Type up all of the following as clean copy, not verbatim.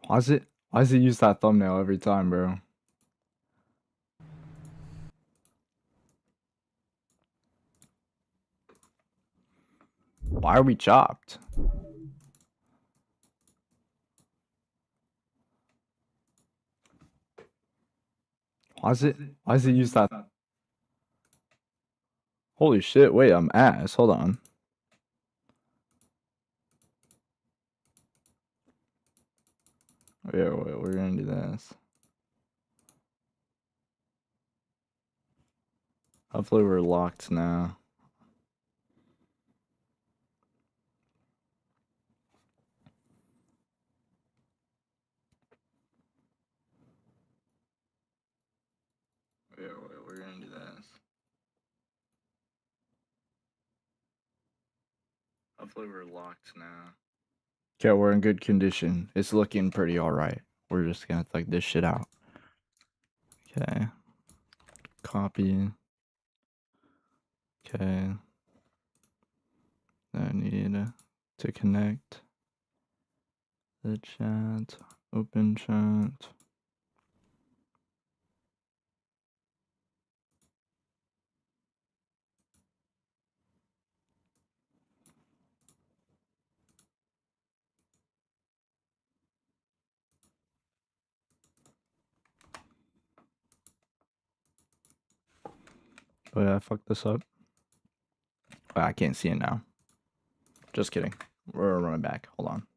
Why does it use that thumbnail every time, bro? Why are we chopped? Why does it use that? Holy shit, wait, I'm ass. Hold on. Yeah, wait, we're gonna do this. Hopefully we're locked now. Yeah, wait, we're gonna do this. Hopefully we're locked now. Okay, we're in good condition. It's looking pretty alright. We're just gonna take this shit out. Okay. Copy. Okay. I need to connect the chat. Open chat. Oh yeah, I fucked this up. Oh, I can't see it now. Just kidding. We're running back. Hold on.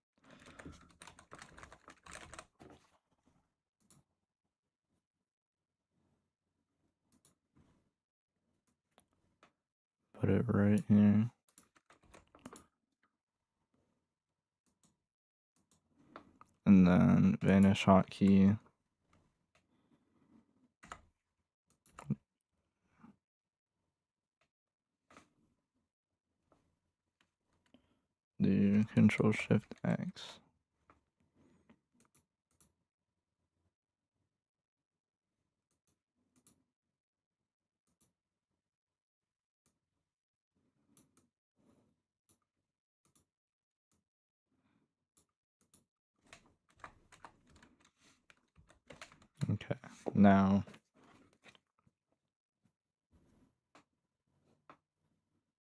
Put it right here. And then vanish hotkey. Do Control Shift X. Okay, now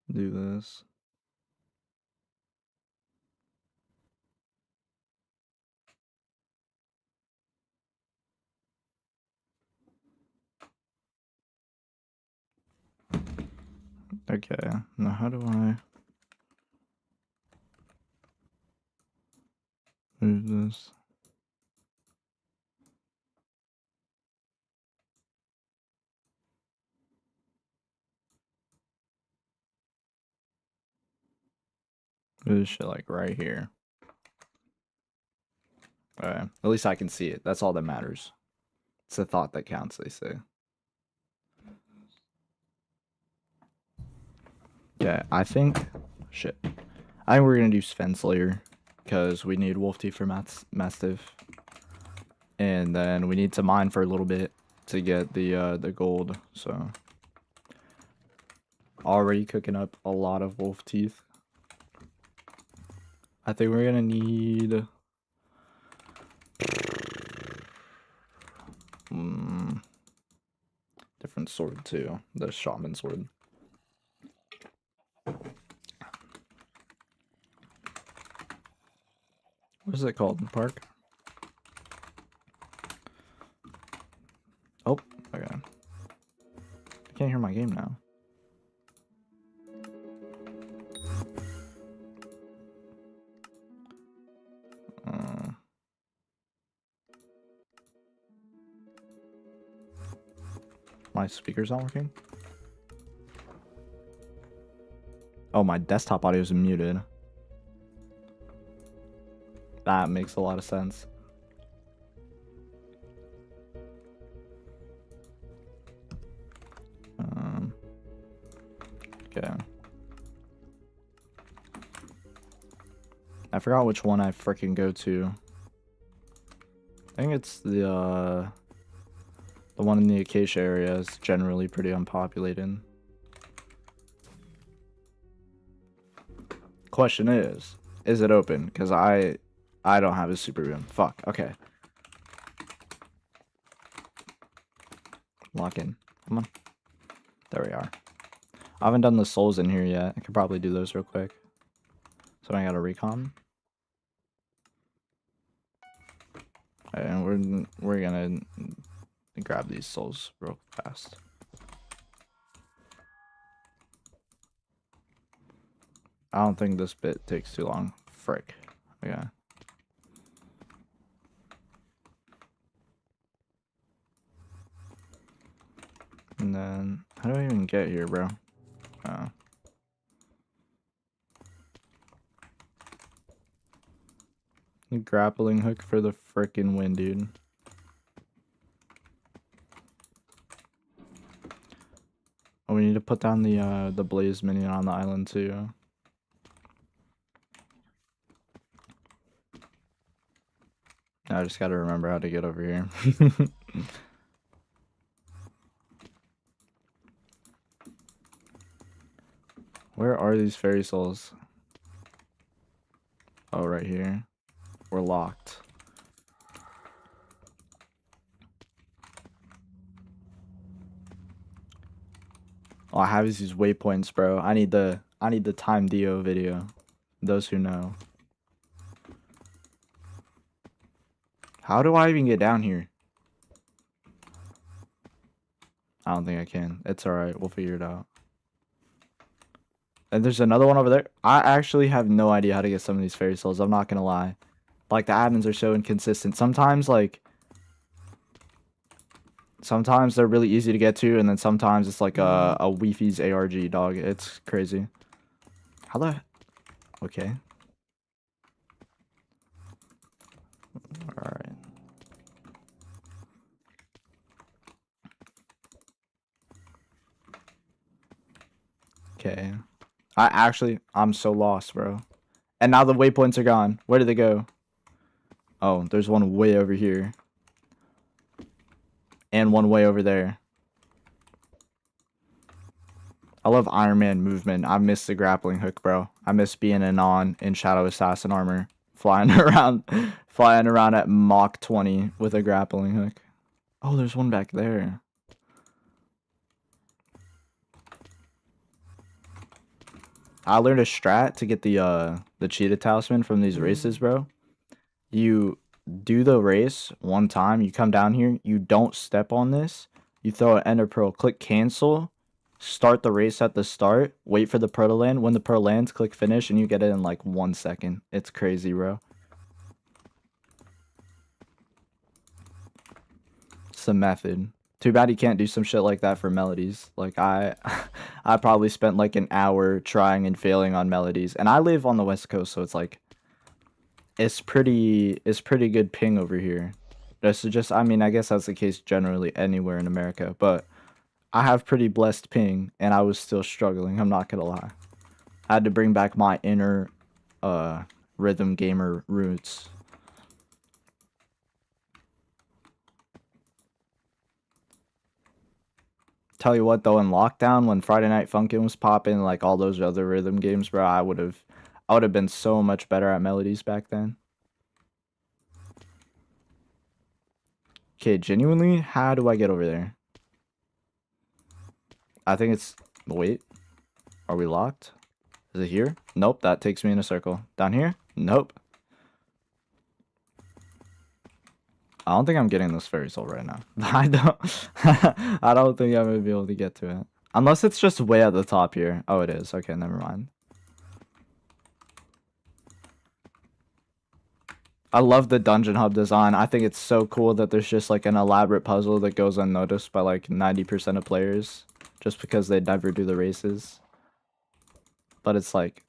do this. Okay, now how do I move this? Move this shit like right here. Alright, at least I can see it. That's all that matters. It's the thought that counts, they say. Yeah, I think... Shit. I think we're gonna do Sven Slayer. Because we need Wolf Teeth for Mastiff. And then we need to mine for a little bit to get the gold, so... Already cooking up a lot of Wolf Teeth. I think we're gonna need... different sword too. The shaman sword. What is it called in the park? Oh, okay. I can't hear my game now. My speaker's not working? Oh, my desktop audio is muted. That makes a lot of sense. Okay. I forgot which one I freaking go to. I think it's the one in the Acacia area is generally pretty unpopulated. Question is it open? Because I I don't have a super boom. Fuck. Okay. Lock in. Come on. There we are. I haven't done the souls in here yet. I could probably do those real quick. So I got a recon. And we're gonna grab these souls real fast. I don't think this bit takes too long. Frick. Okay. And then, how do I even get here, bro? Grappling hook for the frickin' win, dude. Oh, we need to put down the blaze minion on the island too. I just gotta remember how to get over here. Where are these fairy souls? Oh, right here. We're locked. All I have is these waypoints, bro. I need the time Dio video. Those who know. How do I even get down here? I don't think I can. It's alright. We'll figure it out. And there's another one over there. I actually have no idea how to get some of these fairy souls. I'm not gonna lie. Like, the admins are so inconsistent. Sometimes, like... Sometimes they're really easy to get to, and then sometimes it's like a Weefy's ARG, dog. It's crazy. How the... Okay. Alright. Okay. I'm so lost, bro. And now the waypoints are gone. Where did they go? Oh, there's one way over here. And one way over there. I love Ironman movement. I miss the grappling hook, bro. I miss being in Shadow Assassin armor. Flying around at Mach 20 with a grappling hook. Oh, there's one back there. I learned a strat to get the cheetah talisman from these races, bro. You do the race one time, you come down here, you don't step on this, you throw an ender pearl, click cancel, start the race at the start, wait for the pearl to land. When the pearl lands, click finish, and you get it in like 1 second. It's crazy, bro. It's a method. Too bad you can't do some shit like that for melodies. Like, I probably spent like an hour trying and failing on melodies. And I live on the West Coast, so it's like, it's pretty good ping over here. I mean, I guess that's the case generally anywhere in America, but I have pretty blessed ping, and I was still struggling, I'm not gonna lie. I had to bring back my inner, rhythm gamer roots. Tell you what though, in lockdown when Friday Night Funkin' was popping, like all those other rhythm games, bro, I would have been so much better at melodies back then. Okay, genuinely, how do I get over there? I think it's... Wait. Are we locked? Is it here? Nope, that takes me in a circle. Down here? Nope. I don't think I'm getting this fairy soul right now. I don't think I'm gonna be able to get to it. Unless it's just way at the top here. Oh, it is. Okay, never mind. I love the dungeon hub design. I think it's so cool that there's just like an elaborate puzzle that goes unnoticed by like 90% of players. Just because they never do the races. But it's like...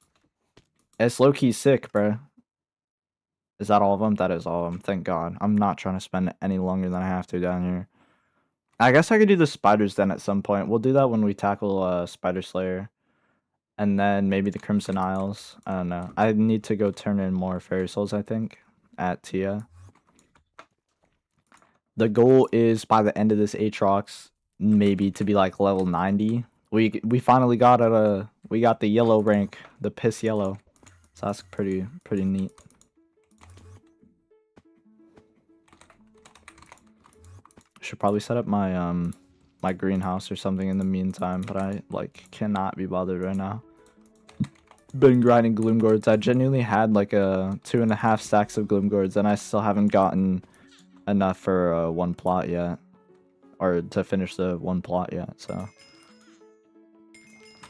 It's low-key sick, bro. Is that all of them? That is all of them. Thank God. I'm not trying to spend any longer than I have to down here. I guess I could do the spiders then at some point. We'll do that when we tackle Spider Slayer. And then maybe the Crimson Isles. I don't know. I need to go turn in more Fairy Souls, I think, at Tia. The goal is by the end of this Aatrox, maybe to be like level 90. We finally got we got the yellow rank, the piss yellow. So that's pretty neat. Should probably set up my my greenhouse or something in the meantime, but I like cannot be bothered right now. Been grinding gloom gourds. I genuinely had like a 2.5 stacks of gloom gourds, and I still haven't gotten enough for one plot yet, or to finish the one plot yet. So,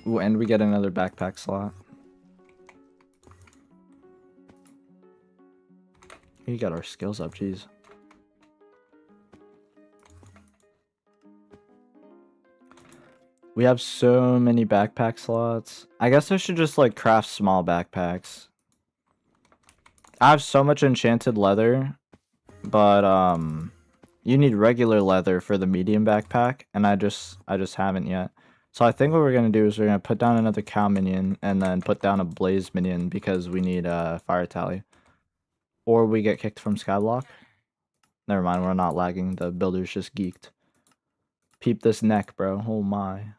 ooh, and we get another backpack slot. We got our skills up, jeez. We have so many backpack slots. I guess I should just like craft small backpacks. I have so much enchanted leather, but you need regular leather for the medium backpack, and I just haven't yet. So I think what we're gonna do is we're gonna put down another cow minion and then put down a blaze minion because we need a fire tally. Or we get kicked from skyblock. Never mind, we're not lagging. The builder's just geeked. Peep this neck, bro. Oh my.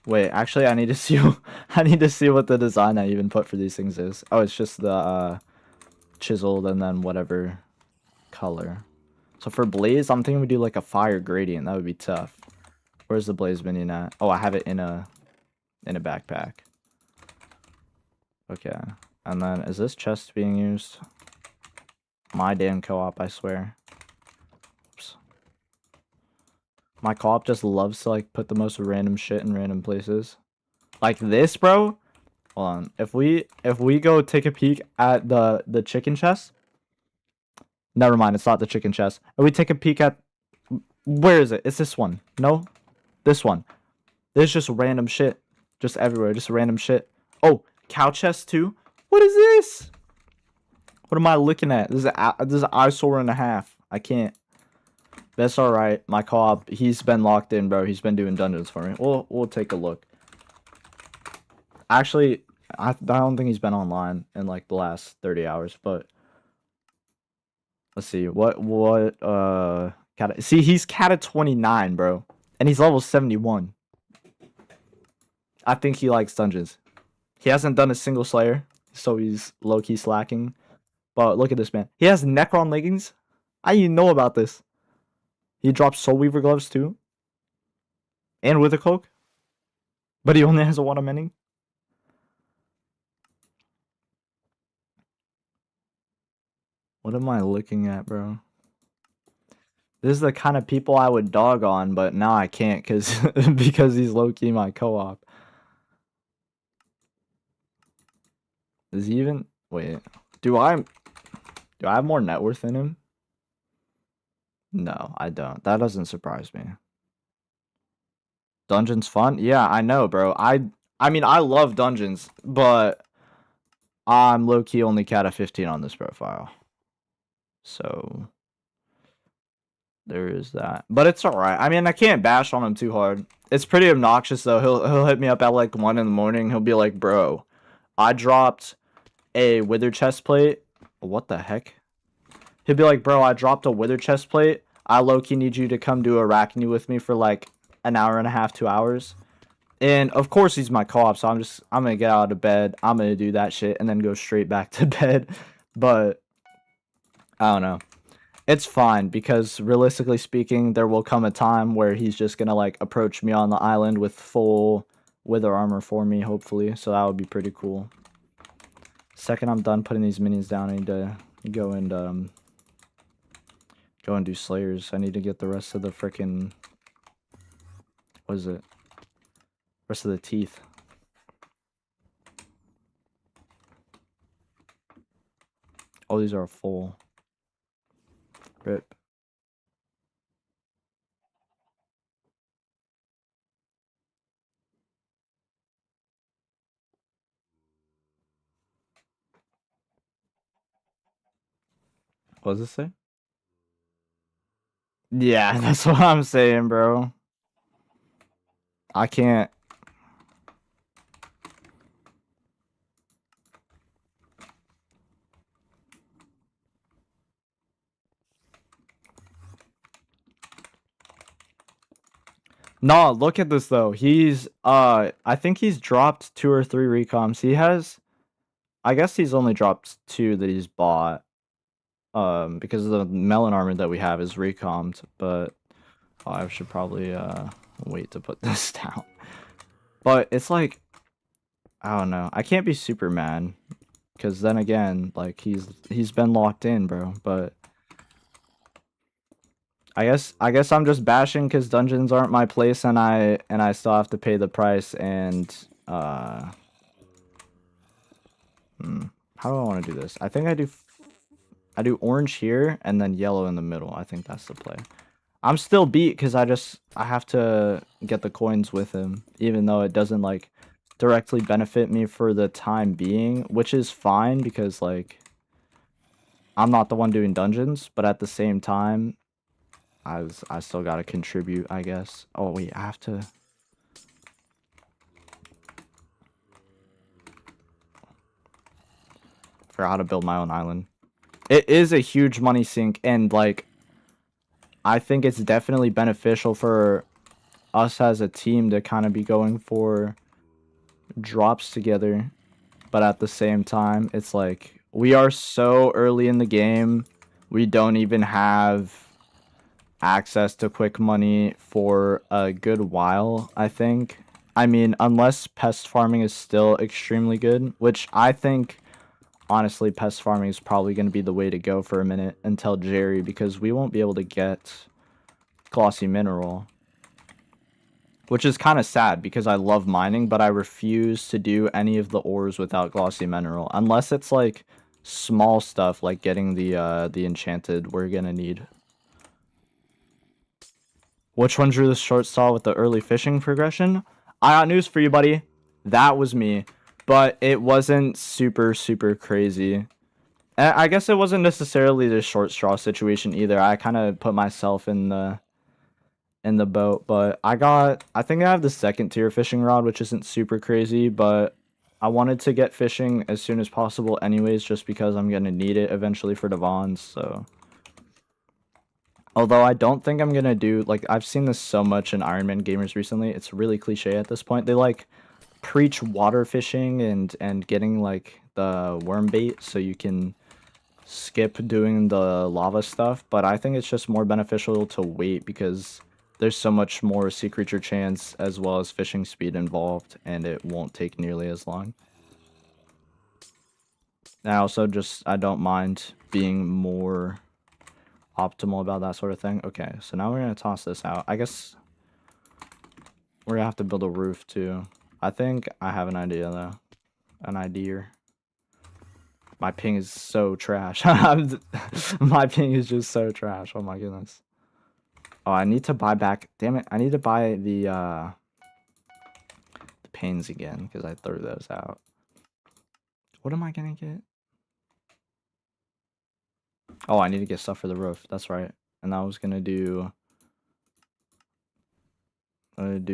Wait, actually, I need to see. I need to see what the design I even put for these things is. Oh, it's just the chiseled and then whatever color. So for blaze, I'm thinking we do like a fire gradient. That would be tough. Where's the blaze minion at? Oh, I have it in a backpack. Okay, and then is this chest being used? My damn co-op, I swear. Oops. My co-op just loves to like put the most random shit in random places. Like this, bro. Hold on. If we go take a peek at the chicken chest. Never mind, it's not the chicken chest. If we take a peek at, where is it? It's this one. No? This one. There's just random shit. Just everywhere. Just random shit. Oh, cow chest too? What is this? What am I looking at? This is an eyesore and a half. I can't. That's alright. My co-op, he's been locked in, bro. He's been doing dungeons for me. We'll take a look. Actually, I don't think he's been online in like the last 30 hours, but let's see. See, he's cat at 29, bro. And he's level 71. I think he likes dungeons. He hasn't done a single Slayer, so he's low-key slacking. But look at this, man. He has Necron leggings. I didn't even know about this. He drops Soul Weaver gloves too. And Wither Cloak. But he only has a water mending. What am I looking at, bro? This is the kind of people I would dog on, but now I can't because he's low-key my co-op. Is he even... Wait. Do I have more net worth than him? No, I don't. That doesn't surprise me. Dungeons fun? Yeah, I know, bro. I mean, I love dungeons, but I'm low-key only cat of 15 on this profile. So there is that. But it's alright. I mean, I can't bash on him too hard. It's pretty obnoxious, though. He'll hit me up at like 1 in the morning. He'll be like, bro, I dropped a wither chest plate. What the heck? He'll be like, bro, I dropped a wither chest plate. I low-key need you to come do Arachne with me for like an hour and a half, 2 hours. And of course he's my co-op, so I'm gonna get out of bed. I'm gonna do that shit and then go straight back to bed. But I don't know. It's fine because realistically speaking, there will come a time where he's just gonna like approach me on the island with full wither armor for me, hopefully. So that would be pretty cool. Second I'm done putting these minions down, I need to go and do slayers. I need to get the rest of the frickin', what is it? Rest of the teeth. Oh, these are full. Rip. What does it say? Yeah, that's what I'm saying, bro. I can't. No, look at this though. He's I think he's dropped 2 or 3 recoms. He has, I guess he's only dropped 2 that he's bought. because the melon armor that we have is recomped, but I should probably wait to put this down. But it's like, I don't know. I can't be super mad, because then again, like he's been locked in, bro. But I guess I'm just bashing because dungeons aren't my place, and I still have to pay the price. And how do I want to do this? I think I do orange here and then yellow in the middle. I think that's the play. I'm still beat because I have to get the coins with him, even though it doesn't like directly benefit me for the time being, which is fine because like I'm not the one doing dungeons, but at the same time, I still gotta contribute, I guess. Oh wait, I have to. Figure out how to build my own island. It is a huge money sink, and like I think it's definitely beneficial for us as a team to kind of be going for drops together, but at the same time, it's like we are so early in the game, we don't even have access to quick money for a good while, I think. I mean, unless pest farming is still extremely good, which I think honestly pest farming is probably going to be the way to go for a minute until Jerry, because we won't be able to get glossy mineral, which is kind of sad because I love mining, but I refuse to do any of the ores without glossy mineral unless it's like small stuff like getting the enchanted we're gonna need. Which one drew the short straw with the early fishing progression? I got news for you, buddy. That was me, but it wasn't super crazy. I guess it wasn't necessarily the short straw situation either. I kind of put myself in the boat, but I think I have the second tier fishing rod, which isn't super crazy, but I wanted to get fishing as soon as possible anyways, just because I'm gonna need it eventually for Devon's. So although I don't think I'm gonna do, like, I've seen this so much in Ironman gamers recently, it's really cliche at this point. They like preach water fishing and getting like the worm bait so you can skip doing the lava stuff, but I think it's just more beneficial to wait because there's so much more sea creature chance as well as fishing speed involved, and it won't take nearly as long. And I also I don't mind being more optimal about that sort of thing. Okay, so now we're gonna toss this out. I guess we're gonna have to build a roof too. I think I have an idea though. An idea. My ping is so trash. My ping is just so trash. Oh my goodness. Oh, I need to buy back. Damn it. I need to buy the panes again because I threw those out. What am I gonna get? Oh, I need to get stuff for the roof. That's right. And I was gonna do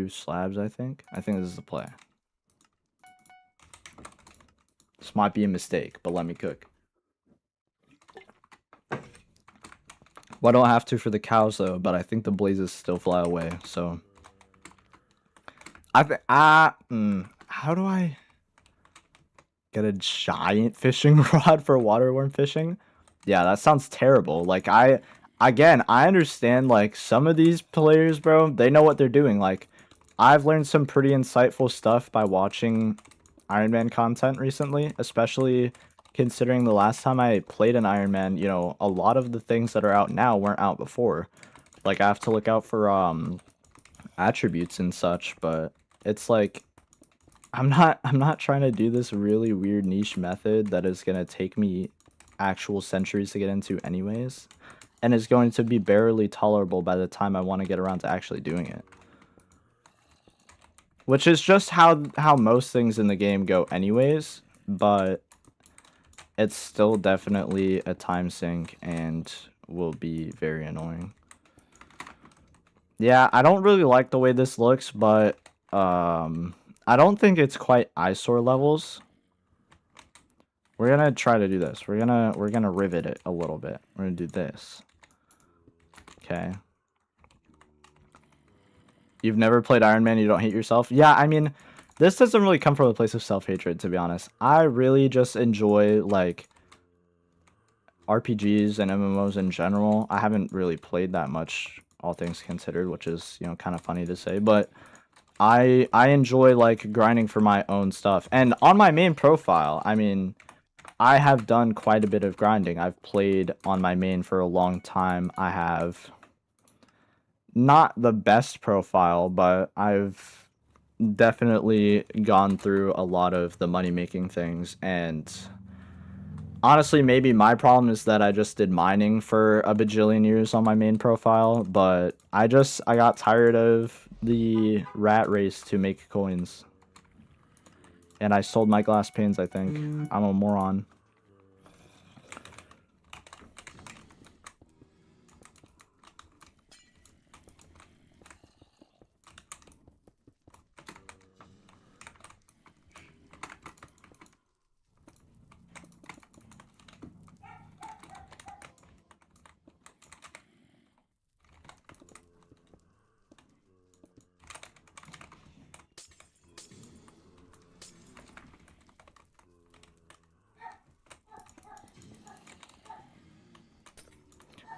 slabs, I think. I think this is the play. This might be a mistake, but let me cook. Well, I don't have to for the cows though, but I think the blazes still fly away, so how do I get a giant fishing rod for waterworm fishing? Yeah, that sounds terrible. Like again, I understand like some of these players, bro, they know what they're doing. Like I've learned some pretty insightful stuff by watching Ironman content recently, especially considering the last time I played an Ironman, you know, a lot of the things that are out now weren't out before. Like I have to look out for attributes and such, but it's like I'm not trying to do this really weird niche method that is going to take me actual centuries to get into anyways, and is going to be barely tolerable by the time I want to get around to actually doing it. Which is just how most things in the game go anyways, but it's still definitely a time sink and will be very annoying. Yeah, I don't really like the way this looks, but I don't think it's quite eyesore levels. We're gonna try to do this. We're gonna rivet it a little bit. We're gonna do this. Okay. You've never played Iron Man, you don't hate yourself? Yeah, I mean, this doesn't really come from a place of self-hatred, to be honest. I really just enjoy, like, RPGs and MMOs in general, I haven't really played that much, all things considered, which is, you know, kind of funny to say, but I enjoy like grinding for my own stuff. And on my main profile, I mean, I have done quite a bit of grinding. I've played on my main for a long time. I have not the best profile, but I've definitely gone through a lot of the money making things. And honestly, maybe my problem is that I just did mining for a bajillion years on my main profile, but I got tired of the rat race to make coins. And I sold my glass panes, I think. I'm a moron.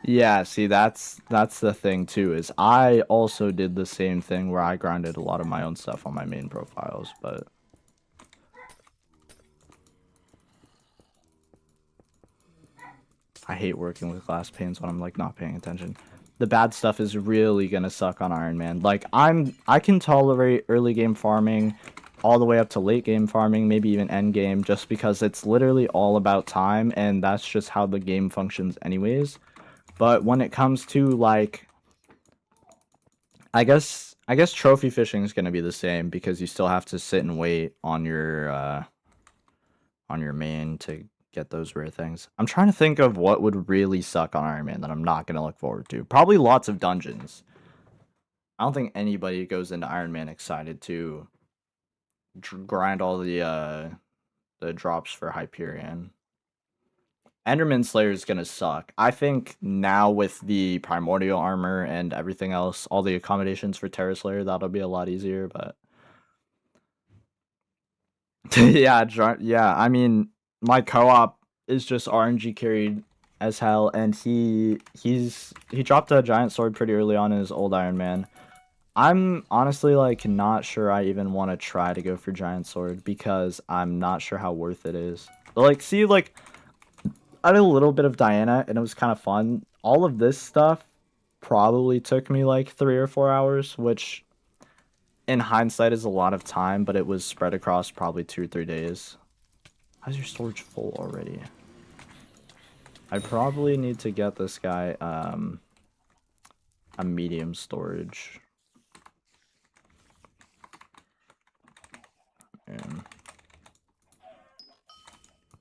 Yeah, see, that's the thing too, is I also did the same thing where I grinded a lot of my own stuff on my main profiles, but I hate working with glass panes when I'm like not paying attention. The bad stuff is really gonna suck on Ironman. Like I can tolerate early game farming all the way up to late game farming, maybe even end game, just because it's literally all about time and that's just how the game functions anyways. But when it comes to like I guess trophy fishing is gonna be the same because you still have to sit and wait on your main to get those rare things. I'm trying to think of what would really suck on Iron Man that I'm not gonna look forward to. Probably lots of dungeons. I don't think anybody goes into Iron Man excited to grind all the drops for Hyperion. Enderman Slayer is gonna suck. I think now with the primordial armor and everything else, all the accommodations for Terra Slayer, that'll be a lot easier. But yeah, yeah. I mean, my co-op is just RNG carried as hell, and he dropped a giant sword pretty early on in his old Iron Man. I'm honestly like not sure I even want to try to go for giant sword because I'm not sure how worth it is. But, like, see, like I did a little bit of Diana and it was kind of fun. All of this stuff probably took me like 3 or 4 hours, which in hindsight is a lot of time, but it was spread across probably 2 or 3 days. How's your storage full already? I probably need to get this guy a medium storage. And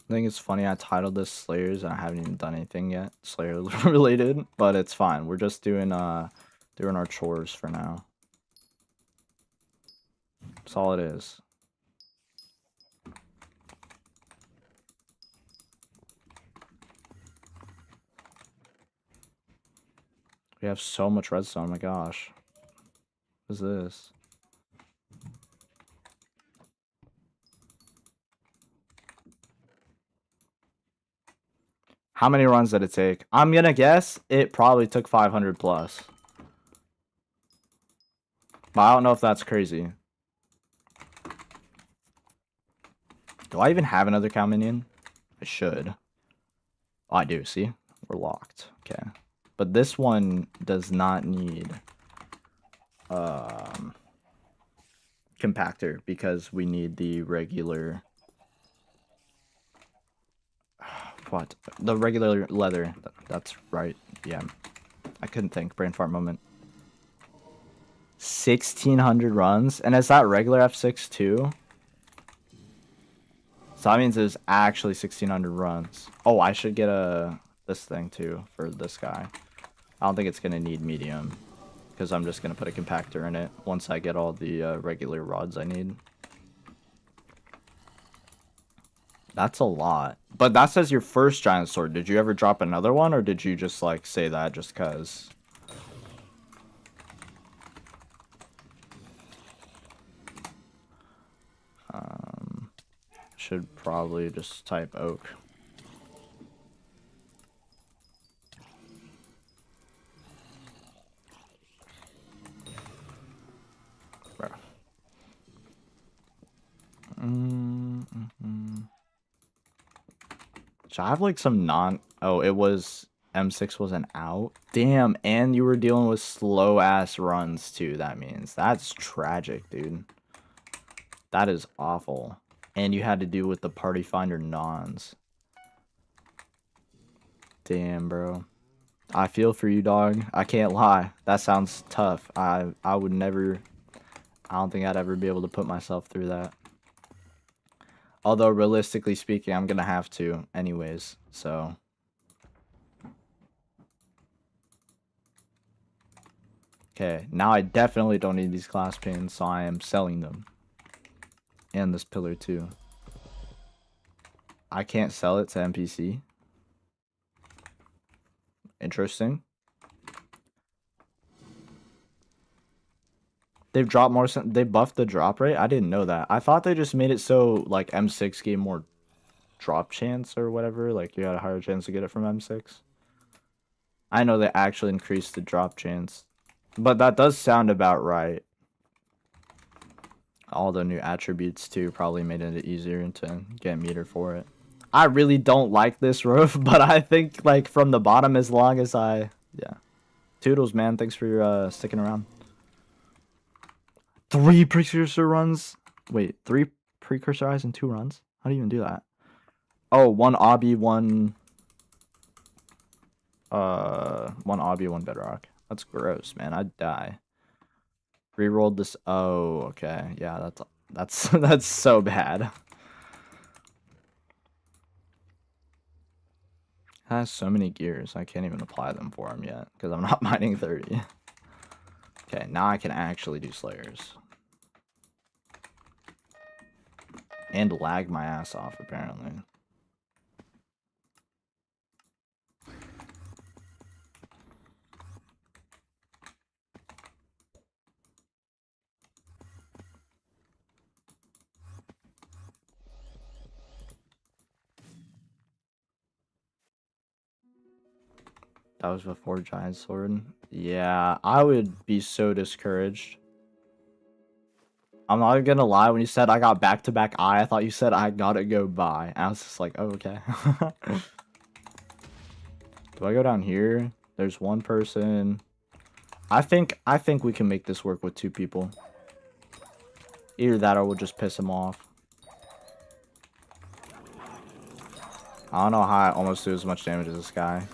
I think it's funny I titled this Slayers and I haven't even done anything yet Slayer related, but it's fine. We're just doing our chores for now. That's all it is. We have so much redstone, oh my gosh. What is this? How many runs did it take? I'm gonna guess it probably took 500 plus. But I don't know if that's crazy. Do I even have another cow minion? I should. Oh, I do, see? We're locked. Okay. But this one does not need compactor because we need the regular what? The regular leather. That's right. Yeah. I couldn't think. Brain fart moment. 1,600 runs? And is that regular F6 too? So that means there's actually 1,600 runs. Oh, I should get this thing too for this guy. I don't think it's going to need medium because I'm just going to put a compactor in it once I get all the regular rods I need. That's a lot. But that says your first giant sword. Did you ever drop another one or did you just like say that just cuz? Should probably just type oak. Should I have like some non... Oh, it was... M6 was an out? Damn, and you were dealing with slow-ass runs, too, that means. That's tragic, dude. That is awful. And you had to deal with the Party Finder nons. Damn, bro. I feel for you, dog. I can't lie. That sounds tough. I would never... I don't think I'd ever be able to put myself through that. Although, realistically speaking, I'm gonna have to anyways, so... Okay, now I definitely don't need these class chains, so I am selling them. And this pillar too. I can't sell it to NPC. Interesting. They've dropped more, they buffed the drop rate? I didn't know that. I thought they just made it so, like, M6 gave more drop chance or whatever. Like, you had a higher chance to get it from M6. I know they actually increased the drop chance. But that does sound about right. All the new attributes, too, probably made it easier to get meter for it. I really don't like this roof, but I think, like, from the bottom, as long as I... Yeah. Toodles, man. Thanks for sticking around. 3 precursor runs? Wait, 3 precursor eyes and 2 runs? How do you even do that? Oh, 1 obby, 1 obby, 1 bedrock. That's gross, man. I'd die. Rerolled this. Oh, okay. Yeah, that's that's so bad. It has so many gears. I can't even apply them for him yet because I'm not mining 30. Okay, now I can actually do slayers. And lag my ass off, apparently. That was before Giant Sword. Yeah, I would be so discouraged. I'm not gonna lie, when you said I got back-to-back I thought you said I gotta go by. I was just like, oh, okay. Do I go down here? There's 1 person. I think we can make this work with 2 people. Either that or we'll just piss him off. I don't know how I almost do as much damage as this guy.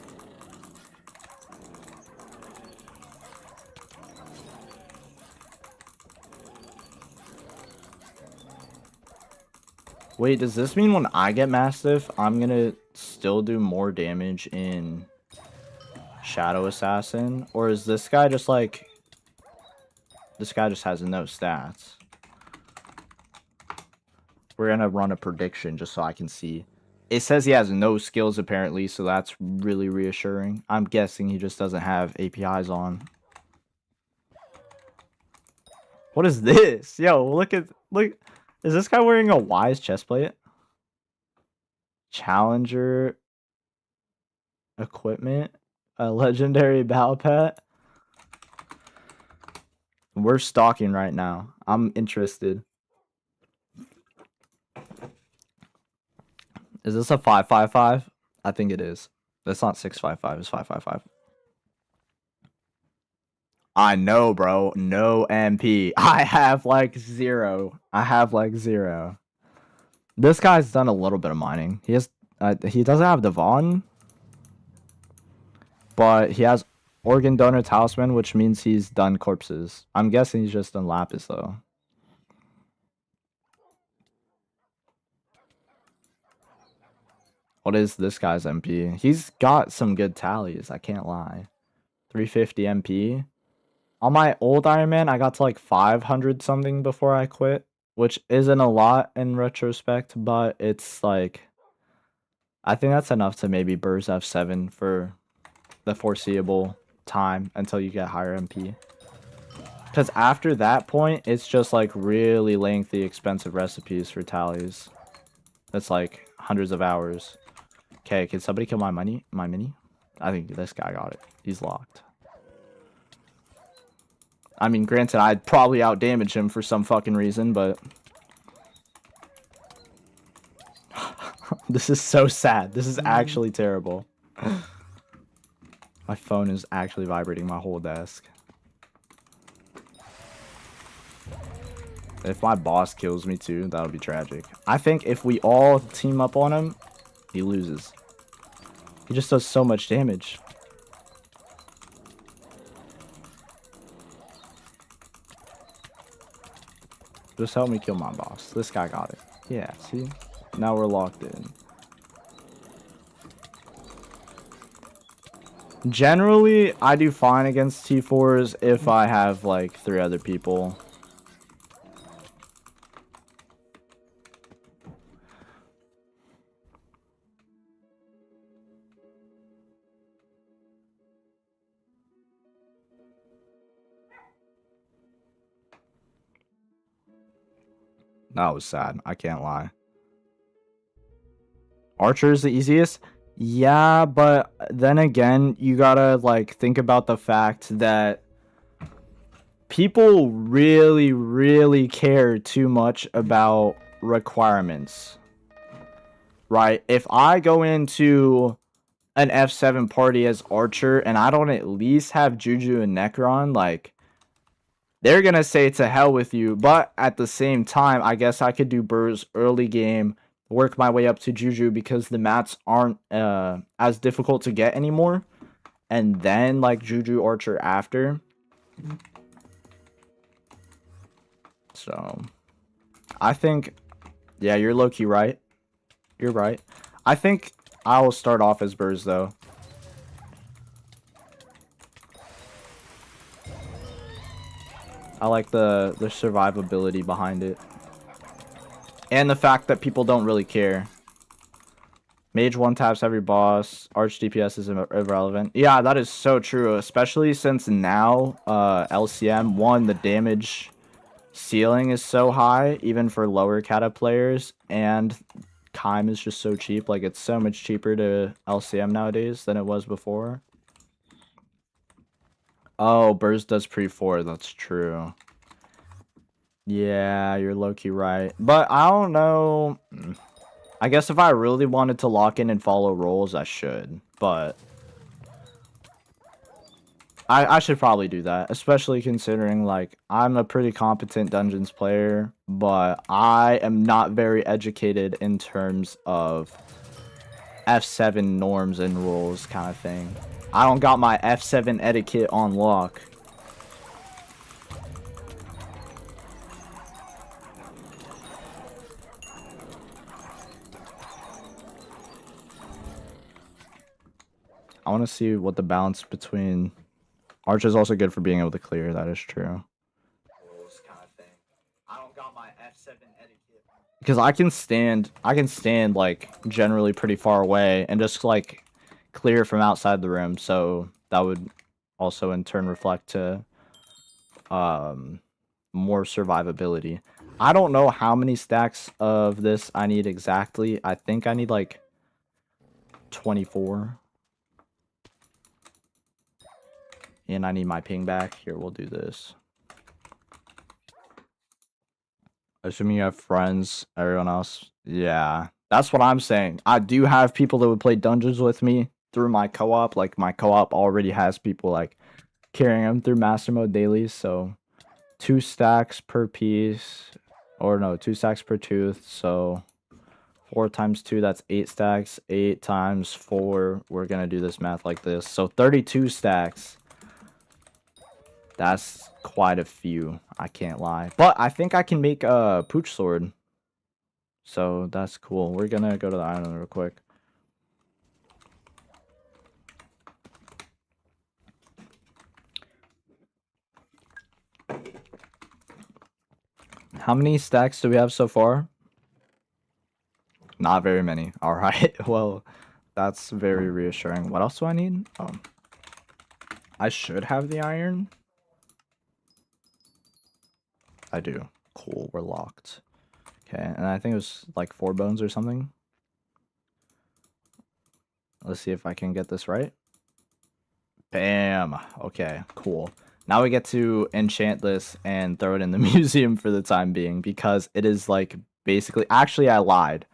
Wait, does this mean when I get Mastiff, I'm gonna still do more damage in Shadow Assassin? Or is this guy just like... This guy just has no stats. We're gonna run a prediction just so I can see. It says he has no skills apparently, so that's really reassuring. I'm guessing he just doesn't have APIs on. What is this? Yo, look. Is this guy wearing a Wise chestplate? Challenger equipment? A legendary battle pet? We're stalking right now. I'm interested. Is this a 555? I think it is. That's not 655, it's 555. I know, bro. No MP. I have like 0. This guy's done a little bit of mining. He doesn't have Devon, but he has Organ Donor Talisman, which means he's done corpses. I'm guessing he's just done Lapis though. What is this guy's MP? He's got some good tallies, I can't lie. 350 MP. On my old Ironman, I got to like 500 something before I quit, which isn't a lot in retrospect, but it's like, I think that's enough to maybe burst F7 for the foreseeable time until you get higher MP. Because after that point, it's just like really lengthy, expensive recipes for tallies. That's like hundreds of hours. Okay, can somebody kill my mini? I think this guy got it. He's locked. I mean, granted, I'd probably outdamage him for some fucking reason, but... This is so sad. This is actually terrible. My phone is actually vibrating my whole desk. If my boss kills me too, that'll be tragic. I think if we all team up on him, he loses. He just does so much damage. Just help me kill my boss. This guy got it. Yeah, see? Now we're locked in. Generally, I do fine against T4s if I have like 3 other people. That was sad. I can't lie. Archer is the easiest? Yeah, but then again, you gotta like think about the fact that people really, really care too much about requirements. Right? If I go into an F7 party as Archer and I don't at least have Juju and Necron, like, they're gonna say to hell with you. But at the same time, I guess I could do Burrs early game, work my way up to Juju because the mats aren't as difficult to get anymore. And then, like, Juju Archer after. So, I think, yeah, you're low-key right. You're right. I think I will start off as Burrs, though. I like the survivability behind it. And the fact that people don't really care. Mage 1 taps every boss. Arch DPS is irrelevant. Yeah, that is so true. Especially since now, LCM, 1, the damage ceiling is so high, even for lower kata players. And Kime is just so cheap. Like, it's so much cheaper to LCM nowadays than it was before. Oh, Burrs does pre-4. That's true. Yeah, you're low-key right. But I don't know. I guess if I really wanted to lock in and follow roles, I should. But I should probably do that. Especially considering, like, I'm a pretty competent Dungeons player. But I am not very educated in terms of F7 norms and rules kind of thing. I don't got my F7 etiquette on lock. I want to see what the balance between... Arch is also good for being able to clear. That is true. I don't got my F7 etiquette. Because I can stand like generally pretty far away and just like clear from outside the room. So that would also in turn reflect to more survivability. I don't know how many stacks of this I need exactly. I think I need like 24. And I need my ping back. Here, we'll do this. Assuming you have friends, everyone else. Yeah, that's what I'm saying. I do have people that would play dungeons with me through my co-op. Like, my co-op already has people, like, carrying them through Master Mode dailies. So, 2 stacks per piece. Or, no, 2 stacks per tooth. So, 4 times 2, that's 8 stacks. 8 times 4, we're going to do this math like this. So, 32 stacks. That's quite a few, I can't lie. But I think I can make a Pooch Sword. So that's cool. We're gonna go to the island real quick. How many stacks do we have so far? Not very many. Alright, well, that's very reassuring. What else do I need? Oh. I should have the iron. I do. Cool, we're locked. Okay, and I think it was like 4 bones or something. Let's see if I can get this right. Bam! Okay, cool. Now we get to enchant this and throw it in the museum for the time being because it is like basically... Actually, I lied.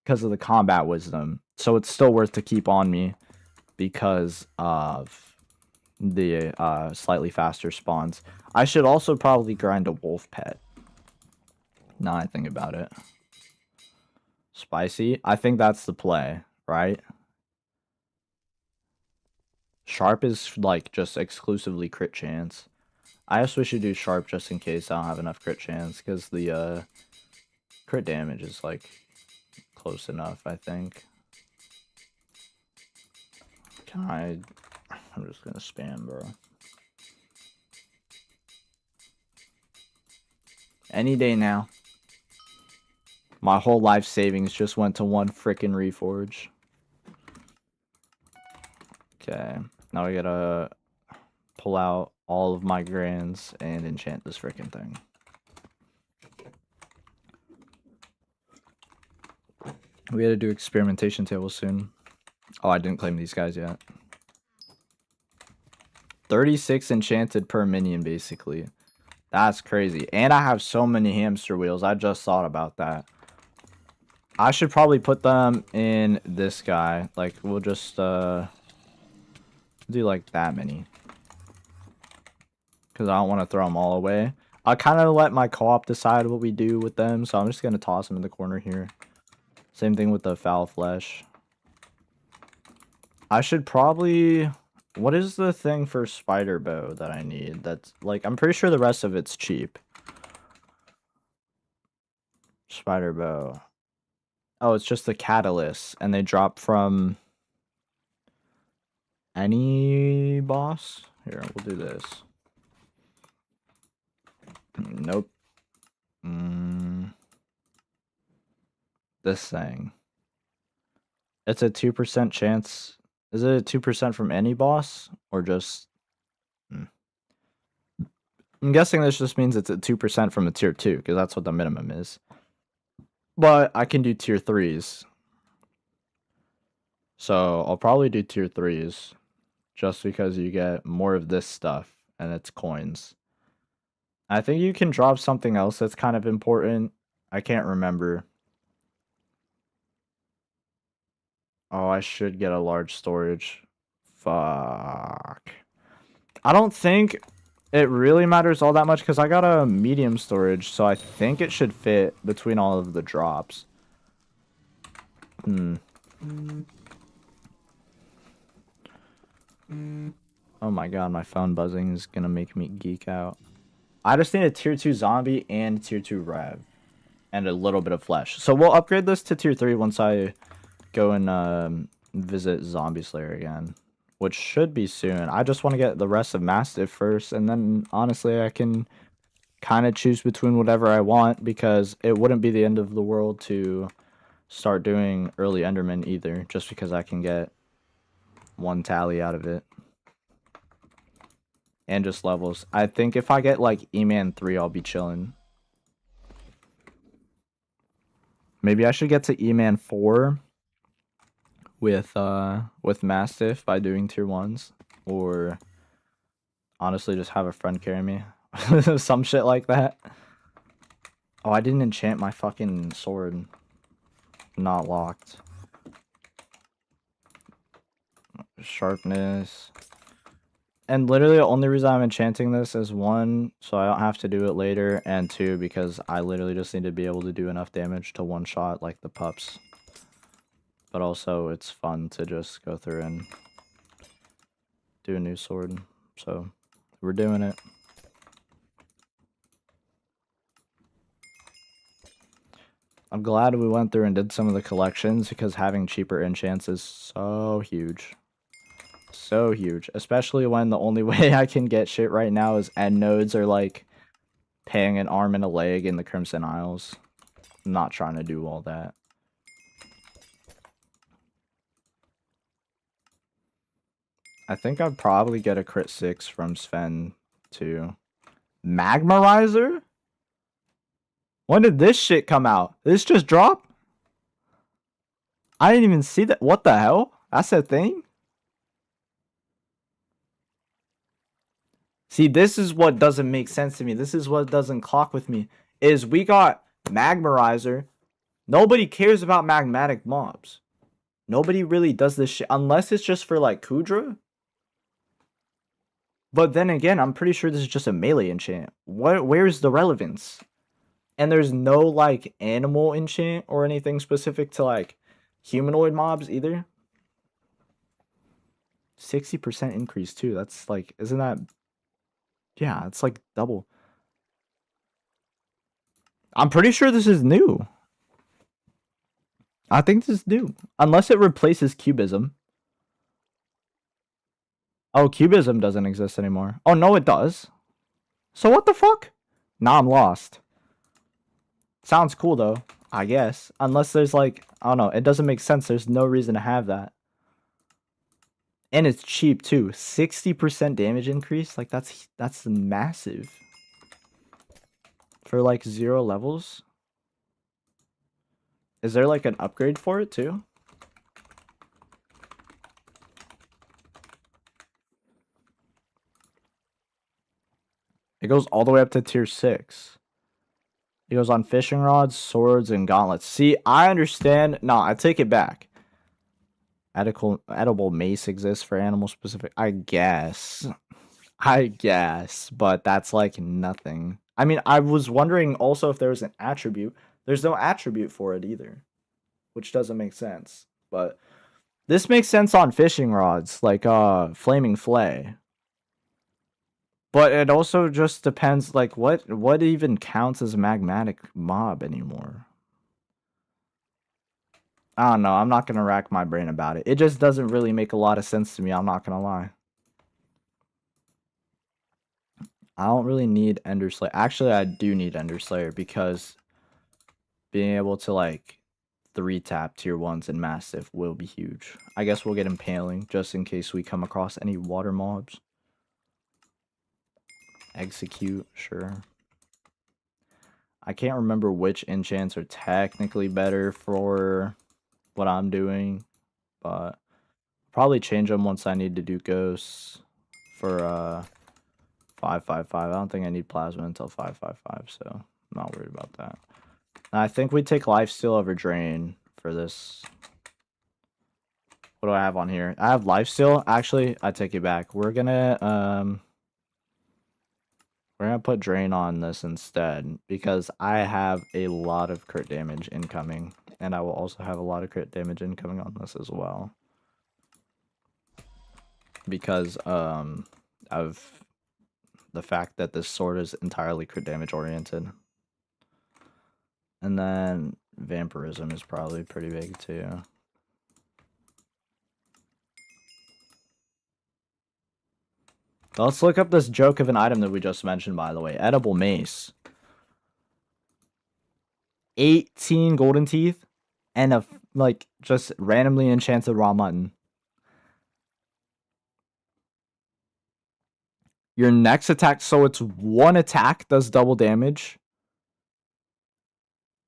because of the combat wisdom. So it's still worth to keep on me because of the slightly faster spawns. I should also probably grind a wolf pet. Now I think about it. Spicy? I think that's the play, right? Sharp is like just exclusively crit chance. I guess we should do sharp just in case I don't have enough crit chance, because the crit damage is like close enough, I think. I'm just gonna spam, bro. Any day now. My whole life savings just went to one frickin' reforge. Okay, now we gotta pull out all of my grands and enchant this frickin' thing. We gotta do experimentation tables soon. Oh, I didn't claim these guys yet. 36 enchanted per minion, basically. That's crazy. And I have so many hamster wheels. I just thought about that. I should probably put them in this guy. Like, we'll just do like that many. Because I don't want to throw them all away. I'll kind of let my co-op decide what we do with them. So I'm just going to toss them in the corner here. Same thing with the foul flesh. I should probably... What is the thing for spider bow that I need? That's like, I'm pretty sure the rest of it's cheap. Spider bow. Oh, it's just the catalyst. And they drop from any boss. Here, we'll do this. Nope. This thing. It's a 2% chance. Is it a 2% from any boss? Or just... I'm guessing this just means it's a 2% from a tier 2, because that's what the minimum is. But I can do tier 3s. So I'll probably do tier 3s. Just because you get more of this stuff. And it's coins. I think you can drop something else that's kind of important. I can't remember. Oh, I should get a large storage. Fuck. I don't think it really matters all that much because I got a medium storage, so I think it should fit between all of the drops. Oh my god, my phone buzzing is gonna make me geek out. I just need a tier 2 zombie and tier 2 rev. And a little bit of flesh. So we'll upgrade this to tier 3 once I go and visit Zombie Slayer again. Which should be soon. I just want to get the rest of Mastiff first. And then, honestly, I can kind of choose between whatever I want. Because it wouldn't be the end of the world to start doing early Enderman either. Just because I can get one tally out of it. And just levels. I think if I get, like, E-Man 3, I'll be chilling. Maybe I should get to E-Man 4 with Mastiff by doing tier 1s. Or honestly just have a friend carry me. Some shit like that. Oh, I didn't enchant my fucking sword. Not locked. Sharpness. And literally the only reason I'm enchanting this is 1, so I don't have to do it later, and 2, because I literally just need to be able to do enough damage to one-shot like the pups. But also, it's fun to just go through and do a new sword. So, we're doing it. I'm glad we went through and did some of the collections, because having cheaper enchants is so huge. So huge, especially when the only way I can get shit right now is end nodes are like paying an arm and a leg in the Crimson Isles. I'm not trying to do all that. I think I'd probably get a crit 6 from Sven too. Magmarizer? When did this shit come out? This just dropped? I didn't even see that. What the hell? That's a thing? See, this is what doesn't make sense to me. This is what doesn't clock with me. Is we got Magmarizer, Nobody cares about magmatic mobs. Nobody really does this shit unless it's just for like Kudra. But then again, I'm pretty sure this is just a melee enchant. Where's the relevance? And there's no like animal enchant or anything specific to like humanoid mobs either. 60% increase too. That's like, isn't that? Yeah, it's like double. I'm pretty sure this is new. I think this is new. Unless it replaces cubism. Oh, cubism doesn't exist anymore. Oh, no, it does. So what the fuck? Nah, I'm lost. Sounds cool, though. I guess. Unless there's like, I don't know. It doesn't make sense. There's no reason to have that. And it's cheap, too. 60% damage increase? Like, that's massive. For, like, 0 levels? Is there, like, an upgrade for it, too? It goes all the way up to tier 6. It goes on fishing rods, swords, and gauntlets. See, I understand. No, I take it back. Edible mace exists for animal specific. I guess. But that's like nothing. I mean, I was wondering also if there was an attribute. There's no attribute for it either, which doesn't make sense. But this makes sense on fishing rods, like flaming flay. But it also just depends, like what even counts as a magmatic mob anymore. I don't know. I'm not gonna rack my brain about it. It just doesn't really make a lot of sense to me. I'm not gonna lie. I don't really need Ender Slayer. Actually, I do need Ender Slayer because being able to like 3-tap tier 1s in Mastiff will be huge. I guess we'll get Impaling just in case we come across any water mobs. Execute, sure. I can't remember which enchants are technically better for what I'm doing, but probably change them once I need to do ghosts for 555. I don't think I need plasma until 555, so I'm not worried about that. And I think we take lifesteal over drain for this. What do I have on here? I have lifesteal. Actually, I take it back. We're gonna put drain on this instead because I have a lot of crit damage incoming, and I will also have a lot of crit damage incoming on this as well because of the fact that this sword is entirely crit damage oriented. And then vampirism is probably pretty big too. Let's look up this joke of an item that we just mentioned, by the way. Edible mace. 18 golden teeth and a like just randomly enchanted raw mutton. Your next attack, so it's one attack, does double damage.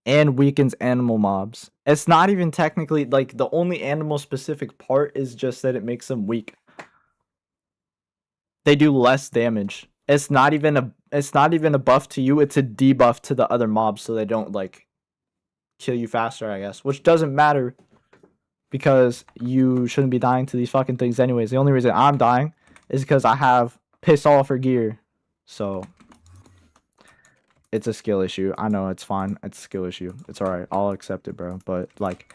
And weakens animal mobs. It's not even technically, like, the only animal specific part is just that it makes them weak. They do less damage. It's not even a buff to you, it's a debuff to the other mobs so they don't, like, kill you faster, I guess. Which doesn't matter because you shouldn't be dying to these fucking things anyways. The only reason I'm dying is because I have piss off for gear. So it's a skill issue. I know, it's fine. It's a skill issue. It's alright. I'll accept it, bro. But, like,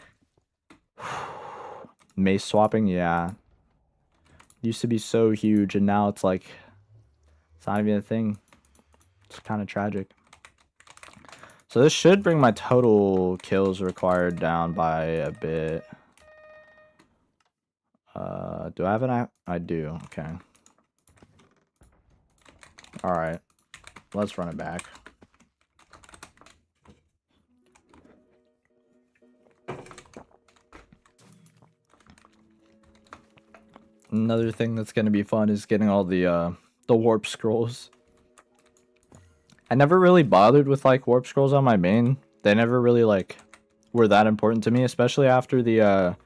mace swapping, yeah. Used to be so huge, and now it's, like, it's not even a thing. It's kind of tragic. So this should bring my total kills required down by a bit. Do I have an app? I do. Okay. Alright. Let's run it back. Another thing that's going to be fun is getting all the warp scrolls. I never really bothered with, like, warp scrolls on my main. They never really, like, were that important to me, especially after the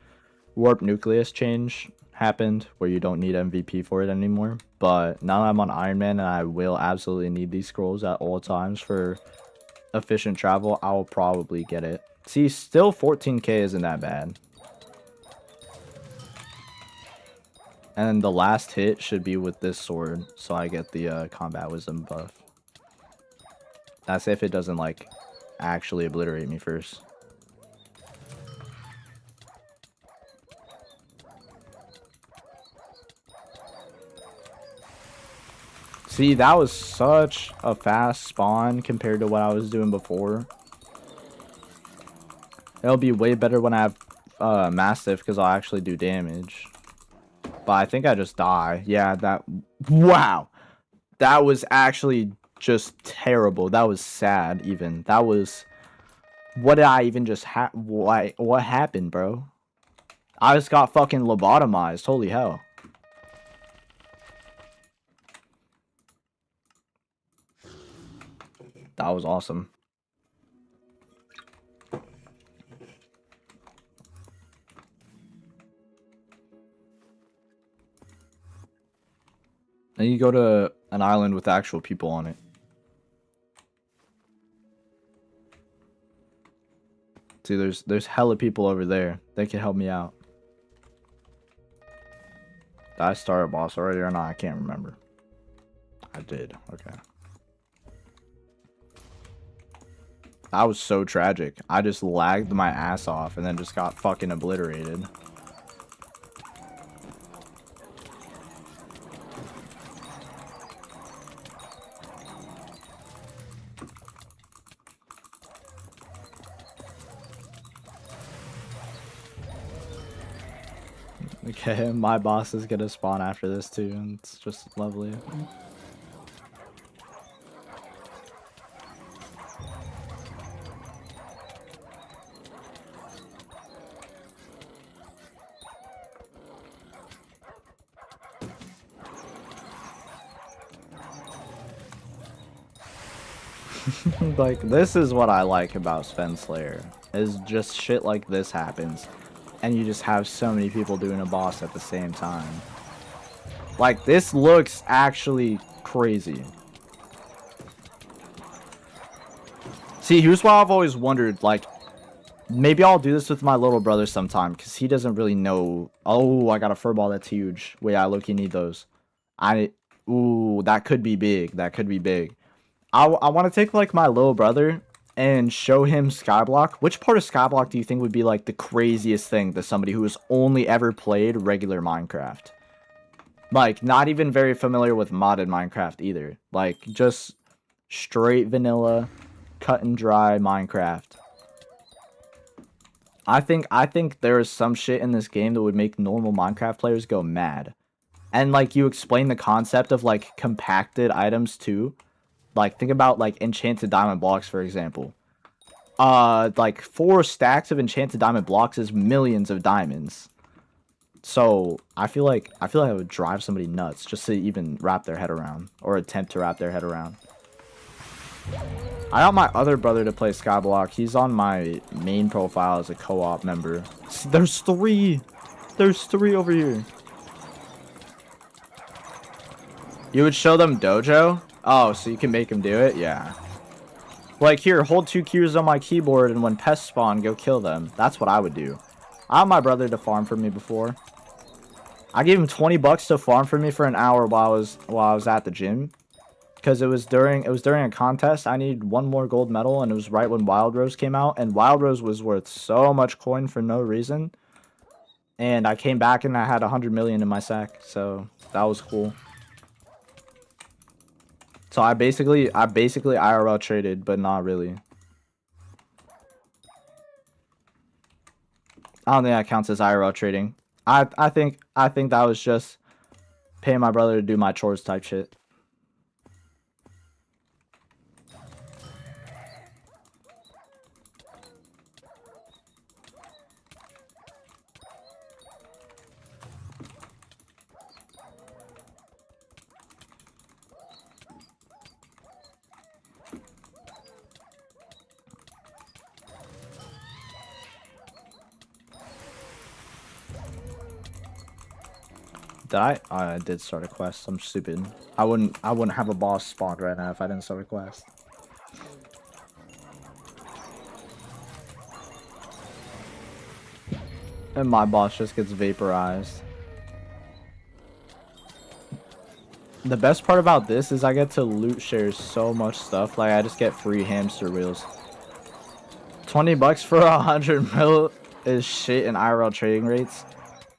warp nucleus change happened, where you don't need MVP for it anymore. But now that I'm on Ironman and I will absolutely need these scrolls at all times for efficient travel, I will probably get it. See, still 14k isn't that bad. And the last hit should be with this sword, so I get the combat wisdom buff. That's if it doesn't, like, actually obliterate me first. See, that was such a fast spawn compared to what I was doing before. It'll be way better when I have Mastiff, because I'll actually do damage. But I think I just die. Yeah, that... Wow! That was actually just terrible. That was sad, even. That was... What did I even just what happened, bro? I just got fucking lobotomized. Holy hell. That was awesome. Then you go to an island with actual people on it. See, there's hella people over there. They can help me out. Did I start a boss already or not? I can't remember. I did. Okay. That was so tragic. I just lagged my ass off and then just got fucking obliterated. Okay, my boss is gonna spawn after this too, and it's just lovely. Like, this is what I like about Sven Slayer, is just shit like this happens, and you just have so many people doing a boss at the same time. Like, this looks actually crazy. See, here's why I've always wondered, like, maybe I'll do this with my little brother sometime, because he doesn't really know. Oh, I got a furball that's huge. Wait, I low-key need those. Ooh, that could be big. That could be big. I want to take, like, my little brother and show him Skyblock. Which part of Skyblock do you think would be, like, the craziest thing to somebody who has only ever played regular Minecraft? Like, not even very familiar with modded Minecraft either. Like, just straight vanilla, cut and dry Minecraft. I think there is some shit in this game that would make normal Minecraft players go mad. And, like, you explain the concept of, like, compacted items, too. Like, think about, like, enchanted diamond blocks, for example. Like, 4 stacks of enchanted diamond blocks is millions of diamonds. So, I feel like it would drive somebody nuts just to even wrap their head around. Or attempt to wrap their head around. I got my other brother to play Skyblock. He's on my main profile as a co-op member. There's 3! There's 3 over here. You would show them Dojo? Oh, so you can make him do it? Yeah. Like, here, hold 2 Qs on my keyboard, and when pests spawn, go kill them. That's what I would do. I had my brother to farm for me before. I gave him 20 bucks to farm for me for an hour while I was at the gym. Because it was during a contest. I needed 1 more gold medal, and it was right when Wild Rose came out. And Wild Rose was worth so much coin for no reason. And I came back and I had 100 million in my sack. So, that was cool. So I basically IRL traded, but not really. I don't think that counts as IRL trading. I think that was just paying my brother to do my chores type shit. I did start a quest. I'm stupid. I wouldn't have a boss spawned right now if I didn't start a quest. And my boss just gets vaporized. The best part about this is I get to loot share so much stuff. Like, I just get free hamster wheels. 20 bucks for 100 mil is shit in IRL trading rates.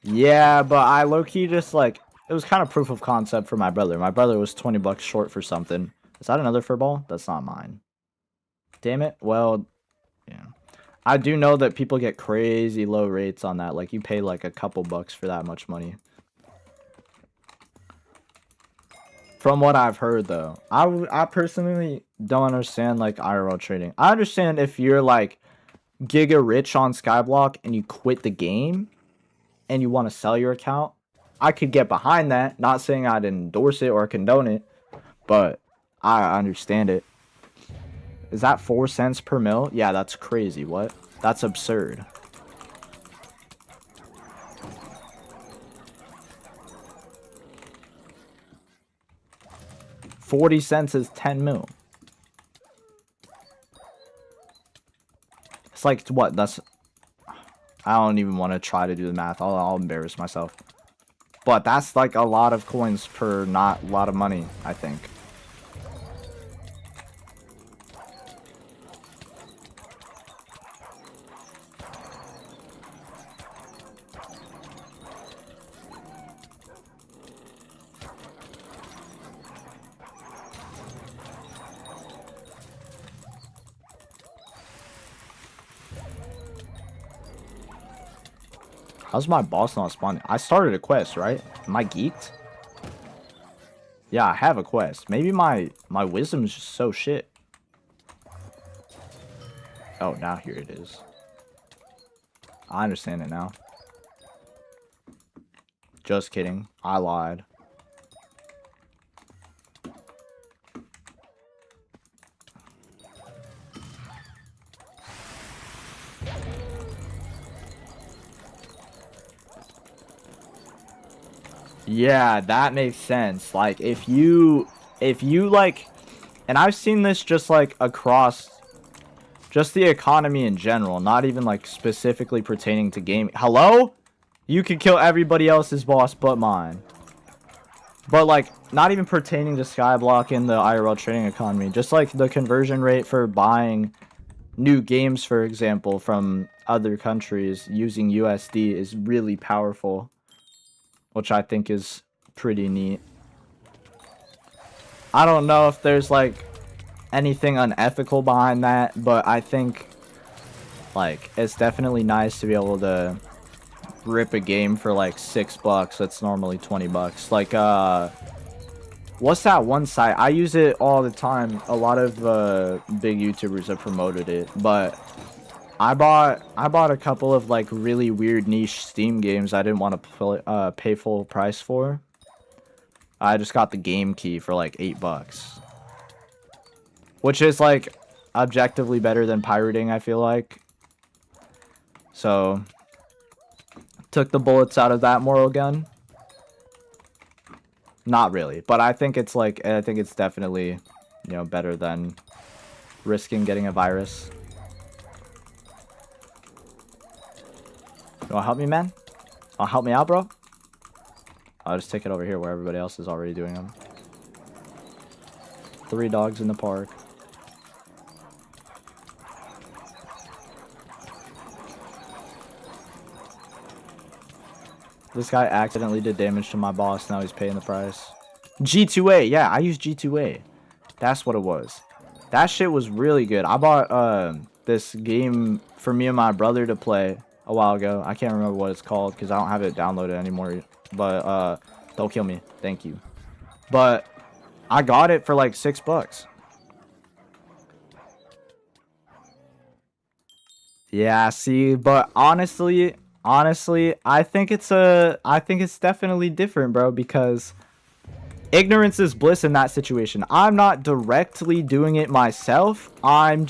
Yeah, but I low-key just, like, it was kind of proof of concept for my brother. My brother was 20 bucks short for something. Is that another furball? That's not mine. Damn it. Well, yeah. I do know that people get crazy low rates on that. Like, you pay, like, a couple bucks for that much money. From what I've heard, though, I personally don't understand, like, IRL trading. I understand if you're, like, giga rich on Skyblock and you quit the game and you want to sell your account. I could get behind that. Not saying I'd endorse it or condone it, but I understand it. Is that 4 cents per mil? Yeah, that's crazy. What? That's absurd. $0.40 is 10 mil. It's like, what? That's... I don't even want to try to do the math. I'll embarrass myself. But that's like a lot of coins per not a lot of money, I think. How's my boss not spawning? I started a quest, right? Am I geeked? Yeah, I have a quest. Maybe my wisdom is just so shit. Oh, now here it is. I understand it now. Just kidding. I lied. Yeah, that makes sense. Like, if you like, and I've seen this just like across just the economy in general, not even like specifically pertaining to gaming. Hello? You can kill everybody else's boss but mine. But like, not even pertaining to Skyblock in the IRL trading economy, just like the conversion rate for buying new games, for example, from other countries using USD is really powerful. Which I think is pretty neat. I don't know if there's like anything unethical behind that, but I think like it's definitely nice to be able to rip a game for like $6 that's normally 20 bucks. Like what's that one site? I use it all the time. A lot of big YouTubers have promoted it, but I bought a couple of like really weird niche Steam games I didn't want to pay full price for. I just got the game key for like $8, which is like objectively better than pirating, I feel like. So took the bullets out of that moral gun. Not really, but I think it's definitely, you know, better than risking getting a virus. You wanna help me, man? Wanna help me out, bro? I'll just take it over here where everybody else is already doing them. 3 dogs in the park. This guy accidentally did damage to my boss. Now he's paying the price. G2A. Yeah, I use G2A. That's what it was. That shit was really good. I bought this game for me and my brother to play a while ago. I can't remember what it's called because I don't have it downloaded anymore. But don't kill me. Thank you. But I got it for like $6. Yeah, see, but honestly, I think it's definitely different, bro, because ignorance is bliss in that situation. I'm not directly doing it myself. I'm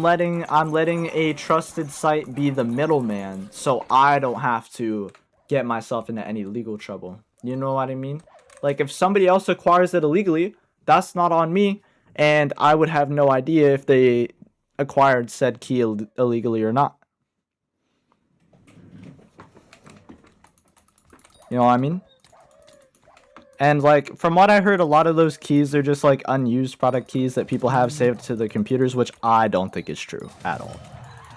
letting a trusted site be the middleman so I don't have to get myself into any legal trouble. You know what I mean? Like, if somebody else acquires it illegally, that's not on me, and I would have no idea if they acquired said key illegally or not. You know what I mean? And like from what I heard, a lot of those keys are just like unused product keys that people have saved to the computers, which I don't think is true at all.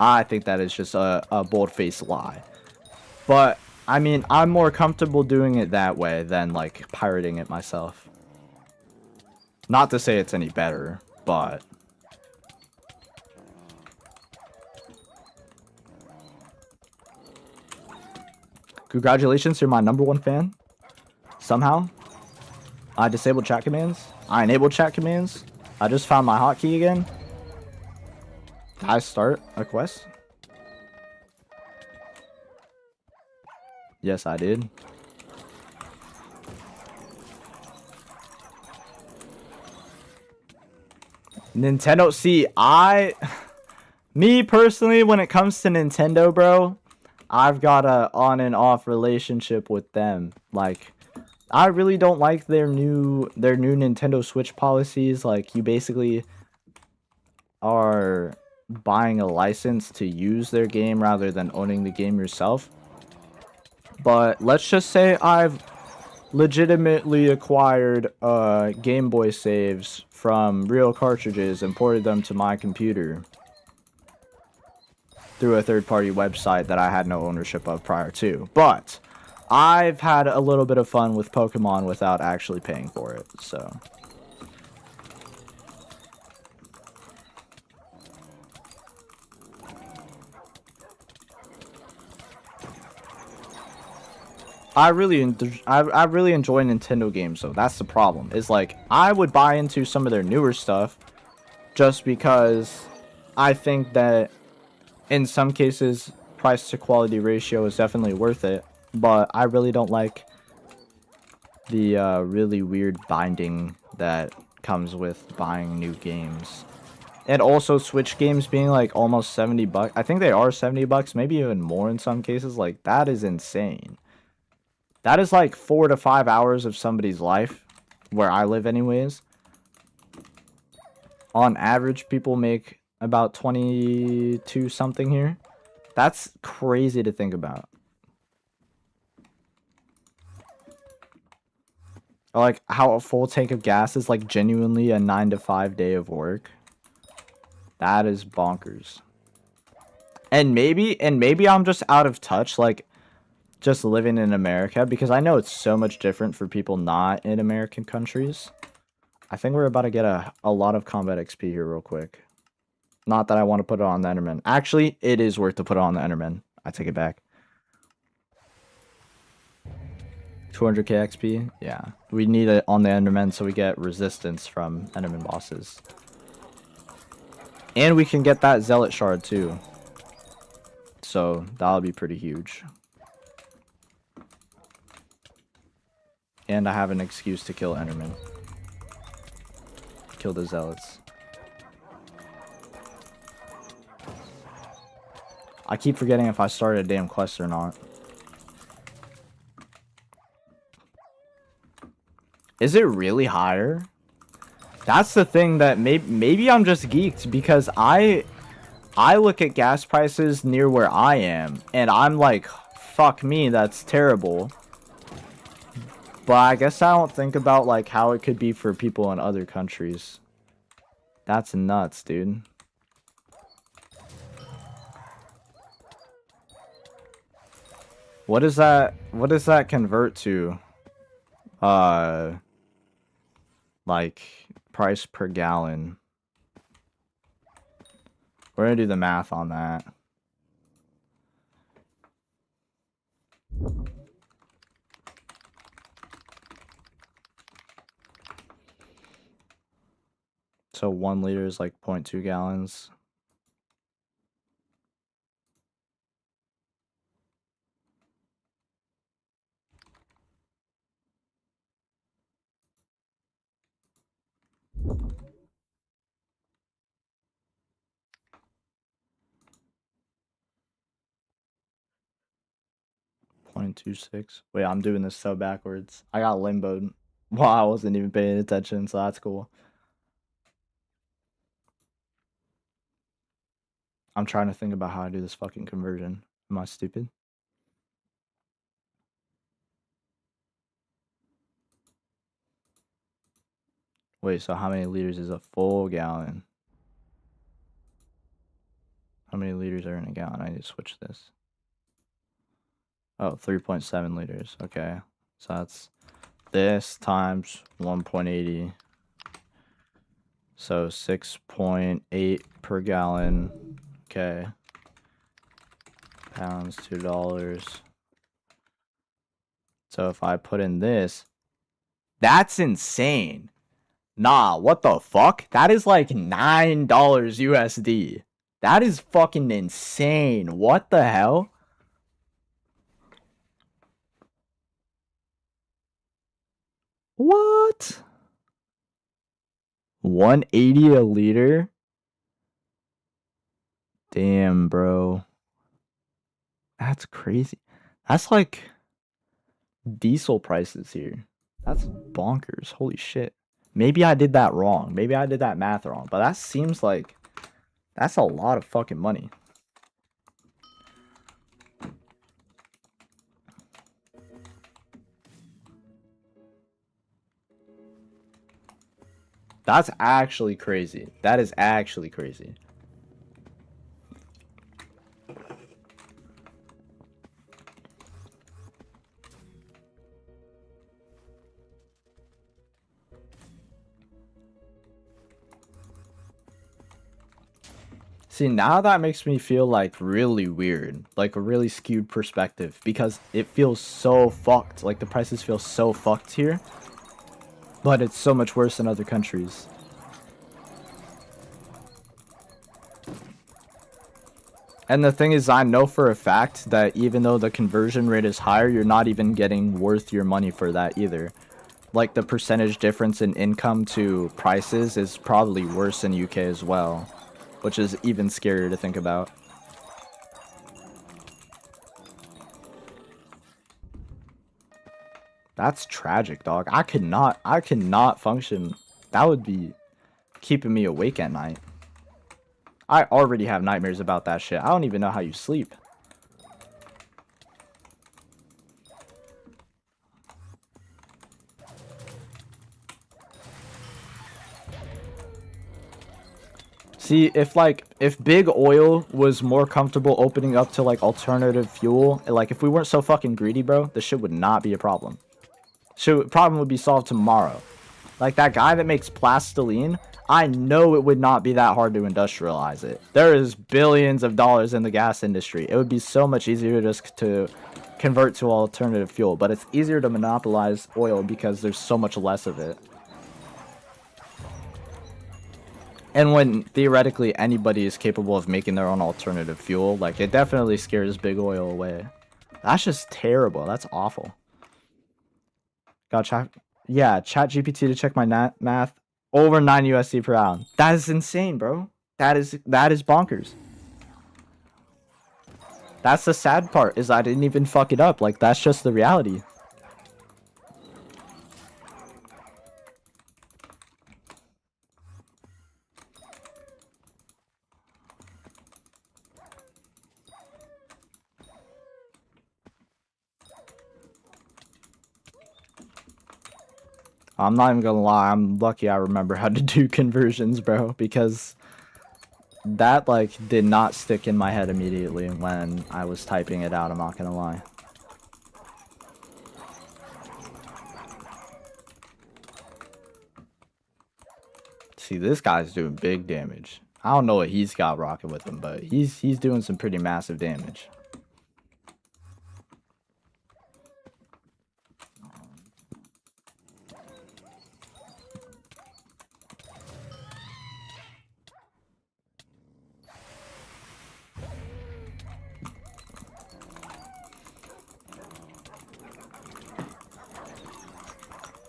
I think that is just a bold-faced lie. But I mean, I'm more comfortable doing it that way than like pirating it myself. Not to say it's any better, but congratulations, you're my #1 fan. Somehow, I disabled chat commands. I enabled chat commands. I just found my hotkey again. Did I start a quest? Yes, I did. Nintendo, see, me personally, when it comes to Nintendo, bro, I've got a on and off relationship with them. Like, I really don't like their new Nintendo Switch policies. Like, you basically are buying a license to use their game rather than owning the game yourself. But let's just say I've legitimately acquired Game Boy saves from real cartridges and ported them to my computer through a third-party website that I had no ownership of prior to. But I've had a little bit of fun with Pokemon without actually paying for it, so I really enjoy Nintendo games though. That's the problem. Is like I would buy into some of their newer stuff just because I think that in some cases price to quality ratio is definitely worth it, but I really don't like the really weird binding that comes with buying new games. And also Switch games being like almost 70 bucks. I think they are 70 bucks, maybe even more in some cases. Like that is insane. That is like 4 to 5 hours of somebody's life, where I live anyways. On average, people make about 22 something here. That's crazy to think about. Or like how a full tank of gas is like genuinely a 9 to 5 day of work. That is bonkers. And maybe I'm just out of touch, like just living in America, because I know it's so much different for people not in American countries. I think we're about to get a lot of combat XP here real quick. Not that I want to put it on the Enderman. Actually, it is worth to put it on the Enderman. I take it back. 200k XP? Yeah. We need it on the Enderman so we get resistance from Enderman bosses. And we can get that Zealot Shard too. So that'll be pretty huge. And I have an excuse to kill Enderman. Kill the Zealots. I keep forgetting if I started a damn quest or not. Is it really higher? That's the thing that maybe I'm just geeked because I look at gas prices near where I am and I'm like, fuck me, that's terrible. But I guess I don't think about like how it could be for people in other countries. That's nuts, dude. What does that convert to? Like price per gallon. We're gonna do the math on that. So 1 liter is like 0.2 gallons. .26. Wait, I'm doing this so backwards. I got limboed while I wasn't even paying attention, so that's cool. I'm trying to think about how I do this fucking conversion. Am I stupid? Wait, so how many liters is a full gallon? How many liters are in a gallon? I need to switch this. Oh, 3.7 liters. Okay. So that's this times 1.80. So 6.8 per gallon. Okay. Pounds, $2. So if I put in this, that's insane. Nah, what the fuck? That is like $9 USD. That is fucking insane. What the hell? What? 180 a liter? Damn, bro. That's crazy. That's like diesel prices here. That's bonkers. Holy shit. Maybe I did that wrong. Maybe I did that math wrong. But that seems like that's a lot of fucking money. That's actually crazy. That is actually crazy. See, now that makes me feel like really weird, like a really skewed perspective, because it feels so fucked. Like the prices feel so fucked here, but it's so much worse in other countries. And the thing is, I know for a fact that even though the conversion rate is higher, you're not even getting worth your money for that either. Like the percentage difference in income to prices is probably worse in UK as well, which is even scarier to think about. That's tragic, dog. I cannot function. That would be keeping me awake at night. I already have nightmares about that shit. I don't even know how you sleep. See, if Big Oil was more comfortable opening up to like alternative fuel, like if we weren't so fucking greedy, bro, this shit would not be a problem. Problem would be solved tomorrow. Like that guy that makes plastiline, I know it would not be that hard to industrialize it. There is billions of dollars in the gas industry. It would be so much easier just to convert to alternative fuel, but it's easier to monopolize oil because there's so much less of it. And when theoretically anybody is capable of making their own alternative fuel, like it definitely scares big oil away. That's just terrible. That's awful. Got chat. Yeah, chat GPT to check my math. Over 9 USD per hour. That is insane, bro. That is bonkers. That's the sad part, is I didn't even fuck it up. Like that's just the reality. I'm not even gonna lie, I'm lucky I remember how to do conversions, bro, because that like did not stick in my head immediately when I was typing it out, I'm not gonna lie. See, this guy's doing big damage. I don't know what he's got rocking with him, but he's doing some pretty massive damage.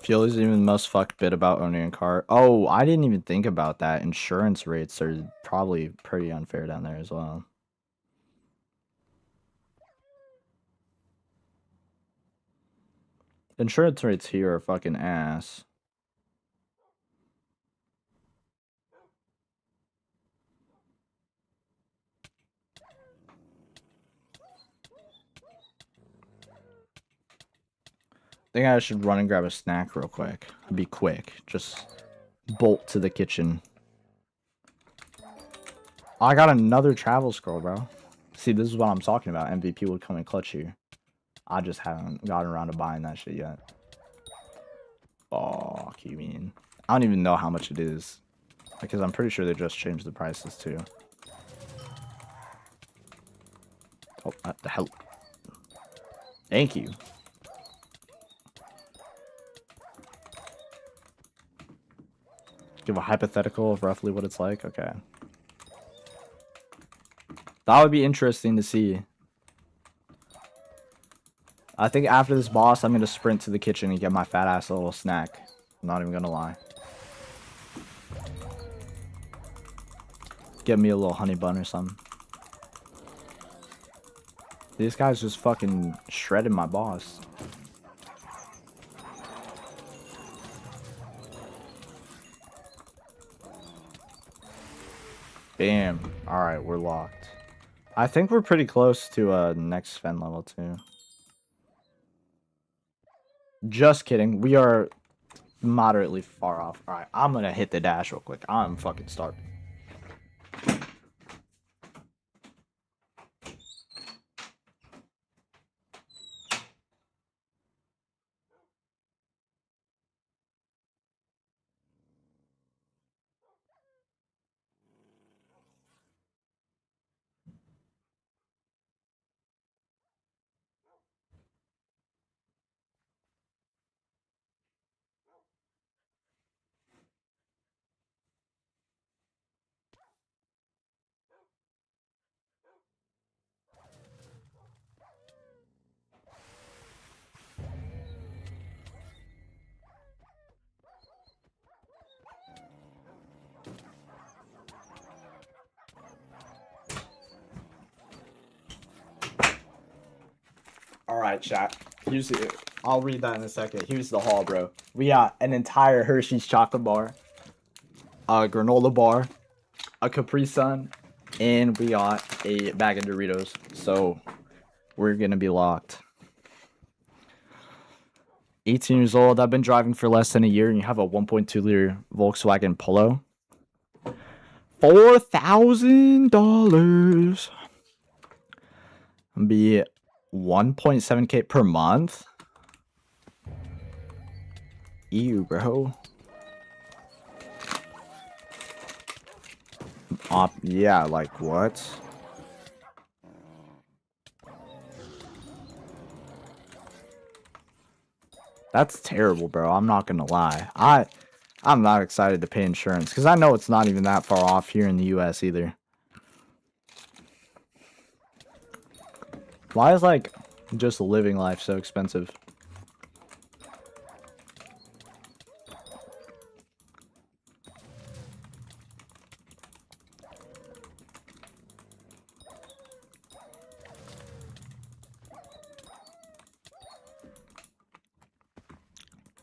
Fuel is even the most fucked bit about owning a car. Oh, I didn't even think about that. Insurance rates are probably pretty unfair down there as well. Insurance rates here are fucking ass. I think I should run and grab a snack real quick. Be quick. Just bolt to the kitchen. I got another travel scroll, bro. See, this is what I'm talking about. MVP would come in clutch here. I just haven't gotten around to buying that shit yet. Oh, you mean? I don't even know how much it is. Because I'm pretty sure they just changed the prices too. Oh, what the hell? Thank you. Give a hypothetical of roughly what it's like. Okay. That would be interesting to see. I think after this boss, I'm going to sprint to the kitchen and get my fat ass a little snack. I'm not even going to lie. Get me a little honey bun or something. These guys just fucking shredded my boss. Bam. Alright, we're locked. I think we're pretty close to next Sven level too. Just kidding. We are moderately far off. Alright, I'm gonna hit the dash real quick. I'm fucking starving. Alright, chat. Here's it. I'll read that in a second. Here's the haul, bro. We got an entire Hershey's chocolate bar, a granola bar, a Capri Sun, and we got a bag of Doritos. So we're gonna be locked. 18 years old. I've been driving for less than a year, and you have a 1.2 liter Volkswagen Polo. $4,000. Be 1.7K per month. Ew, bro. Yeah, like what? That's terrible, bro. I'm not gonna lie. I'm not excited to pay insurance because I know it's not even that far off here in the US either. Why is like just living life so expensive?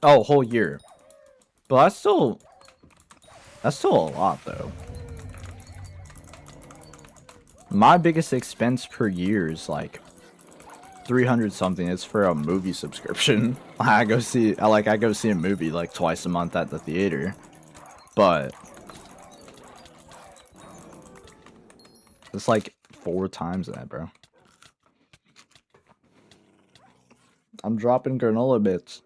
Oh, whole year. But that's still a lot though. My biggest expense per year is like 300 something. It's for a movie subscription. I go see a movie like twice a month at the theater. But it's like 4 times that, bro. I'm dropping granola bits.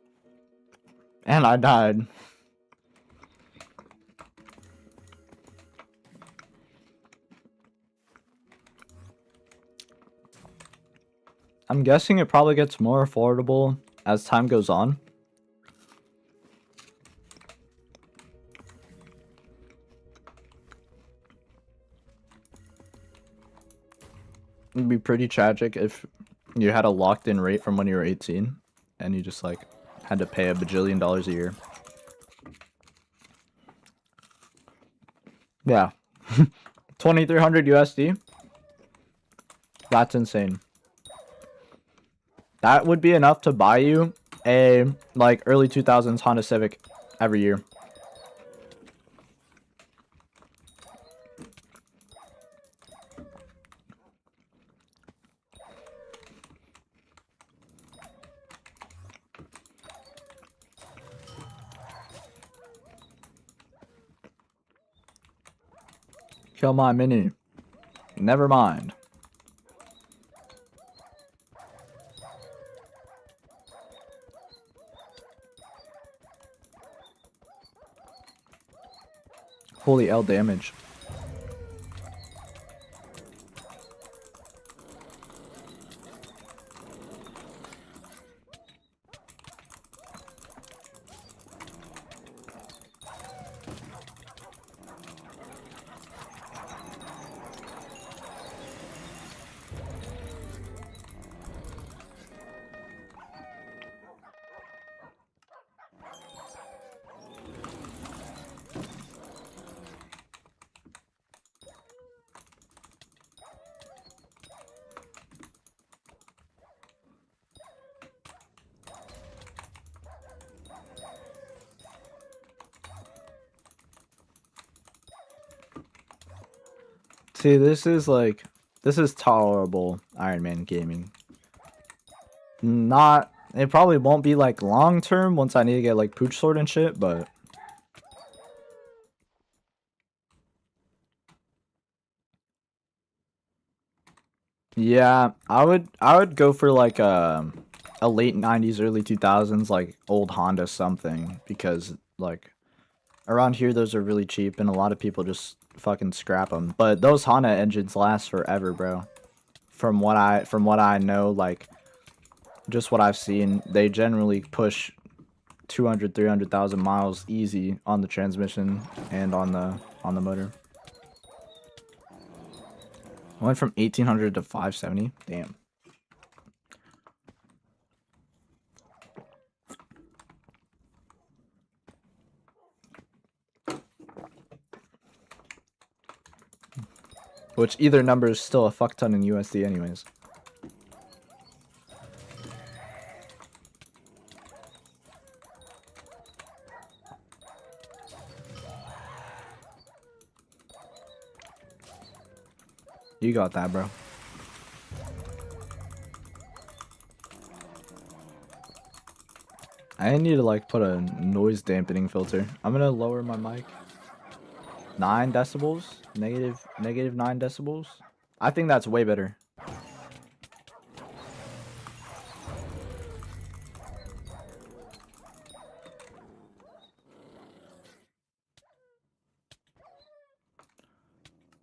And I died. I'm guessing it probably gets more affordable as time goes on. It'd be pretty tragic if you had a locked-in rate from when you were 18 and you just like had to pay $1 bajillion a year. Yeah. 2,300 USD. That's insane. That would be enough to buy you a like early 2000s Honda Civic every year. Kill my mini. Never mind. Holy L damage. See, this is tolerable Ironman gaming. It probably won't be like long term once I need to get like pooch sword and shit, but yeah, I would go for like a late 90s, early 2000s like old Honda something, because like around here those are really cheap and a lot of people just fucking scrap them. But those Honda engines last forever, bro. From what I know, like just what I've seen, they generally push 200, 300,000 miles easy on the transmission and on the motor. I went from 1800 to 570. Damn. Which either number is still a fuck ton in USD anyways. You got that, bro. I need to like put a noise dampening filter. I'm gonna lower my mic. 9 decibels? Negative 9 decibels? I think that's way better.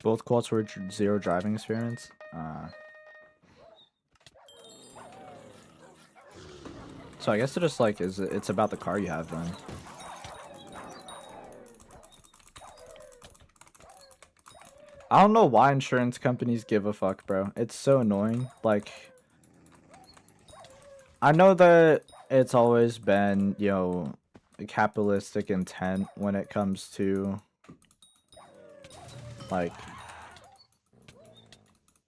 Both quotes were 0 driving experience. So I guess it just like it's about the car you have then. I don't know why insurance companies give a fuck, bro. It's so annoying. Like, I know that it's always been, you know, a capitalistic intent when it comes to, like,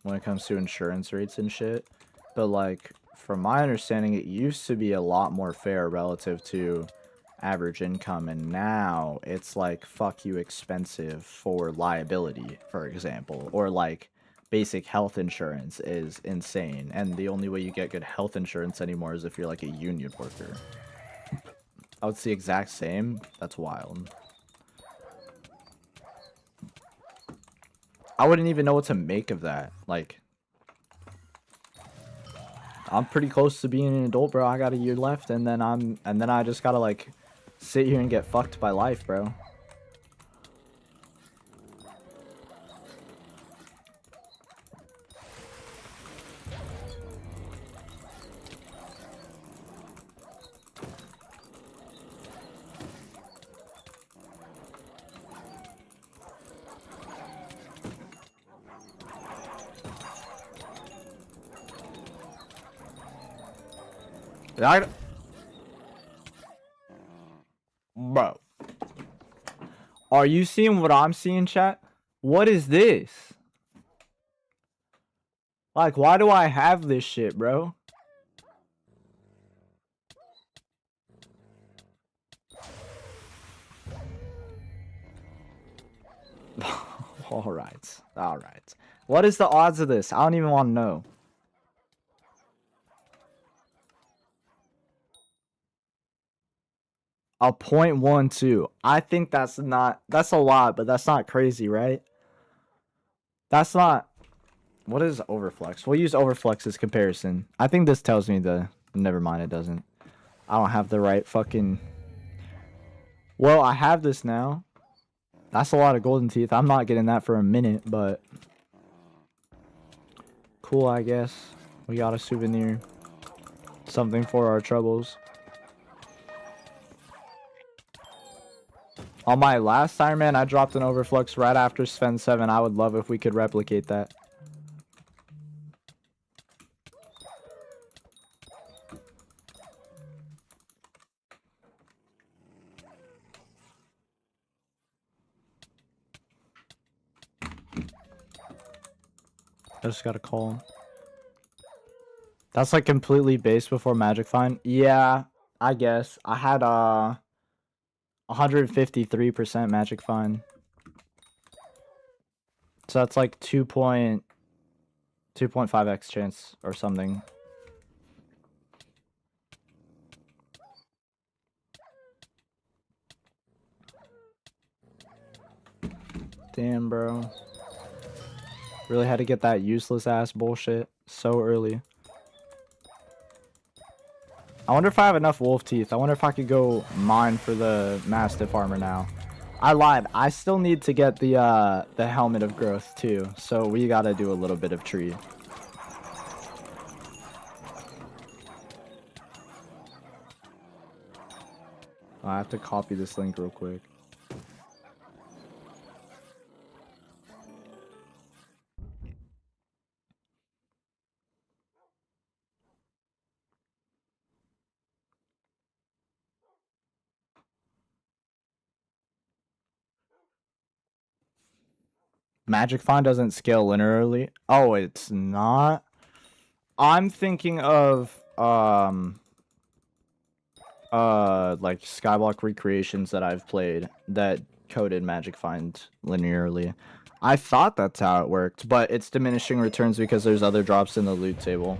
when it comes to insurance rates and shit. But, like, from my understanding, it used to be a lot more fair relative to average income, and now it's like fuck you expensive for liability, for example, or like basic health insurance is insane, and the only way you get good health insurance anymore is if you're like a union worker. Oh, it's the exact same? That's wild. I wouldn't even know what to make of that. Like, I'm pretty close to being an adult, bro. I got a year left, and then I just gotta like sit here and get fucked by life, bro. Bro, are you seeing what I'm seeing, chat? What is this? Like, why do I have this shit, bro? Alright. Alright. What is the odds of this? I don't even want to know. A 0.12. I think that's a lot, but that's not crazy, right? That's not... What is overflex? We'll use overflex as comparison. I think this tells me the... Never mind, it doesn't. I don't have the right fucking... Well, I have this now. That's a lot of golden teeth. I'm not getting that for a minute, but... Cool, I guess. We got a souvenir. Something for our troubles. On my last Ironman, I dropped an overflux right after Sven 7. I would love if we could replicate that. I just got a call. That's like completely based before Magic Find. Yeah, I guess. I had 153% Magic Find. So that's like 2.5x chance or something. Damn, bro. Really had to get that useless ass bullshit so early. I wonder if I have enough wolf teeth. I wonder if I could go mine for the Mastiff armor now. I lied. I still need to get the helmet of growth too. So we gotta do a little bit of tree. I have to copy this link real quick. Magic Find doesn't scale linearly. Oh, it's not. I'm thinking of like Skyblock recreations that I've played that coded Magic Find linearly. I thought that's how it worked, but it's diminishing returns because there's other drops in the loot table.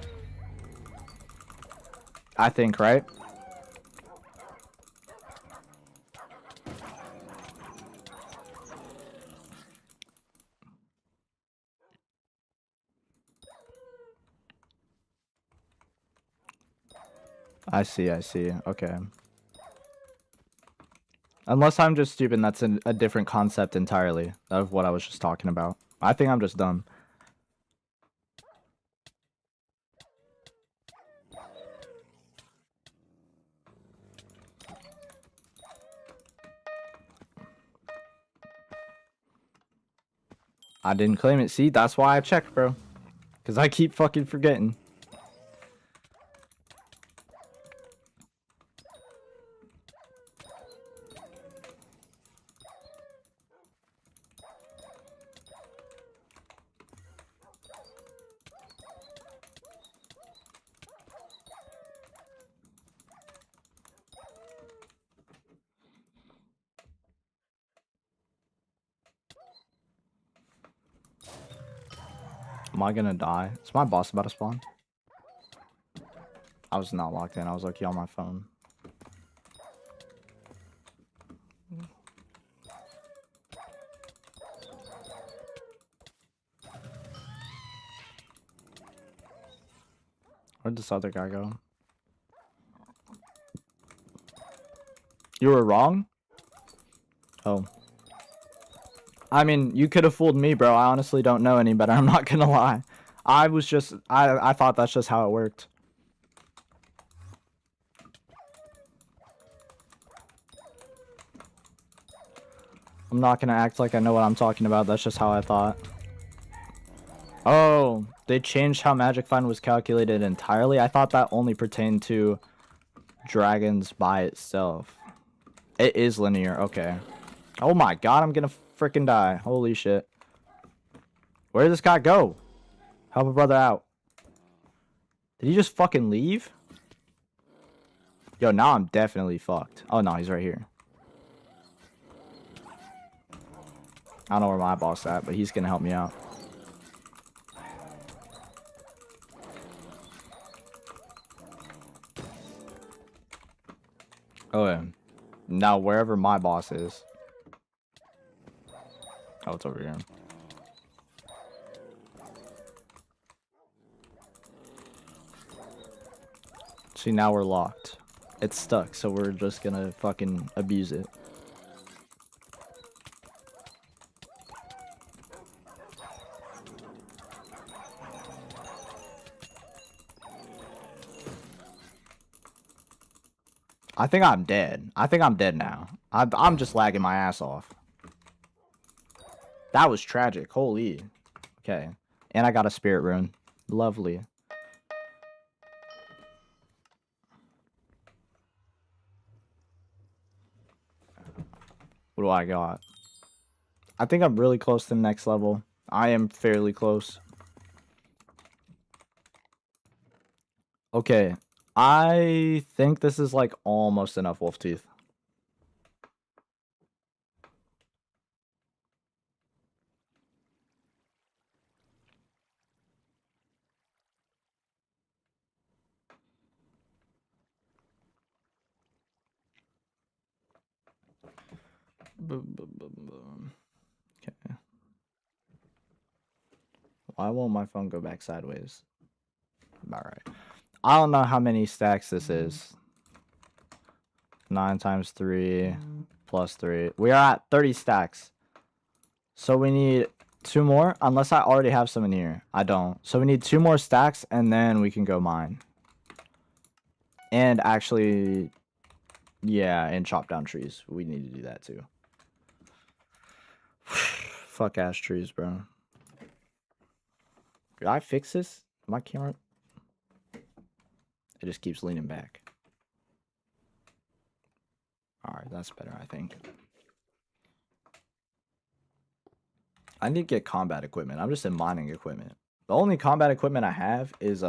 I think, right? I see, okay. Unless I'm just stupid, that's a different concept entirely of what I was just talking about. I think I'm just dumb. I didn't claim it. See, that's why I checked, bro. Because I keep fucking forgetting. Am I gonna die? Is my boss about to spawn? I was not locked in. I was lucky on my phone. Where'd this other guy go? You were wrong? Oh. I mean, you could have fooled me, bro. I honestly don't know any better. I'm not gonna lie. I thought that's just how it worked. I'm not gonna act like I know what I'm talking about. That's just how I thought. Oh, they changed how Magic Find was calculated entirely? I thought that only pertained to dragons by itself. It is linear, okay. Oh my god, I'm gonna freaking die. Holy shit. Where did this guy go? Help a brother out. Did he just fucking leave? Yo, now I'm definitely fucked. Oh no, he's right here. I don't know where my boss at, but he's gonna help me out. Oh yeah. Now wherever my boss is. Oh, it's over here. See, now we're locked. It's stuck, so we're just gonna fucking abuse it. I think I'm dead. I think I'm dead now. I'm just lagging my ass off. That was tragic. Holy. Okay. And I got a spirit rune. Lovely. What do I got? I think I'm really close to the next level. I am fairly close. Okay. I think this is like almost enough wolf teeth. Okay. Why won't my phone go back sideways? Alright. I don't know how many stacks this is. 9 times 3 plus 3. We are at 30 stacks. So we need 2 more, unless I already have some in here. I don't. So we need 2 more stacks, and then we can go mine. And actually, yeah, and chop down trees. We need to do that too. Fuck ass trees, bro. Did I fix this? My camera? It just keeps leaning back. Alright, that's better, I think. I need to get combat equipment. I'm just in mining equipment. The only combat equipment I have is,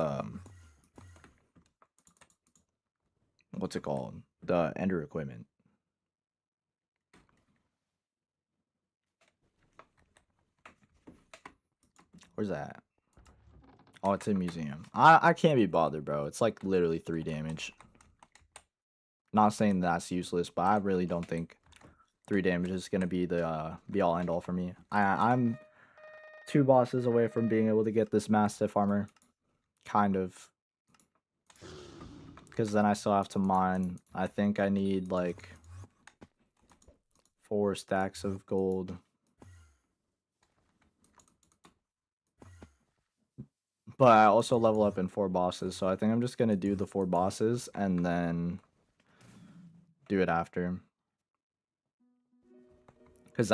what's it called? The ender equipment. Where's that? Oh, it's in museum. I can't be bothered, bro. It's like literally 3 damage. Not saying that's useless, but I really don't think 3 damage is gonna be the be all end all for me. I'm 2 bosses away from being able to get this mastiff armor, kind of. Because then I still have to mine. I think I need like 4 stacks of gold. But I also level up in 4 bosses, so I think I'm just gonna do the 4 bosses and then do it after. Cause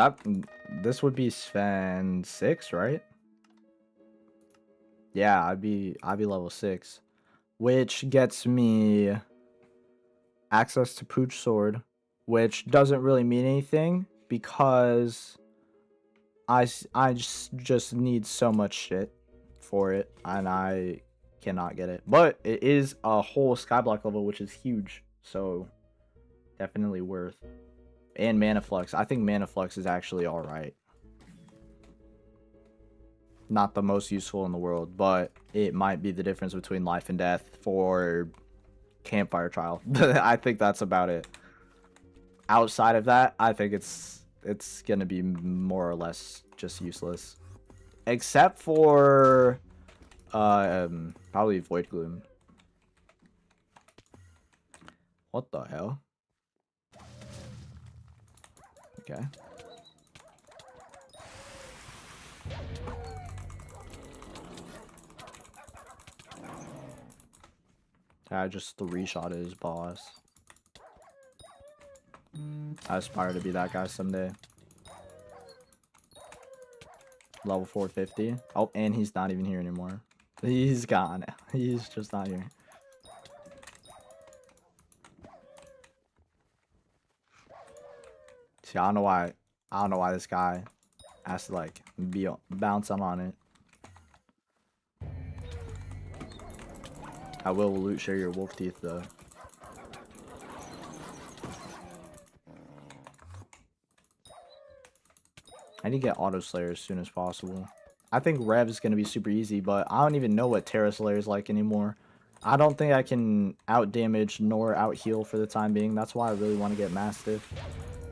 this would be Sven 6, right? Yeah, I'd be level 6, which gets me access to Pooch Sword, which doesn't really mean anything because I just need so much shit for it, and I cannot get it. But it is a whole Skyblock level, which is huge, so definitely worth. And Mana Flux. I think Mana Flux is actually alright. Not the most useful in the world, but it might be the difference between life and death for Campfire Trial. I think that's about it. Outside of that, I think it's gonna be more or less just useless. Except for probably Void Gloom. What the hell? Okay. I just 3-shot his boss. I aspire to be that guy someday. Level 450. Oh, and he's not even here anymore. He's gone. He's just not here. See, I don't know why this guy has to like be bouncing on it. I will loot share your wolf teeth though. I need to get Auto Slayer as soon as possible. I think Rev is going to be super easy, but I don't even know what Terra Slayer is like anymore. I don't think I can out damage nor out heal for the time being. That's why I really want to get Mastiff.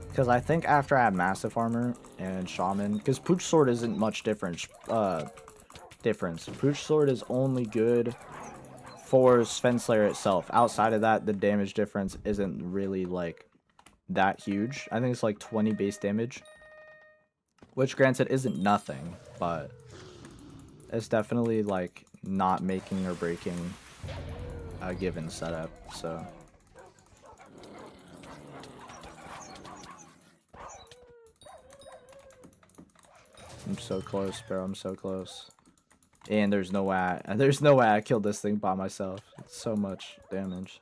Because I think after I have Mastiff Armor and Shaman, because Pooch Sword isn't much difference. Pooch Sword is only good for Sven Slayer itself. Outside of that, the damage difference isn't really like that huge. I think it's like 20 base damage, which granted isn't nothing, but it's definitely like not making or breaking a given setup. So I'm so close, bro. I'm so close. And there's no way I killed this thing by myself. It's so much damage.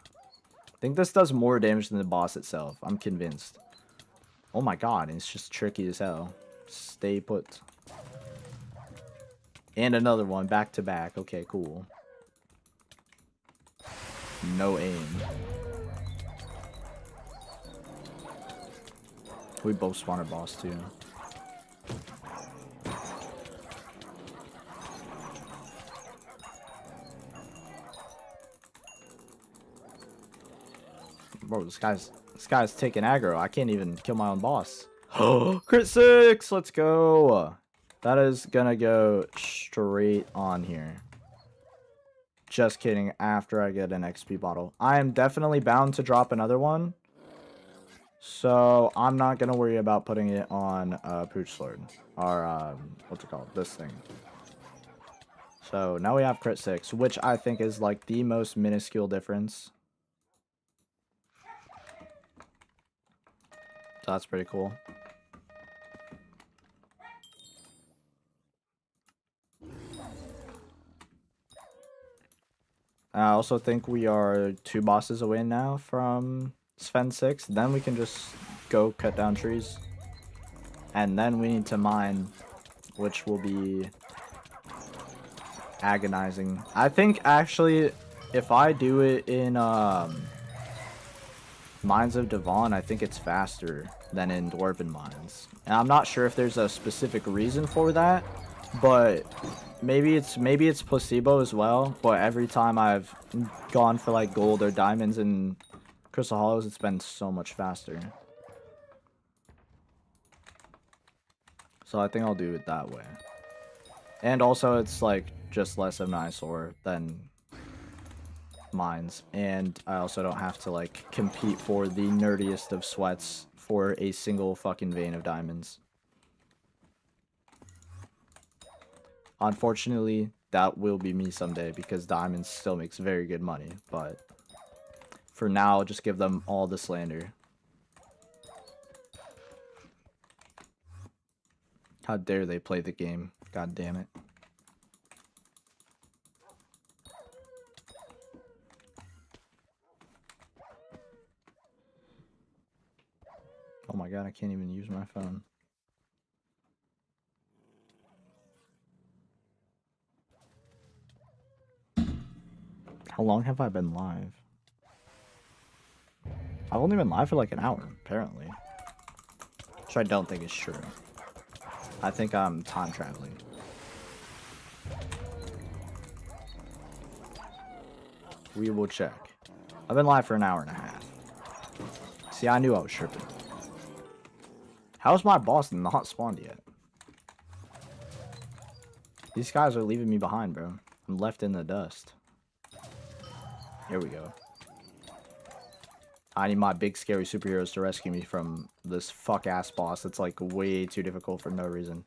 I think this does more damage than the boss itself. I'm convinced. Oh my god, it's just tricky as hell. Stay put. And another one, back to back. Okay, cool. No aim. We both spawned our boss too. Bro, this guy's taking aggro. I can't even kill my own boss. Oh, crit 6! Let's go! That is gonna go straight on here. Just kidding, after I get an XP bottle. I am definitely bound to drop another one. So, I'm not gonna worry about putting it on Pooch Sword. Or, what's it called? This thing. So, now we have crit 6, which I think is like the most minuscule difference. So that's pretty cool. I also think we are 2 bosses away now from Sven 6. Then we can just go cut down trees. And then we need to mine, which will be agonizing. I think actually if I do it in Mines of Devon, I think it's faster than in Dwarven Mines. And I'm not sure if there's a specific reason for that, but maybe it's placebo as well. But every time I've gone for like gold or diamonds in Crystal Hollows, it's been so much faster. So I think I'll do it that way. And also it's like just less of an eyesore than mines, and I also don't have to like compete for the nerdiest of sweats for a single fucking vein of diamonds. Unfortunately, that will be me someday because diamonds still makes very good money, but for now, I'll just give them all the slander. How dare they play the game? God damn it. Oh my god, I can't even use my phone. How long have I been live? I've only been live for like an hour, apparently. Which I don't think is true. I think I'm time traveling. We will check. I've been live for an hour and a half. See, I knew I was tripping. How's my boss not spawned yet? These guys are leaving me behind, bro. I'm left in the dust. Here we go. I need my big scary superheroes to rescue me from this fuck-ass boss that's like way too difficult for no reason.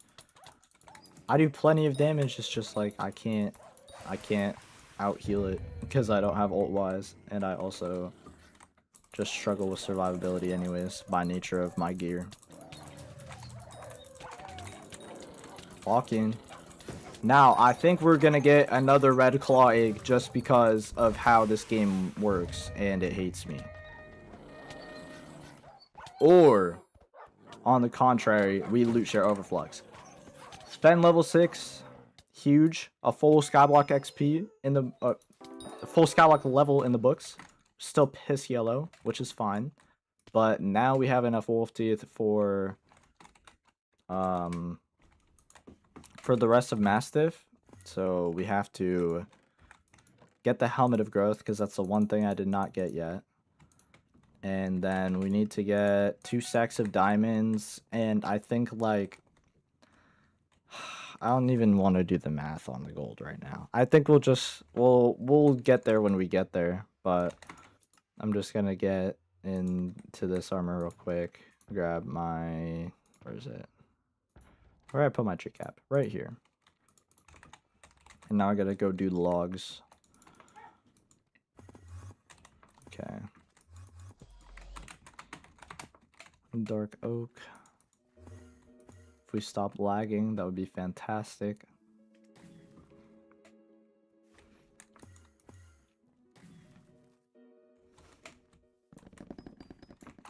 I do plenty of damage, it's just like I can't out-heal it because I don't have ult-wise, and I also just struggle with survivability anyways by nature of my gear. Walking. Now, I think we're gonna get another red claw egg just because of how this game works, and it hates me. Or, on the contrary, we loot share overflux. Spend level 6, huge. A full skyblock XP in the full skyblock level in the books. Still piss yellow, which is fine. But now we have enough wolf teeth for the rest of Mastiff. So we have to get the Helmet of Growth because that's the one thing I did not get yet. And then we need to get 2 stacks of diamonds, and I think like I don't even want to do the math on the gold right now. I think we'll get there when we get there, but I'm just gonna get into this armor real quick. Grab my, where is it? Where did I put my tree cap? Right here. And now I gotta go do the logs. Okay. Dark oak. If we stop lagging, that would be fantastic.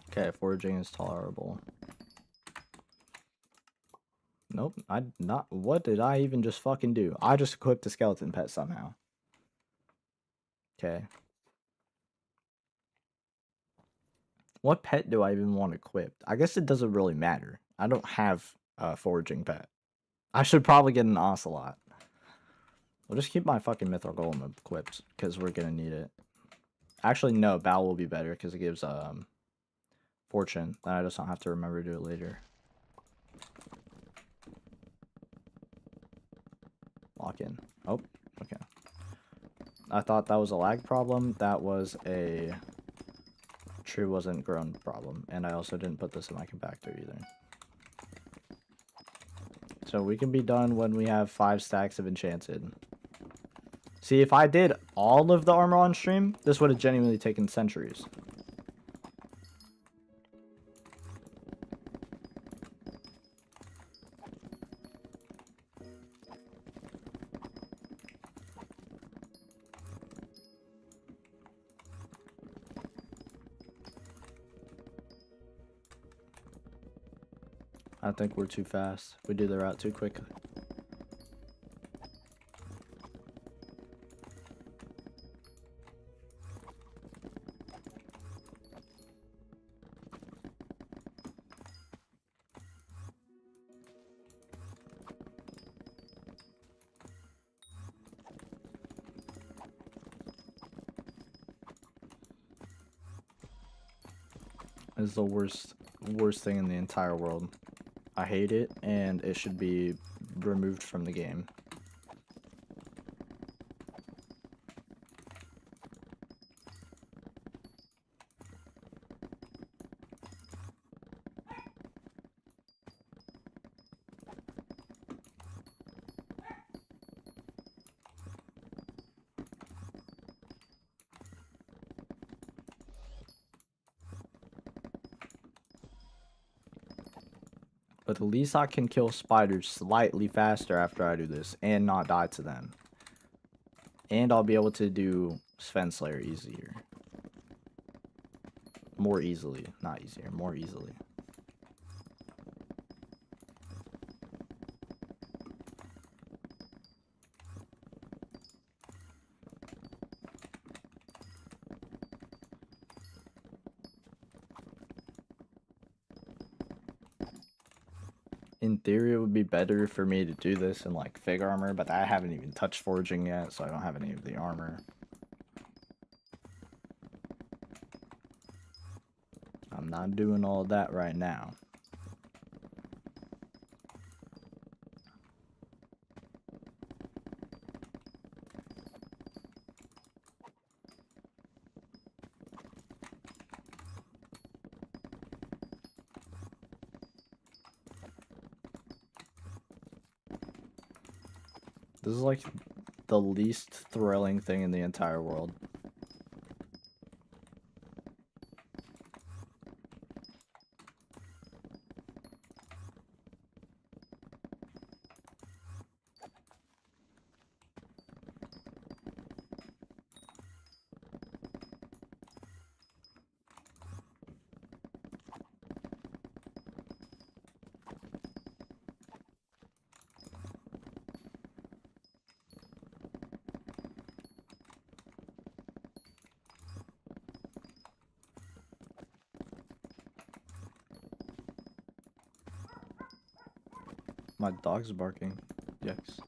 Okay, foraging is tolerable. Nope, what did I even just fucking do? I just equipped the skeleton pet somehow. Okay. What pet do I even want equipped? I guess it doesn't really matter. I don't have a foraging pet. I should probably get an ocelot. We'll just keep my fucking mithril golem equipped, because we're gonna need it. Actually, no, bow will be better, because it gives, fortune. Then I just don't have to remember to do it later. Lock in. Oh, okay. I thought that was a lag problem. That was a tree wasn't grown problem. And I also didn't put this in my compactor either. So we can be done when we have 5 stacks of enchanted. See, if I did all of the armor on stream, this would have genuinely taken centuries. I think we're too fast. We do the route too quick. It's the worst thing in the entire world. I hate it, and it should be removed from the game. But at least I can kill spiders slightly faster after I do this and not die to them. And I'll be able to do Sven Slayer easier. More easily. Not easier, more easily. In theory, it would be better for me to do this in like fig armor, but I haven't even touched foraging yet, so I don't have any of the armor. I'm not doing all of that right now. This is like the least thrilling thing in the entire world. My dog's barking. Yikes.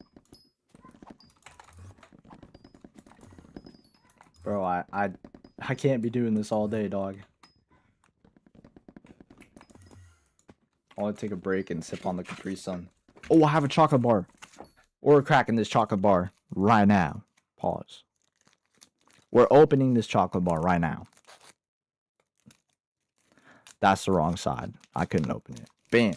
Bro, I can't be doing this all day, dog. I'll take a break and sip on the Capri Sun. Oh, I have a chocolate bar. We're cracking this chocolate bar right now. Pause. We're opening this chocolate bar right now. That's the wrong side. I couldn't open it. Bam.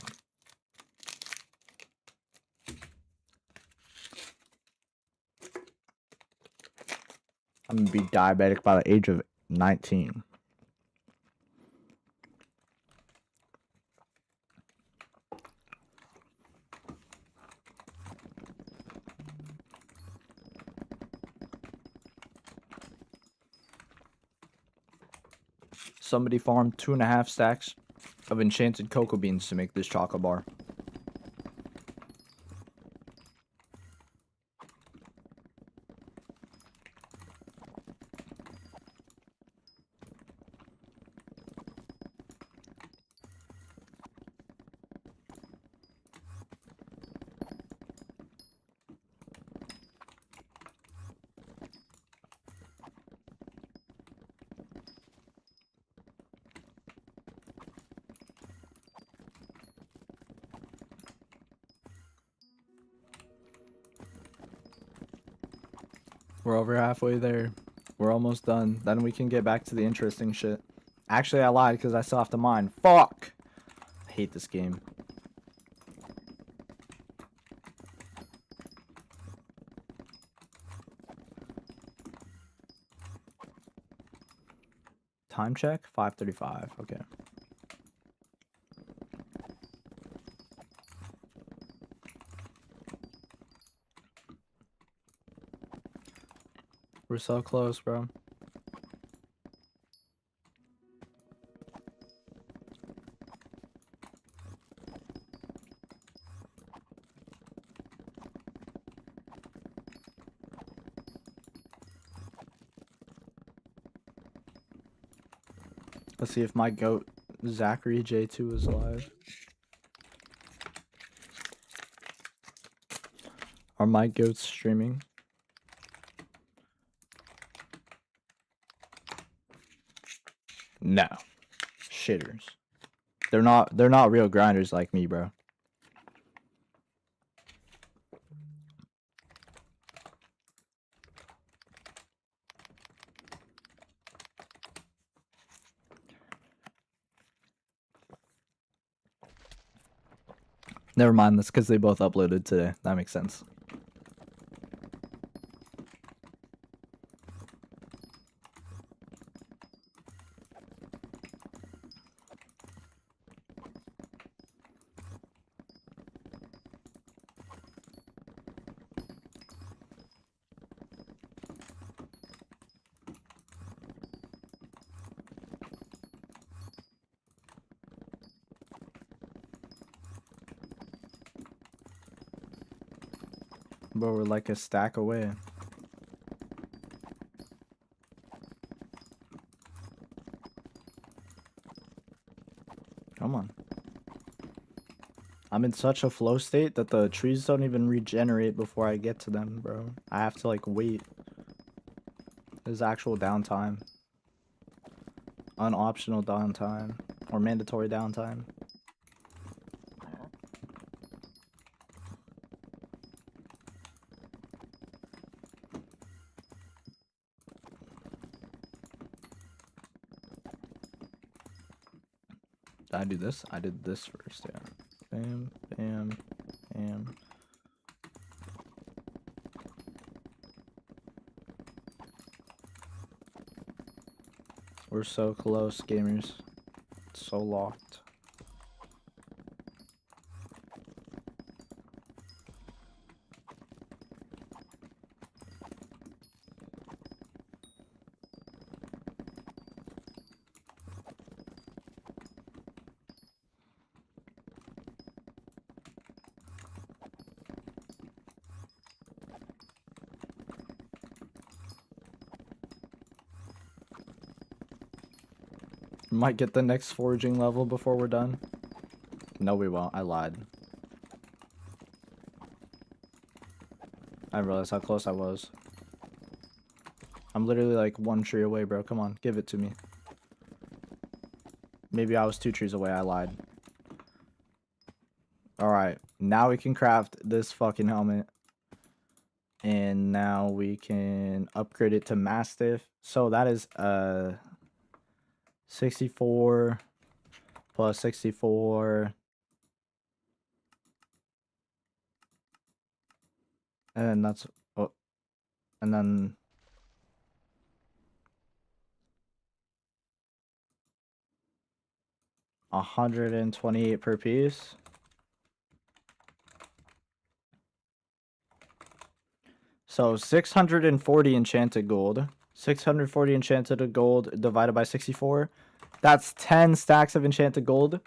I'm gonna be diabetic by the age of 19. Somebody farmed 2.5 stacks of enchanted cocoa beans to make this chocolate bar. We're over halfway there. We're almost done. Then we can get back to the interesting shit. Actually, I lied because I still have to mine. Fuck! I hate this game. Time check? 5:35. Okay. We're so close, bro. Let's see if my goat, Zachary J2, is alive. Are my goats streaming? No. Shitters. They're not real grinders like me, bro. Never mind, that's because they both uploaded today. That makes sense. But we're like a stack away. Come on. I'm in such a flow state that the trees don't even regenerate before I get to them, bro. I have to like wait. There's actual downtime. Unoptional downtime. Or mandatory downtime. Did I do this? I did this first, yeah. Bam, bam, bam. We're so close, gamers. It's so locked. Might get the next foraging level before we're done. No, we won't. I lied. I realized how close I was. I'm literally like 1 tree away, bro. Come on, give it to me. Maybe I was 2 trees away. I lied. Alright, now we can craft this fucking helmet. And now we can upgrade it to Mastiff. So that is 64 plus 64. And that's, oh, and then 128 per piece. So 640 enchanted gold. 640 enchanted gold divided by 64. That's 10 stacks of enchanted gold.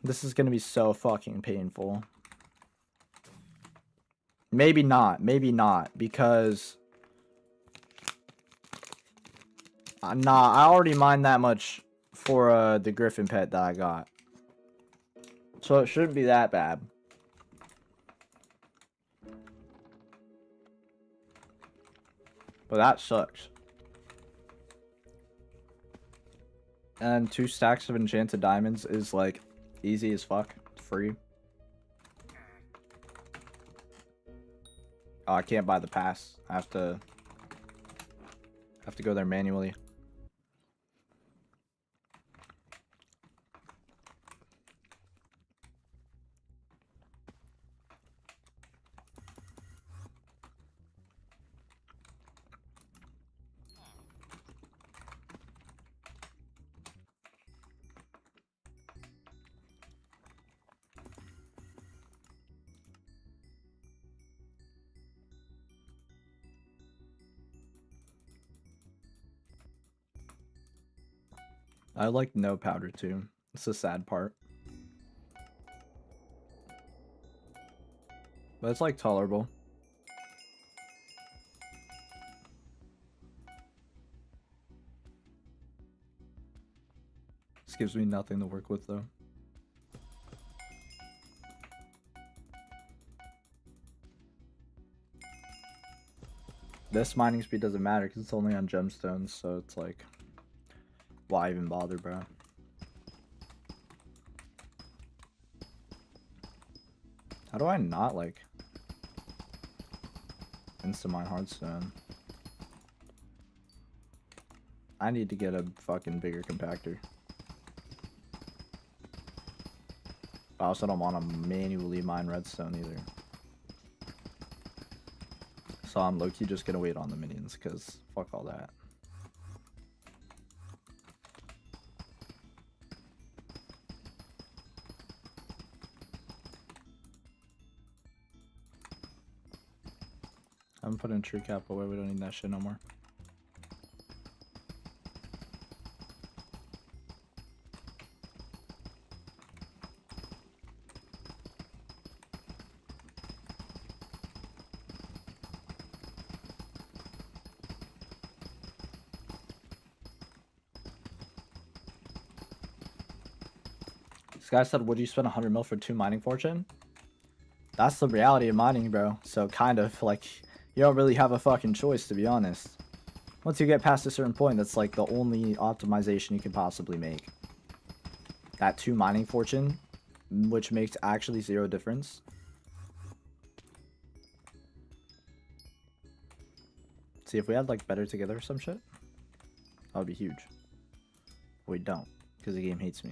This is gonna be so fucking painful. Maybe not, because nah, I already mined that much for the griffin pet that I got, so it shouldn't be that bad. But that sucks. And 2 stacks of enchanted diamonds is like easy as fuck. It's free. Oh, I can't buy the pass. I have to go there manually. I like no powder too. It's the sad part. But it's like tolerable. This gives me nothing to work with though. This mining speed doesn't matter because it's only on gemstones, so it's like, why even bother, bro? How do I not like insta-mine hardstone? I need to get a fucking bigger compactor. I also don't want to manually mine redstone either. So I'm low-key just gonna wait on the minions, because fuck all that. I'm putting tree cap away, we don't need that shit no more. This guy said, would you spend 100 mil for 2 mining fortune? That's the reality of mining, bro. So kind of like, you don't really have a fucking choice, to be honest. Once you get past a certain point, that's like the only optimization you can possibly make. That 2 mining fortune, which makes actually 0 difference. See, if we had like better together or some shit, that would be huge. But we don't, because the game hates me.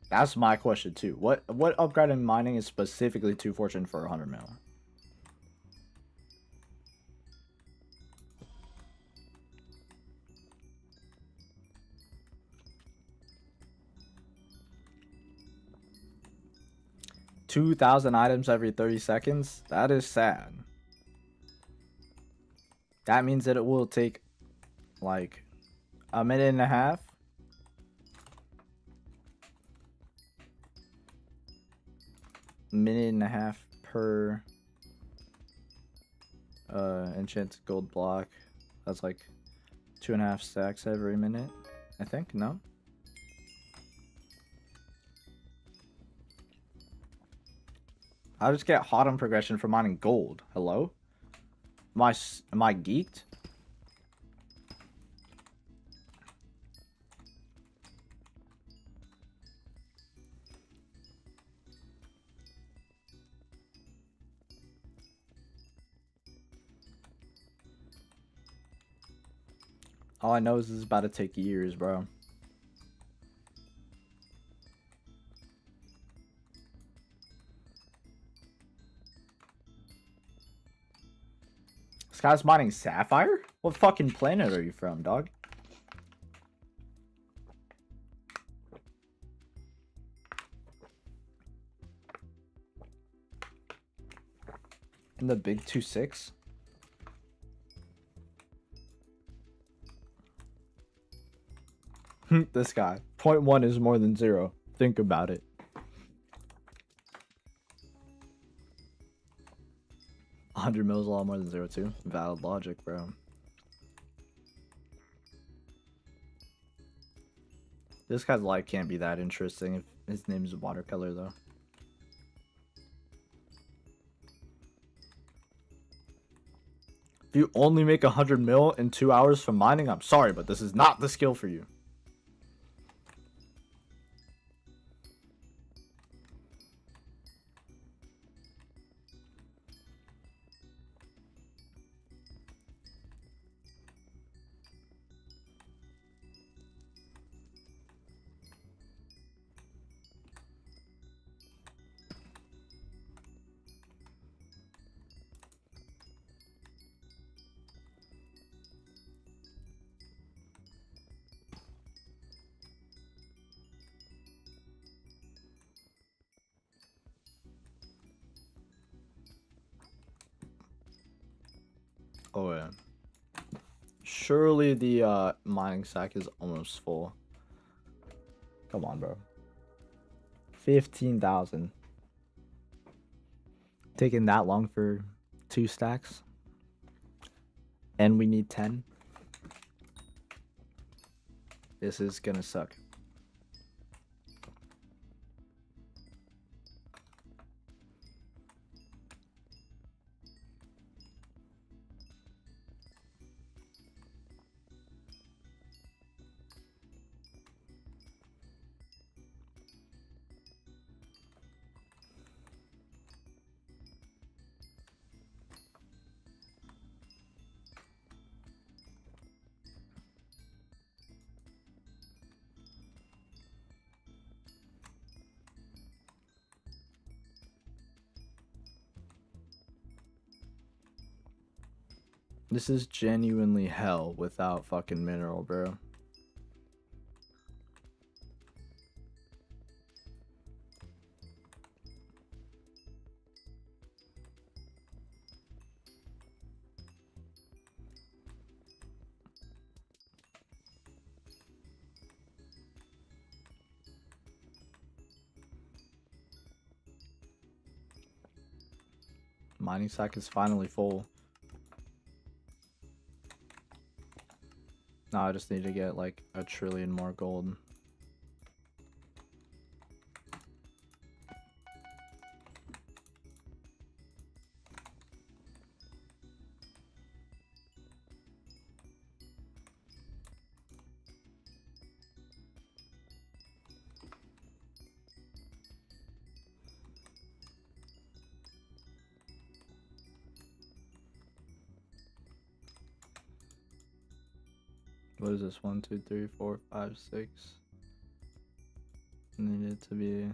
That's my question too. What upgrade in mining is specifically 2 fortune for 100 mil? $2,000 items every 30 seconds? That is sad. That means that it will take like a minute and a half. Minute and a half per enchanted gold block. That's like 2.5 stacks every minute, I think. No, I just get hot on progression for mining gold. Hello, am I geeked? All I know is this is about to take years, bro. This guy's mining sapphire? What fucking planet are you from, dog? In the big 2-6? This guy. 0.1 is more than 0. Think about it. $100 mil is a lot more than 0 too. Valid logic, bro. This guy's life can't be that interesting if his name is Watercolor, though. If you only make 100 mil in 2 hours from mining, I'm sorry, but this is not the skill for you. Oh yeah. Surely the mining sack is almost full. Come on, bro. 15,000. Taking that long for 2 stacks. And we need 10. This is gonna suck. This is genuinely hell without fucking mineral, bro. Mining sack is finally full. Now I just need to get like 1 trillion more gold. What is this? 1, 2, 3, 4, 5, 6. Need it to be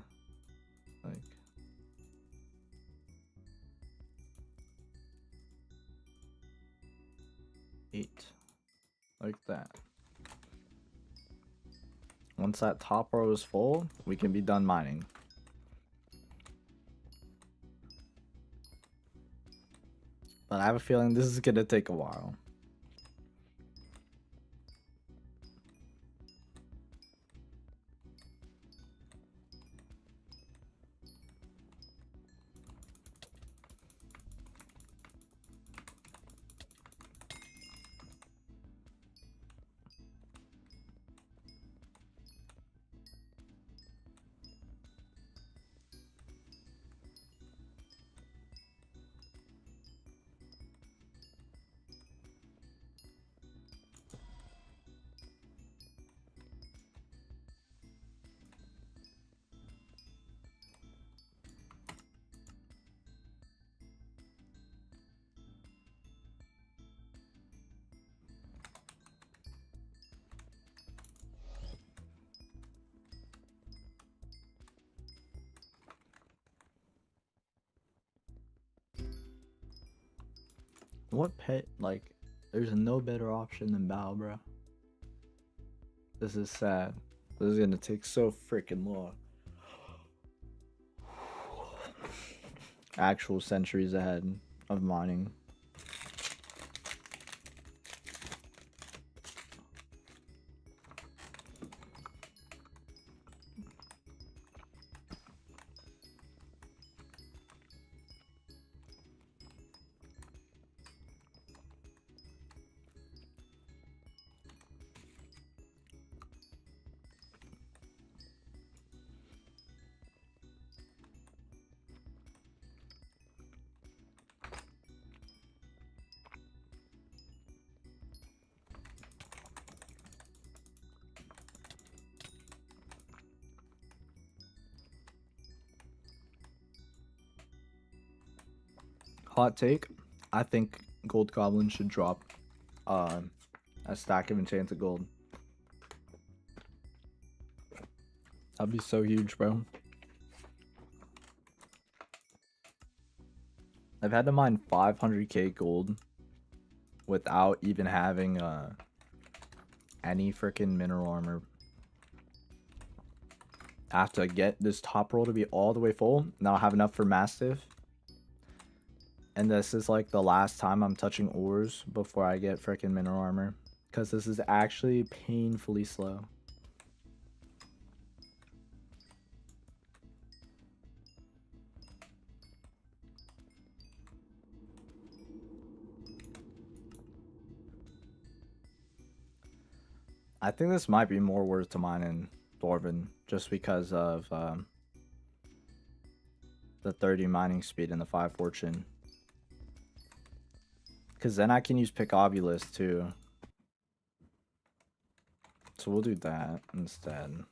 like 8, like that. Once that top row is full, we can be done mining. But I have a feeling this is gonna take a while. What pet, like, there's no better option than Bow, bro. This is sad. This is gonna take so freaking long. Actual centuries ahead of mining. Hot take, I think Gold Goblin should drop a stack of enchanted gold. That'd be so huge, bro. I've had to mine 500k gold without even having any freaking mineral armor. I have to get this top roll to be all the way full. Now I have enough for Mastiff. And this is like the last time I'm touching ores before I get freaking mineral armor. Because this is actually painfully slow. I think this might be more worth to mine in Dwarven just because of the 30 mining speed and the 5 fortune. Because then I can use Picobulus too. So we'll do that instead.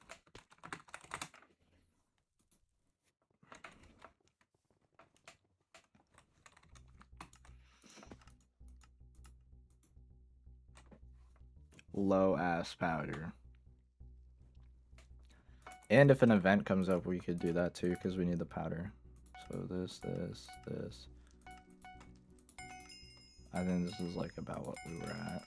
Low ass powder. And if an event comes up, we could do that too because we need the powder. So this. I think this is like about what we were at.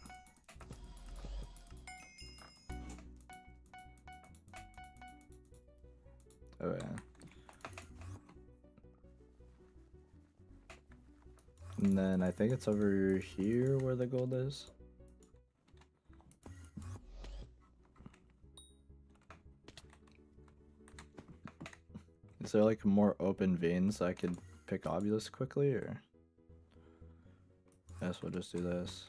Oh yeah. And then I think it's over here where the gold is. Is there like more open veins I could pick Obulus quickly, or? Guess we'll just do this.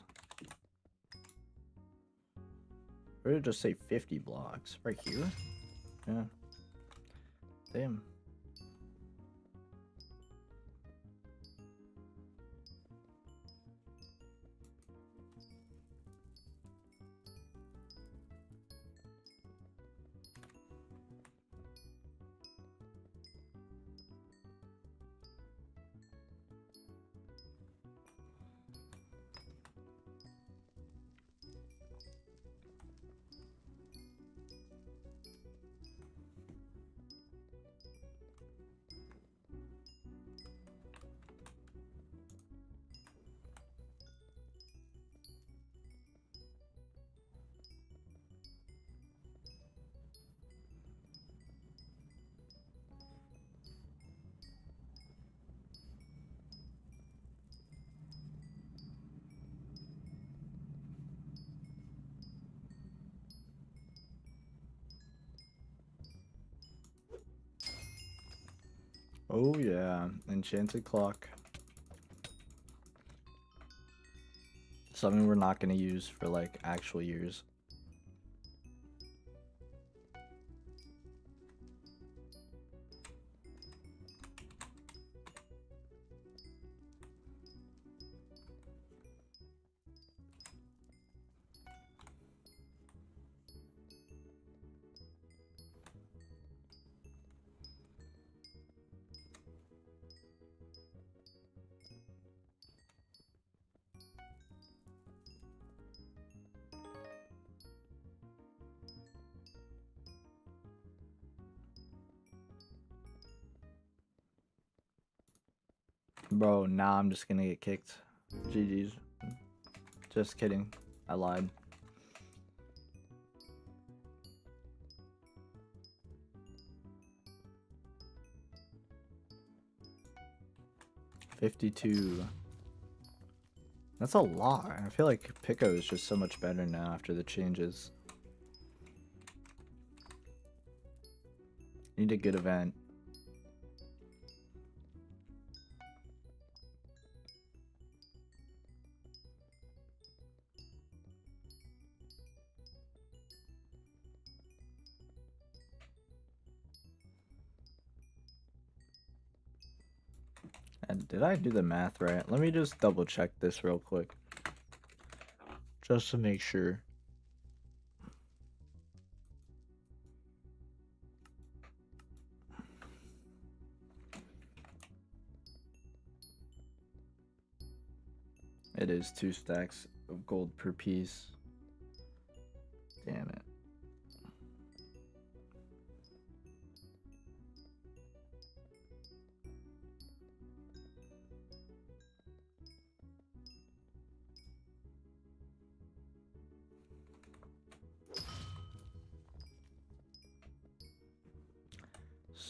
Or did it just say 50 blocks? Right here? Yeah. Damn. Oh yeah, enchanted clock. Something we're not gonna use for like actual years. Bro, now I'm just gonna get kicked. GG's. Just kidding. I lied. $52. That's a lot. I feel like Pico is just so much better now after the changes. Need a good event. And did I do the math right? Let me just double check this real quick. Just to make sure. It is 2 stacks of gold per piece. Damn it.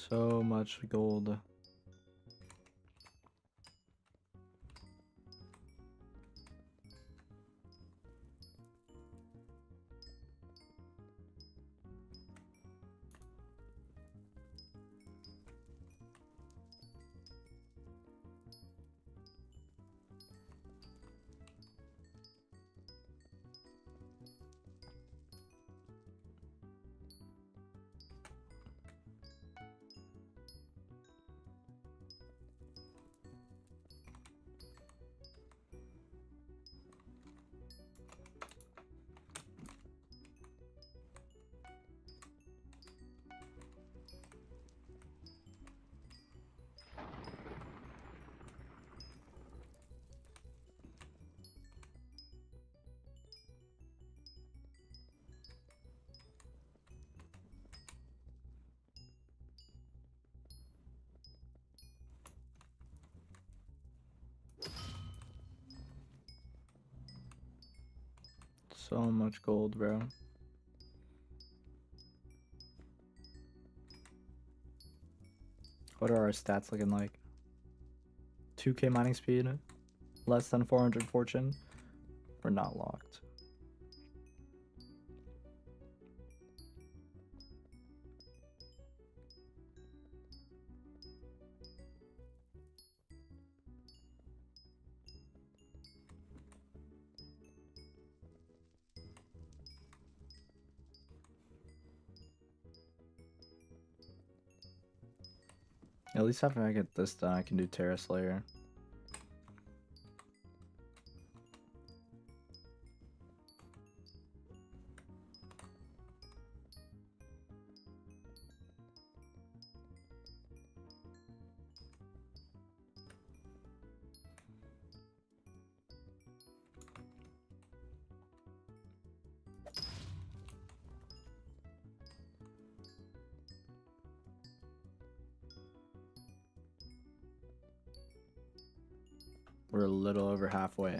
So much gold. So much gold, bro. What are our stats looking like? 2k mining speed, less than 400 fortune. We're not locked. At least after I get this done, I can do Terra Slayer. We're a little over halfway.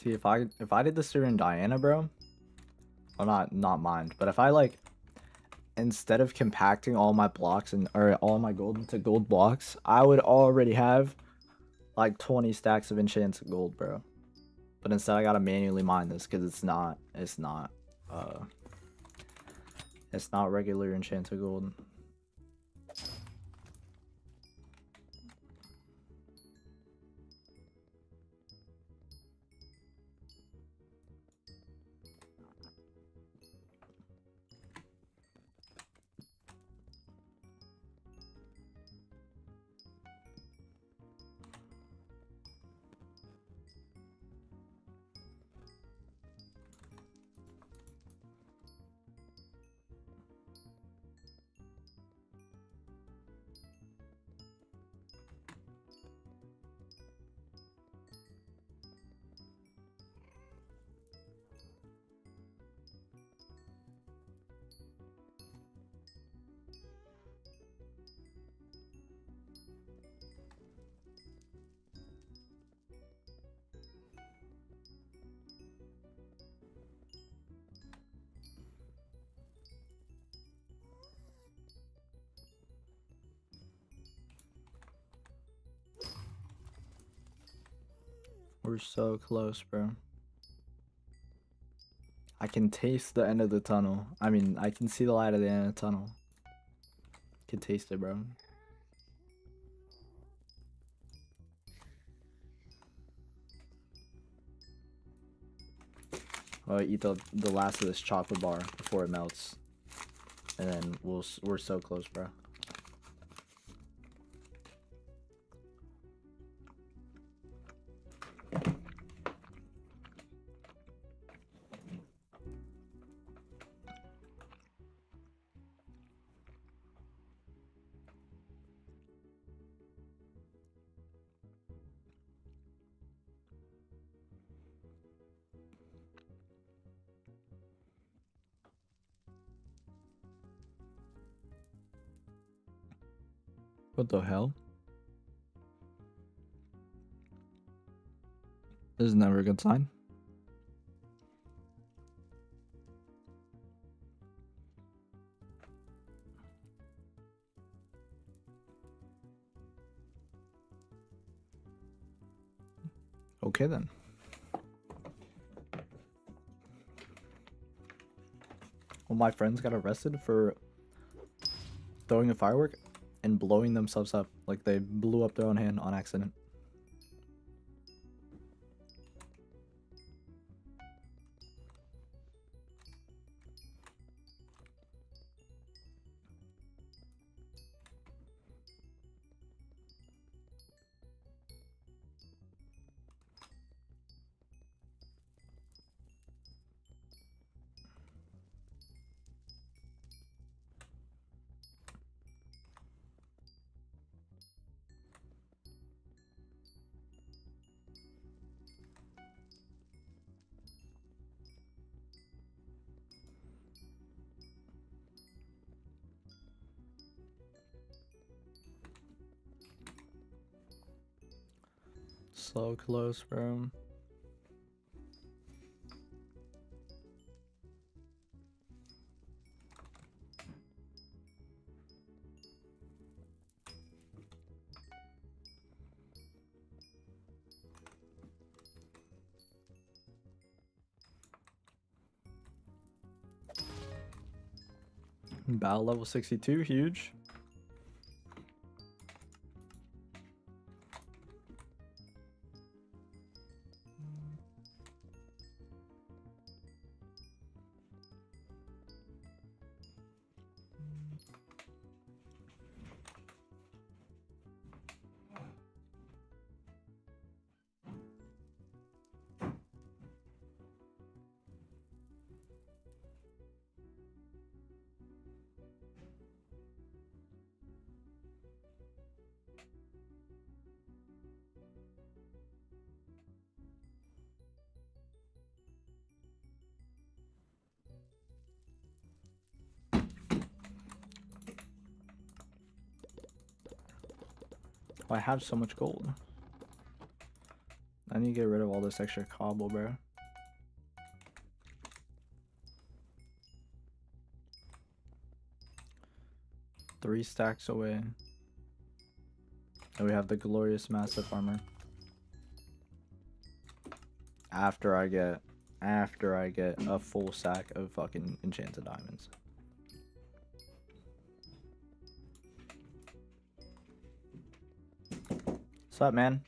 See, if I did this during Diana, bro, well, not mine, but if I like, instead of compacting all my blocks or all my gold into gold blocks, I would already have like 20 stacks of enchanted gold, bro. But instead I gotta manually mine this because it's not regular enchanted gold. We're so close, bro. I can taste the end of the tunnel. I mean, I can see the light at the end of the tunnel. Can taste it, bro. I'll eat the last of this chocolate bar before it melts, and then we're so close, bro. What the hell? This is never a good sign. Okay then. Well, my friends got arrested for throwing a firework and blowing themselves up. Like they blew up their own hand on accident. So close, bro. Battle level 62, huge. I have so much gold. I need to get rid of all this extra cobble, bro. Three stacks away. And we have the glorious massive armor. After I get a full sack of fucking enchanted diamonds. What's up, man?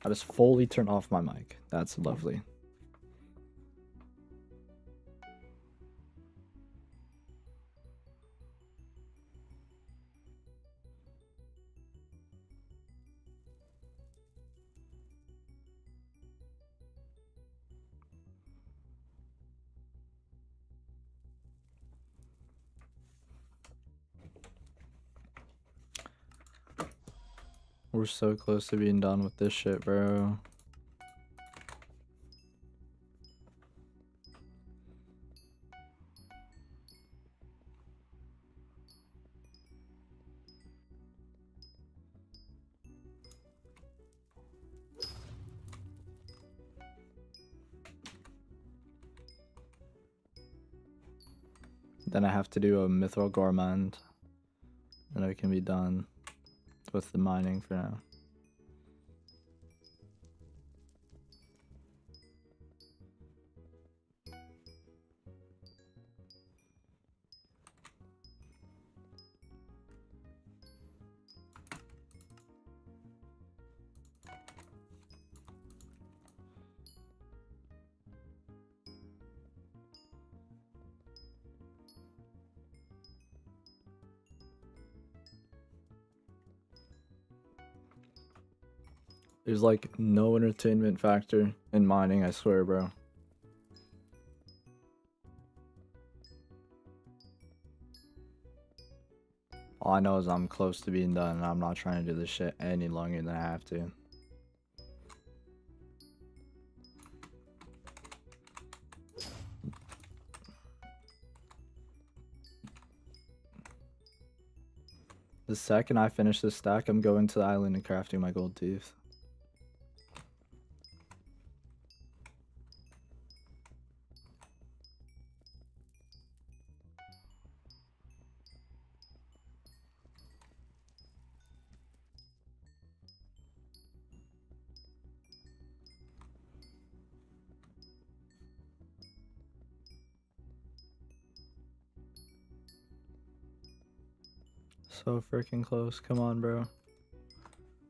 I just fully turned off my mic. That's lovely. We're so close to being done with this shit, bro. Then I have to do a Mithril Gourmand. Then we can be done with the mining for now. There's like no entertainment factor in mining, I swear, bro. All I know is I'm close to being done and I'm not trying to do this shit any longer than I have to. The second I finish this stack, I'm going to the island and crafting my gold teeth. So freaking close. Come on, bro.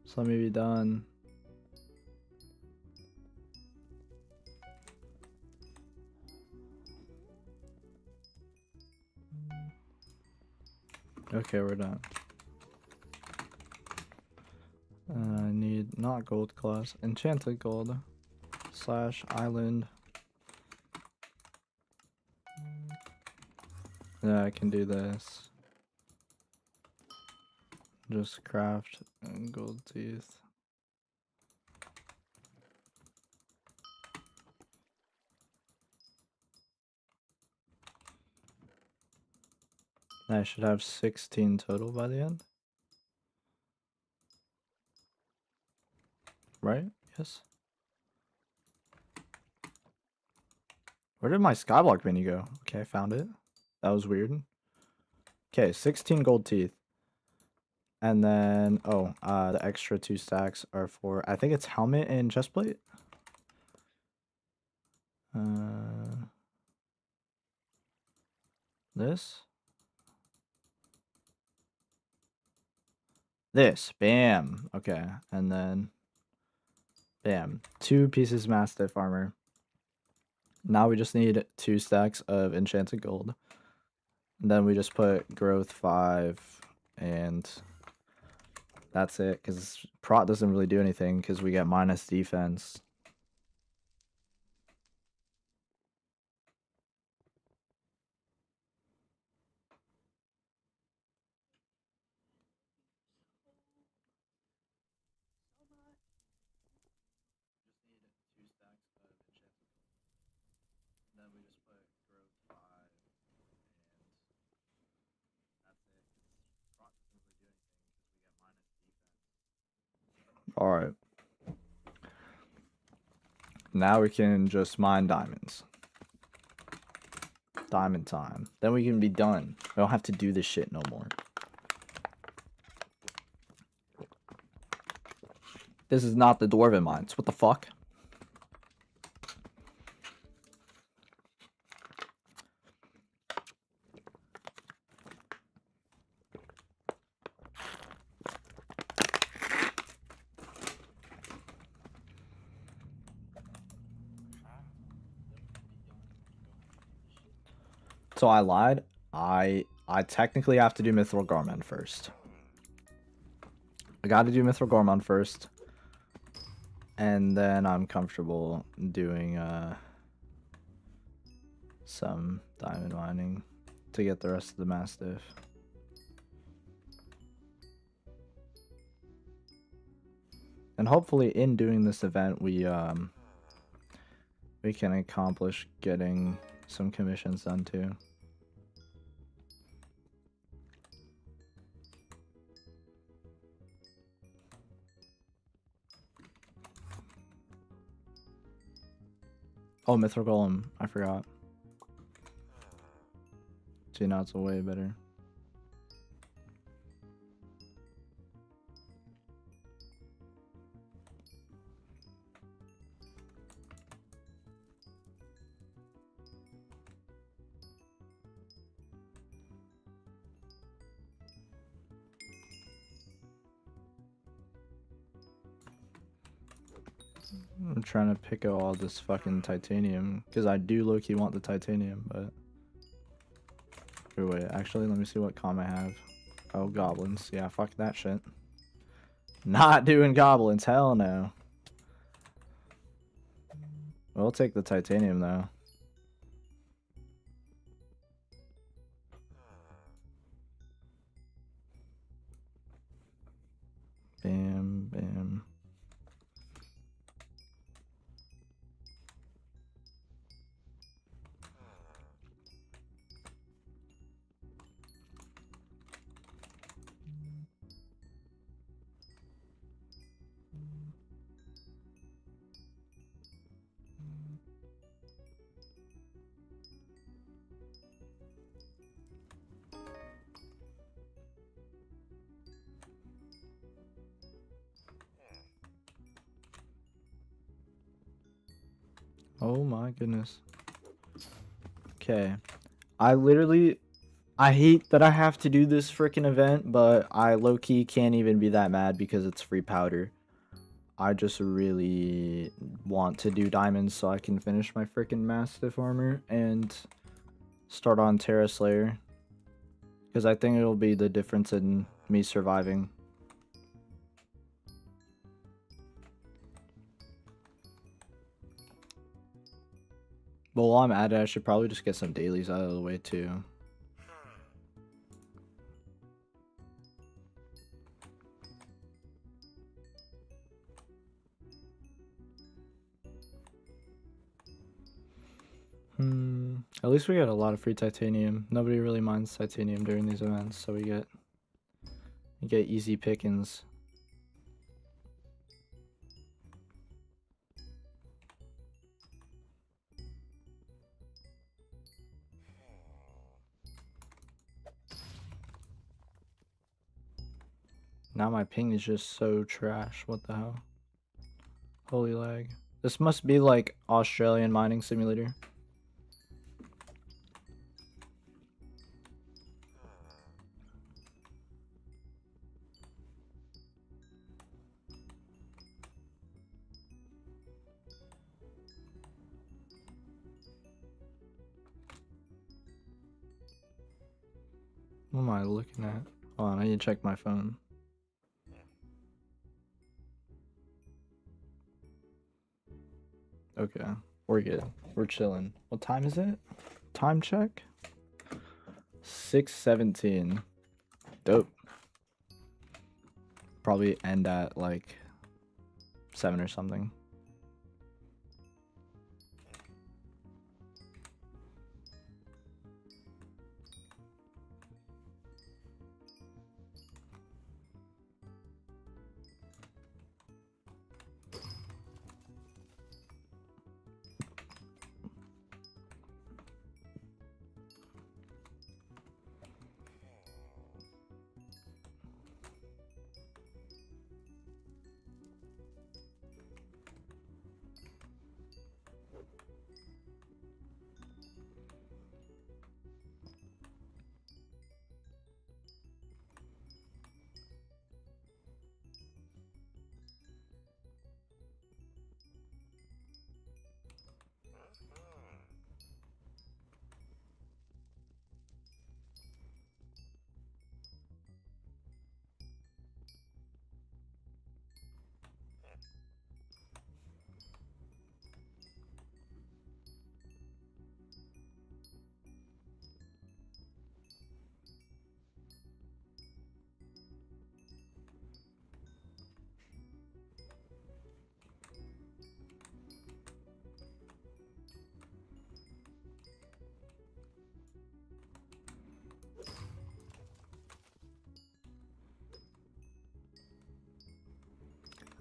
Just let me be done. Okay, we're done. I need not gold class, enchanted gold / island. Yeah, I can do this. Just craft gold teeth. I should have 16 total by the end. Right? Yes. Where did my skyblock mini go? Okay, I found it. That was weird. Okay, 16 gold teeth. And then, oh, the extra 2 stacks are for, I think it's helmet and chestplate. This. This, bam. Okay, and then, bam. 2 pieces mastiff armor. Now we just need 2 stacks of enchanted gold. And then we just put growth 5 and that's it, because prot doesn't really do anything because we get minus defense. Alright. Now we can just mine diamonds. Diamond time. Then we can be done. We don't have to do this shit no more. This is not the dwarven mines. What the fuck? So I lied. I technically have to do Mithril Gorman first. I got to do Mithril Gorman first. And then I'm comfortable doing some diamond mining to get the rest of the Mastiff. And hopefully in doing this event we can accomplish getting some commissions done too. Oh, Mithril Golem, I forgot. See, now it's way better. I'm trying to pick out all this fucking titanium because I do low-key want the titanium, but wait, actually let me see what comm I have. Oh, goblins. Yeah, fuck that shit. Not doing goblins, hell no. We'll take the titanium though. Bam, bam. Oh my goodness. Okay. I hate that I have to do this freaking event, but I low-key can't even be that mad because it's free powder. I just really want to do diamonds so I can finish my freaking Mastiff armor and start on Terra Slayer. Because I think it'll be the difference in me surviving. But while I'm at it, I should probably just get some dailies out of the way too. At least we got a lot of free titanium. Nobody really minds titanium during these events, so we get easy pickings. Now my ping is just so trash. What the hell? Holy lag. This must be like Australian mining simulator. What am I looking at? Hold on, I need to check my phone. Okay, we're good. We're chilling. What time is it? Time check? 6:17. Dope. Probably end at like 7 or something.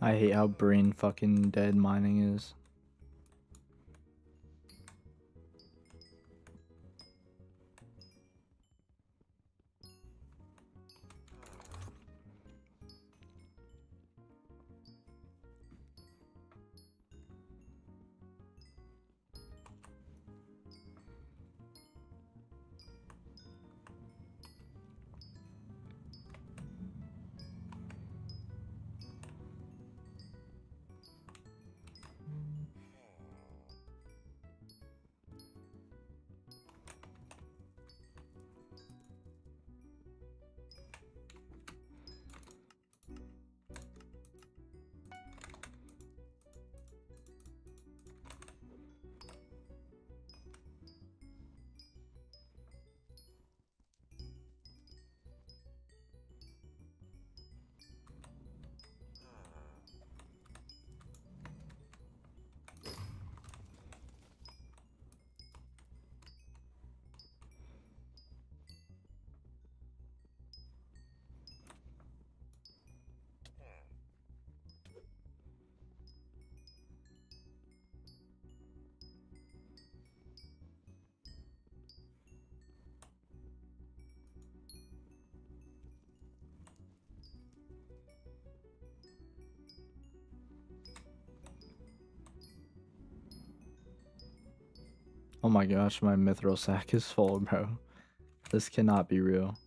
I hate how brain fucking dead mining is. Oh my gosh, my mithril sack is full, bro. This cannot be real.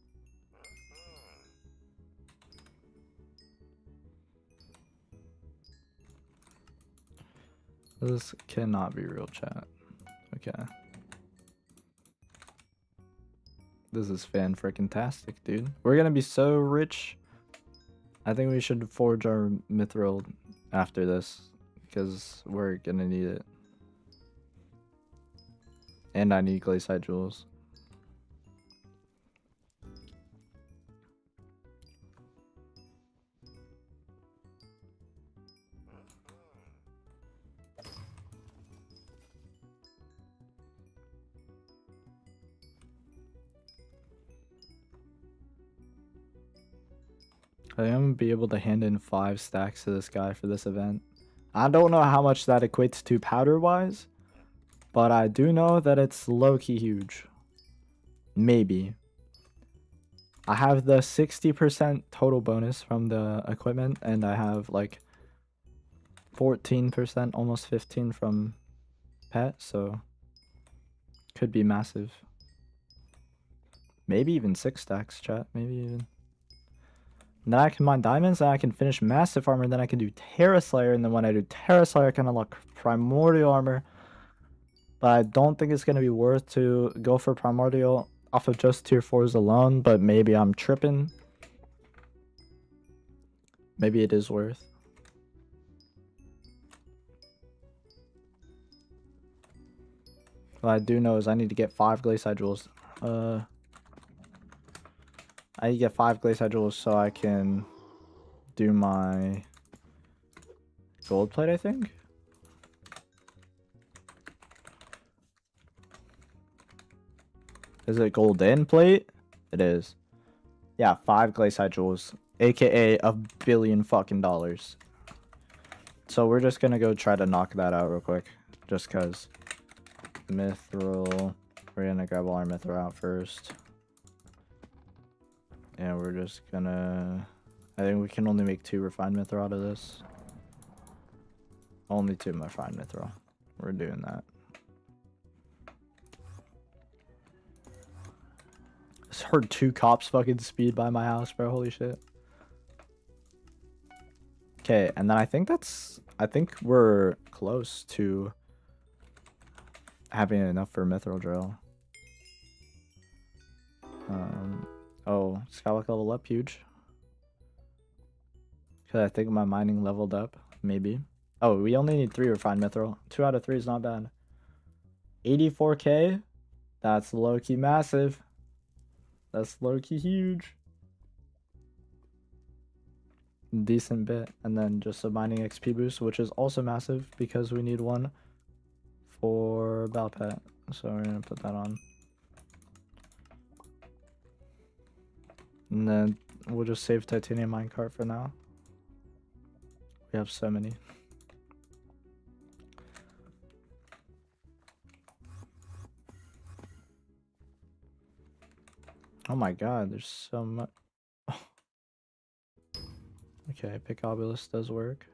This cannot be real, chat. Okay. This is fan-frickin-tastic, dude. We're gonna be so rich. I think we should forge our mithril after this, because we're gonna need it. And I need glaciite jewels. I think I'm gonna be able to hand in 5 stacks to this guy for this event. I don't know how much that equates to powder-wise, but I do know that it's low-key huge. Maybe. I have the 60% total bonus from the equipment, and I have like 14%, almost 15 from pet, so could be massive. Maybe even 6 stacks, chat. Maybe even. And then I can mine diamonds, and I can finish massive armor, and then I can do Terra Slayer, and then when I do Terra Slayer, I can unlock primordial armor. But I don't think it's going to be worth to go for primordial off of just tier 4s alone, but maybe I'm tripping. Maybe it is worth. What I do know is I need to get 5 glaciite jewels. I need to get 5 glaciite jewels so I can do my gold plate, I think. Is it golden plate? It is. Yeah, 5 glaciite jewels, aka $1 billion fucking dollars. So we're just gonna go try to knock that out real quick, just cause. Mithril. We're gonna grab all our mithril out first. And we're just gonna... I think we can only make 2 refined mithril out of this. Only 2 refined mithril. We're doing that. I just heard 2 cops fucking speed by my house, bro. Holy shit. Okay, and then I think we're close to having enough for mithril drill. Oh, Skylock level up, huge. Cause I think my mining leveled up, maybe. Oh, we only need 3 refined mithril. 2 out of 3 is not bad. 84k? That's low-key massive. That's low-key huge. Decent bit. And then just a mining XP boost, which is also massive because we need one for Balpet. So we're gonna put that on. And then we'll just save titanium minecart for now. We have so many. Oh my god, there's so much. Oh. Okay, Picobulus does work.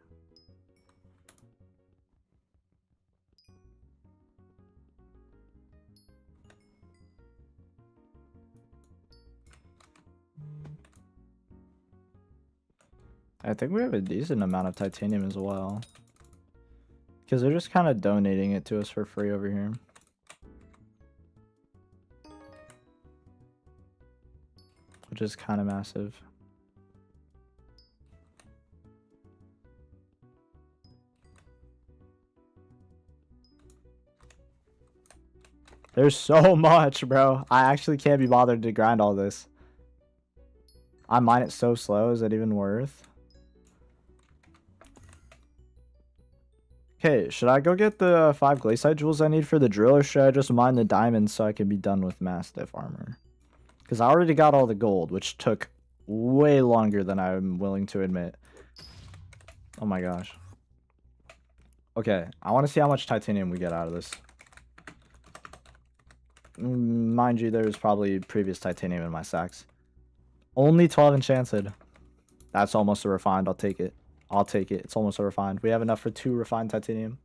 I think we have a decent amount of titanium as well. Because they're just kind of donating it to us for free over here. Which is kind of massive. There's so much, bro. I actually can't be bothered to grind all this. I mine it so slow. Is it even worth? Okay, should I go get the 5 glaciite jewels I need for the drill, or should I just mine the diamonds so I can be done with Mastiff armor? Because I already got all the gold, which took way longer than I'm willing to admit. Oh my gosh. Okay, I want to see how much titanium we get out of this. Mind you, there's probably previous titanium in my sacks. Only 12 enchanted. That's almost a refined. I'll take it. I'll take it. It's almost a refined. We have enough for 2 refined titanium.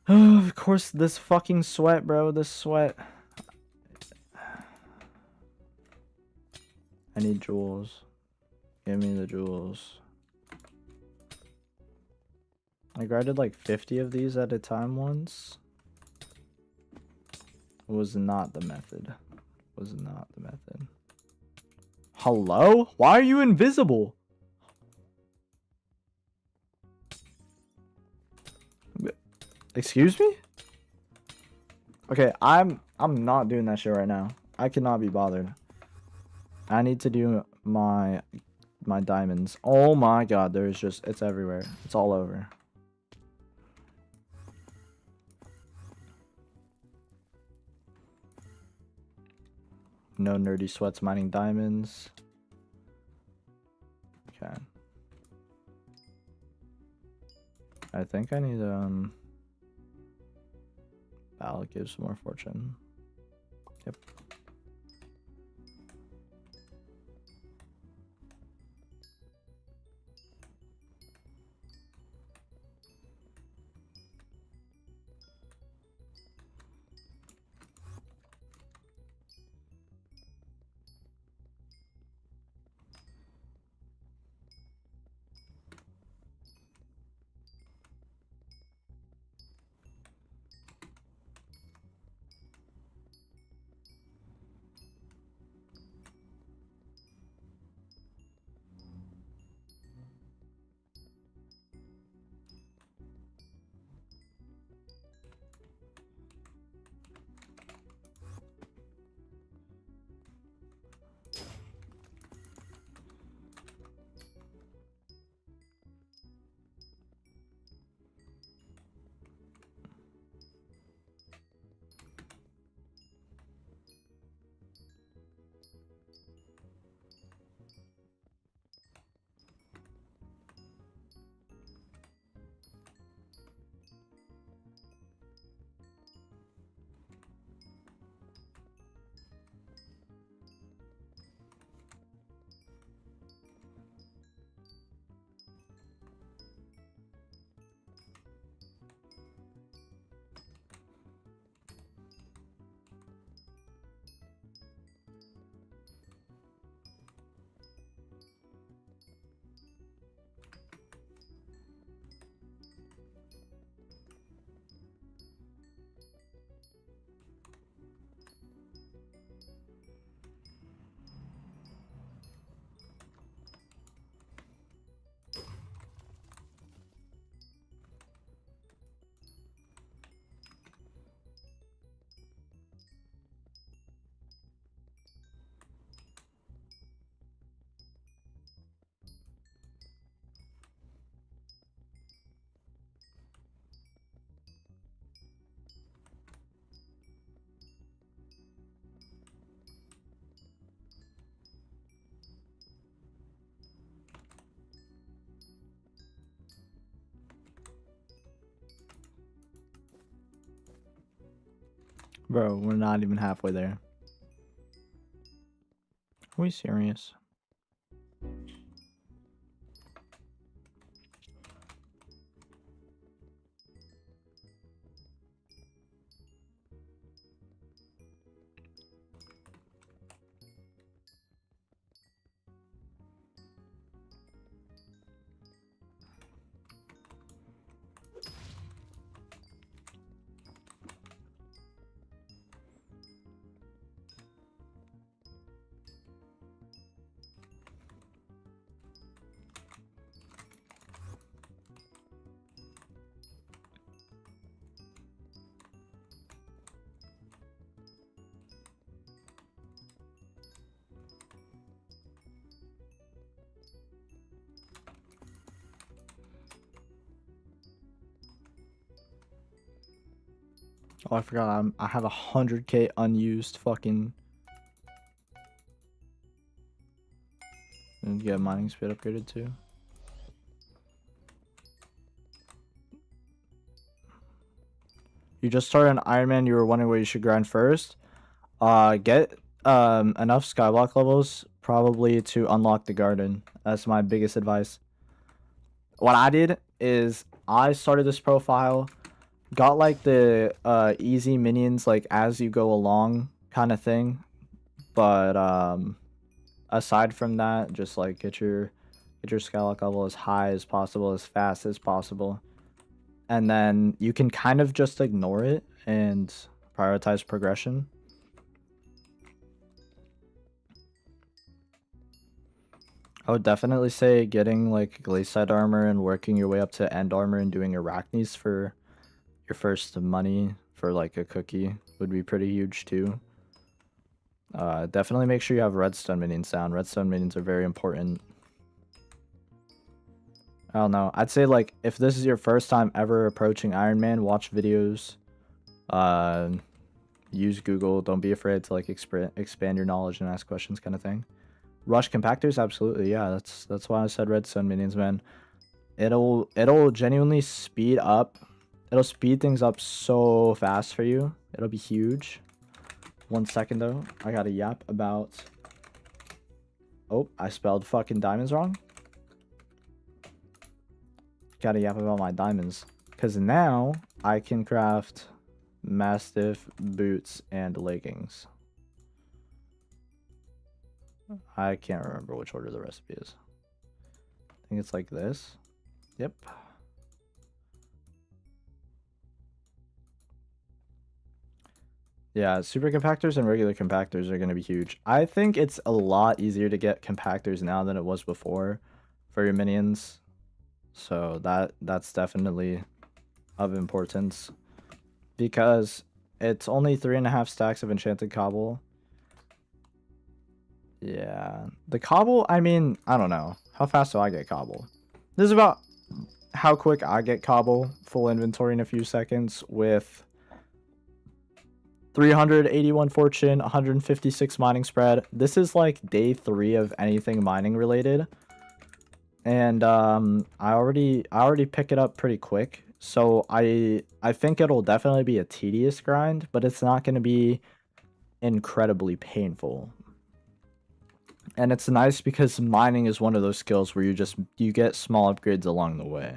Oh, of course, this fucking sweat, bro. This sweat. I need jewels. Give me the jewels. I grinded like 50 of these at a time once. Was not the method. Was not the method. Hello? Why are you invisible? Excuse me? Okay, I'm not doing that shit right now. I cannot be bothered. I need to do my diamonds. Oh my god, there's just, it's everywhere. It's all over. No nerdy sweats mining diamonds. Okay. I think I need Ballot gives more fortune. Yep. Bro, we're not even halfway there. Are we serious? Oh, I forgot. I have 100k unused fucking. And get mining speed upgraded too. You just started an Ironman. You were wondering where you should grind first. Get enough skyblock levels probably to unlock the garden. That's my biggest advice. What I did is I started this profile, got like the easy minions like as you go along kind of thing, but aside from that, just like get your skyblock level as high as possible, as fast as possible, and then you can kind of just ignore it and prioritize progression. I would definitely say getting like Glaciide armor and working your way up to end armor and doing Arachnes for your first money for like a cookie would be pretty huge too. Definitely make sure you have redstone minions down. Redstone minions are very important. I don't know. I'd say like if this is your first time ever approaching Ironman, watch videos. Use Google. Don't be afraid to like expand your knowledge and ask questions kind of thing. Rush compactors, absolutely, yeah. That's why I said redstone minions, man. It'll genuinely speed up. It'll speed things up so fast for you. It'll be huge. 1 second though. I gotta yap about. Oh, I spelled fucking diamonds wrong. Gotta yap about my diamonds, because now I can craft mastiff boots and leggings. I can't remember which order the recipe is. I think it's like this. Yep. Yeah, super compactors and regular compactors are going to be huge. I think it's a lot easier to get compactors now than it was before for your minions. So that's definitely of importance, because it's only 3.5 stacks of enchanted cobble. Yeah, the cobble, I mean, I don't know. How fast do I get cobble? This is about how quick I get cobble, full inventory in a few seconds with 381 fortune, 156 mining spread. This is like day 3 of anything mining related. And I already pick it up pretty quick. So I think it'll definitely be a tedious grind, but it's not going to be incredibly painful. And it's nice because mining is one of those skills where you get small upgrades along the way.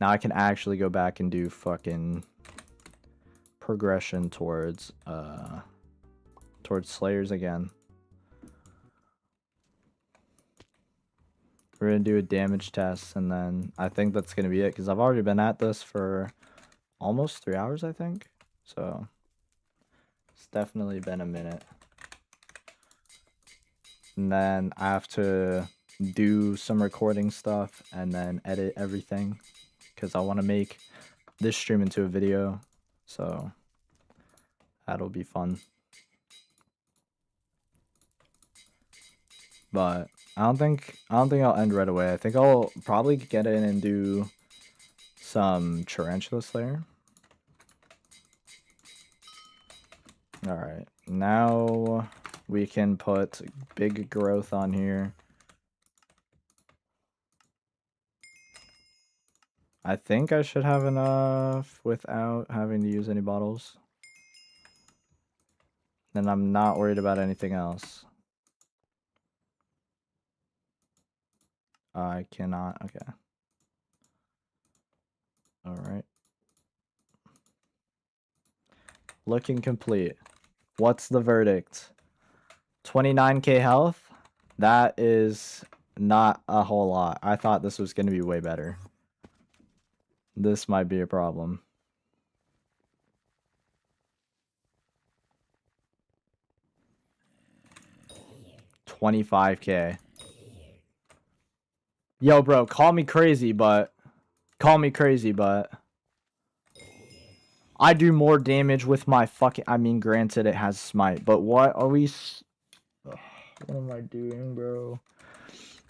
Now I can actually go back and do fucking progression towards slayers again. We're gonna do a damage test, and then I think that's gonna be it, because I've already been at this for almost 3 hours, I think. So it's definitely been a minute. And then I have to do some recording stuff and then edit everything, because I want to make this stream into a video. So that'll be fun. But I don't think I'll end right away. I think I'll probably get in and do some Tarantula Slayer. Alright, now we can put big growth on here. I think I should have enough without having to use any bottles. then I'm not worried about anything else. I cannot. Okay. All right. Looking complete. What's the verdict? 29k health? That is not a whole lot. I thought this was going to be way better. This might be a problem. $25k. Yo, bro, call me crazy, but I do more damage with my fucking... I mean, granted, it has smite, but what are we... Ugh, what am I doing, bro?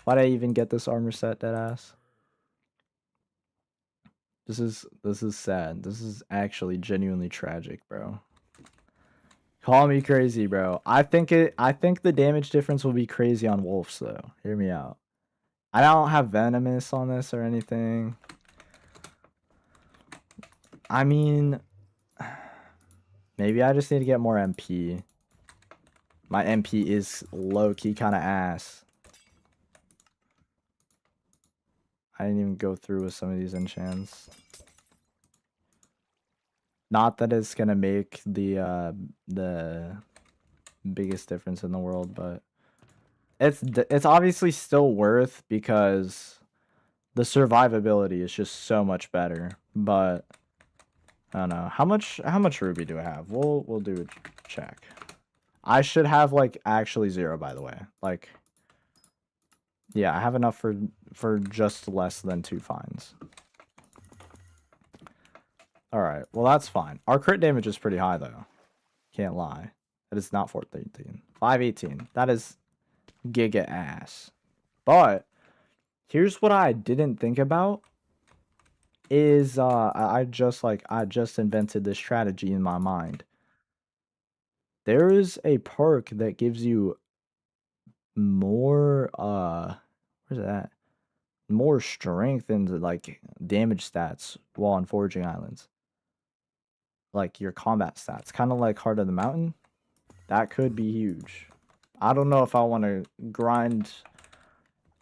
Why'd I even get this armor set, deadass? This is sad. This is actually genuinely tragic, bro. Call me crazy, bro. I think the damage difference will be crazy on wolves, though. Hear me out. I don't have venomous on this or anything. I mean, maybe I just need to get more MP. My MP is low-key kind of ass. I didn't even go through with some of these enchants. Not that it's gonna make the biggest difference in the world, but it's obviously still worth because the survivability is just so much better. But I don't know how much ruby do I have. We'll do a check. I should have like actually 0, by the way. Like, yeah, I have enough for just less than 2 finds. All right, well that's fine. Our crit damage is pretty high though. Can't lie. It is not 413. 518. That is giga ass. But here's what I didn't think about is I just invented this strategy in my mind. There is a perk that gives you more where's that? More strength and like damage stats while on foraging islands. Like your combat stats, kind of like Heart of the Mountain. That could be huge. I don't know if I want to grind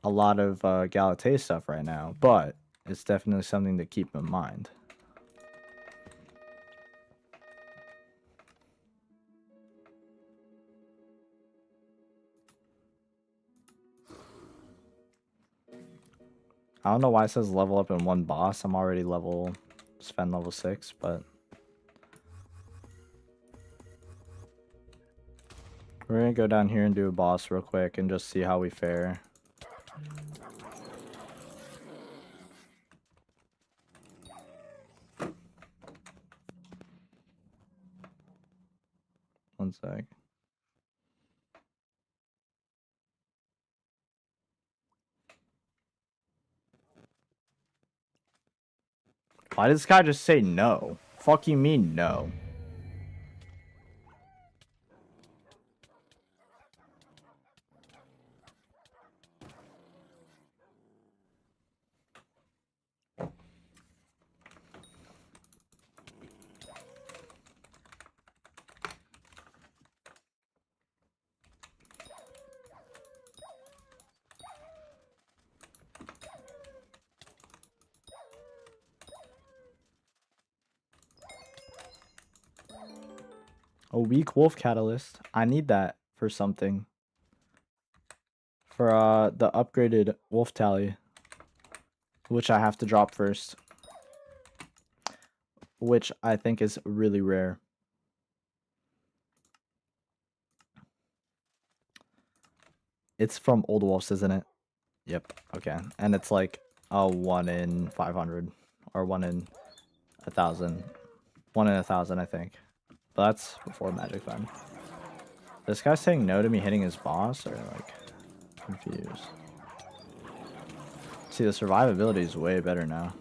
a lot of Galatea stuff right now, but it's definitely something to keep in mind. I don't know why it says level up in 1 boss. I'm already Sven level 6, but we're gonna go down here and do a boss real quick and just see how we fare. One sec. Why did this guy just say no? Fuck you mean no? A weak wolf catalyst. I need that for something. For the upgraded wolf tally, which I have to drop first, which I think is really rare. It's from Old Wolves, isn't it? Yep. Okay. And it's like a 1 in 500 or 1 in 1,000. 1 in 1,000, I think. But that's before magic then. This guy's saying no to me hitting his boss, or like confused. See, the survivability is way better now.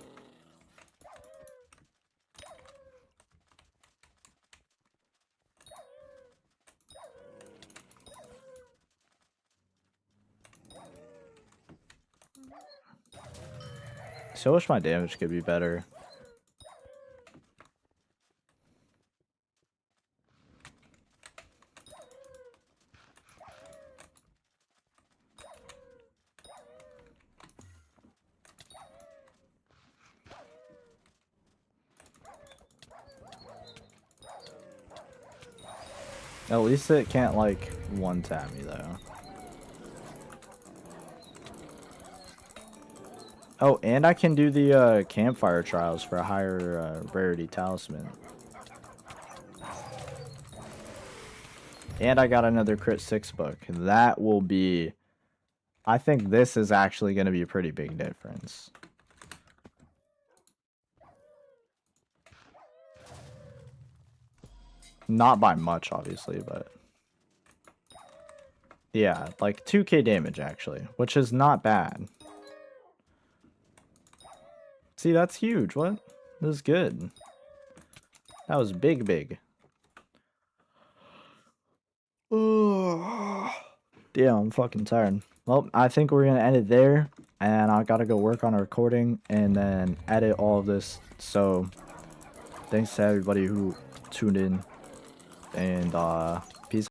So wish my damage could be better. At least it can't, like, one-tap me, though. Oh, and I can do the campfire trials for a higher rarity talisman. And I got another crit 6 book. That will be... I think this is actually going to be a pretty big difference. Not by much, obviously, but... yeah, like 2k damage, actually. Which is not bad. See, that's huge. What? This is good. That was big, big. Oh, damn, I'm fucking tired. Well, I think we're gonna end it there, and I gotta go work on a recording and then edit all of this. So, thanks to everybody who tuned in, and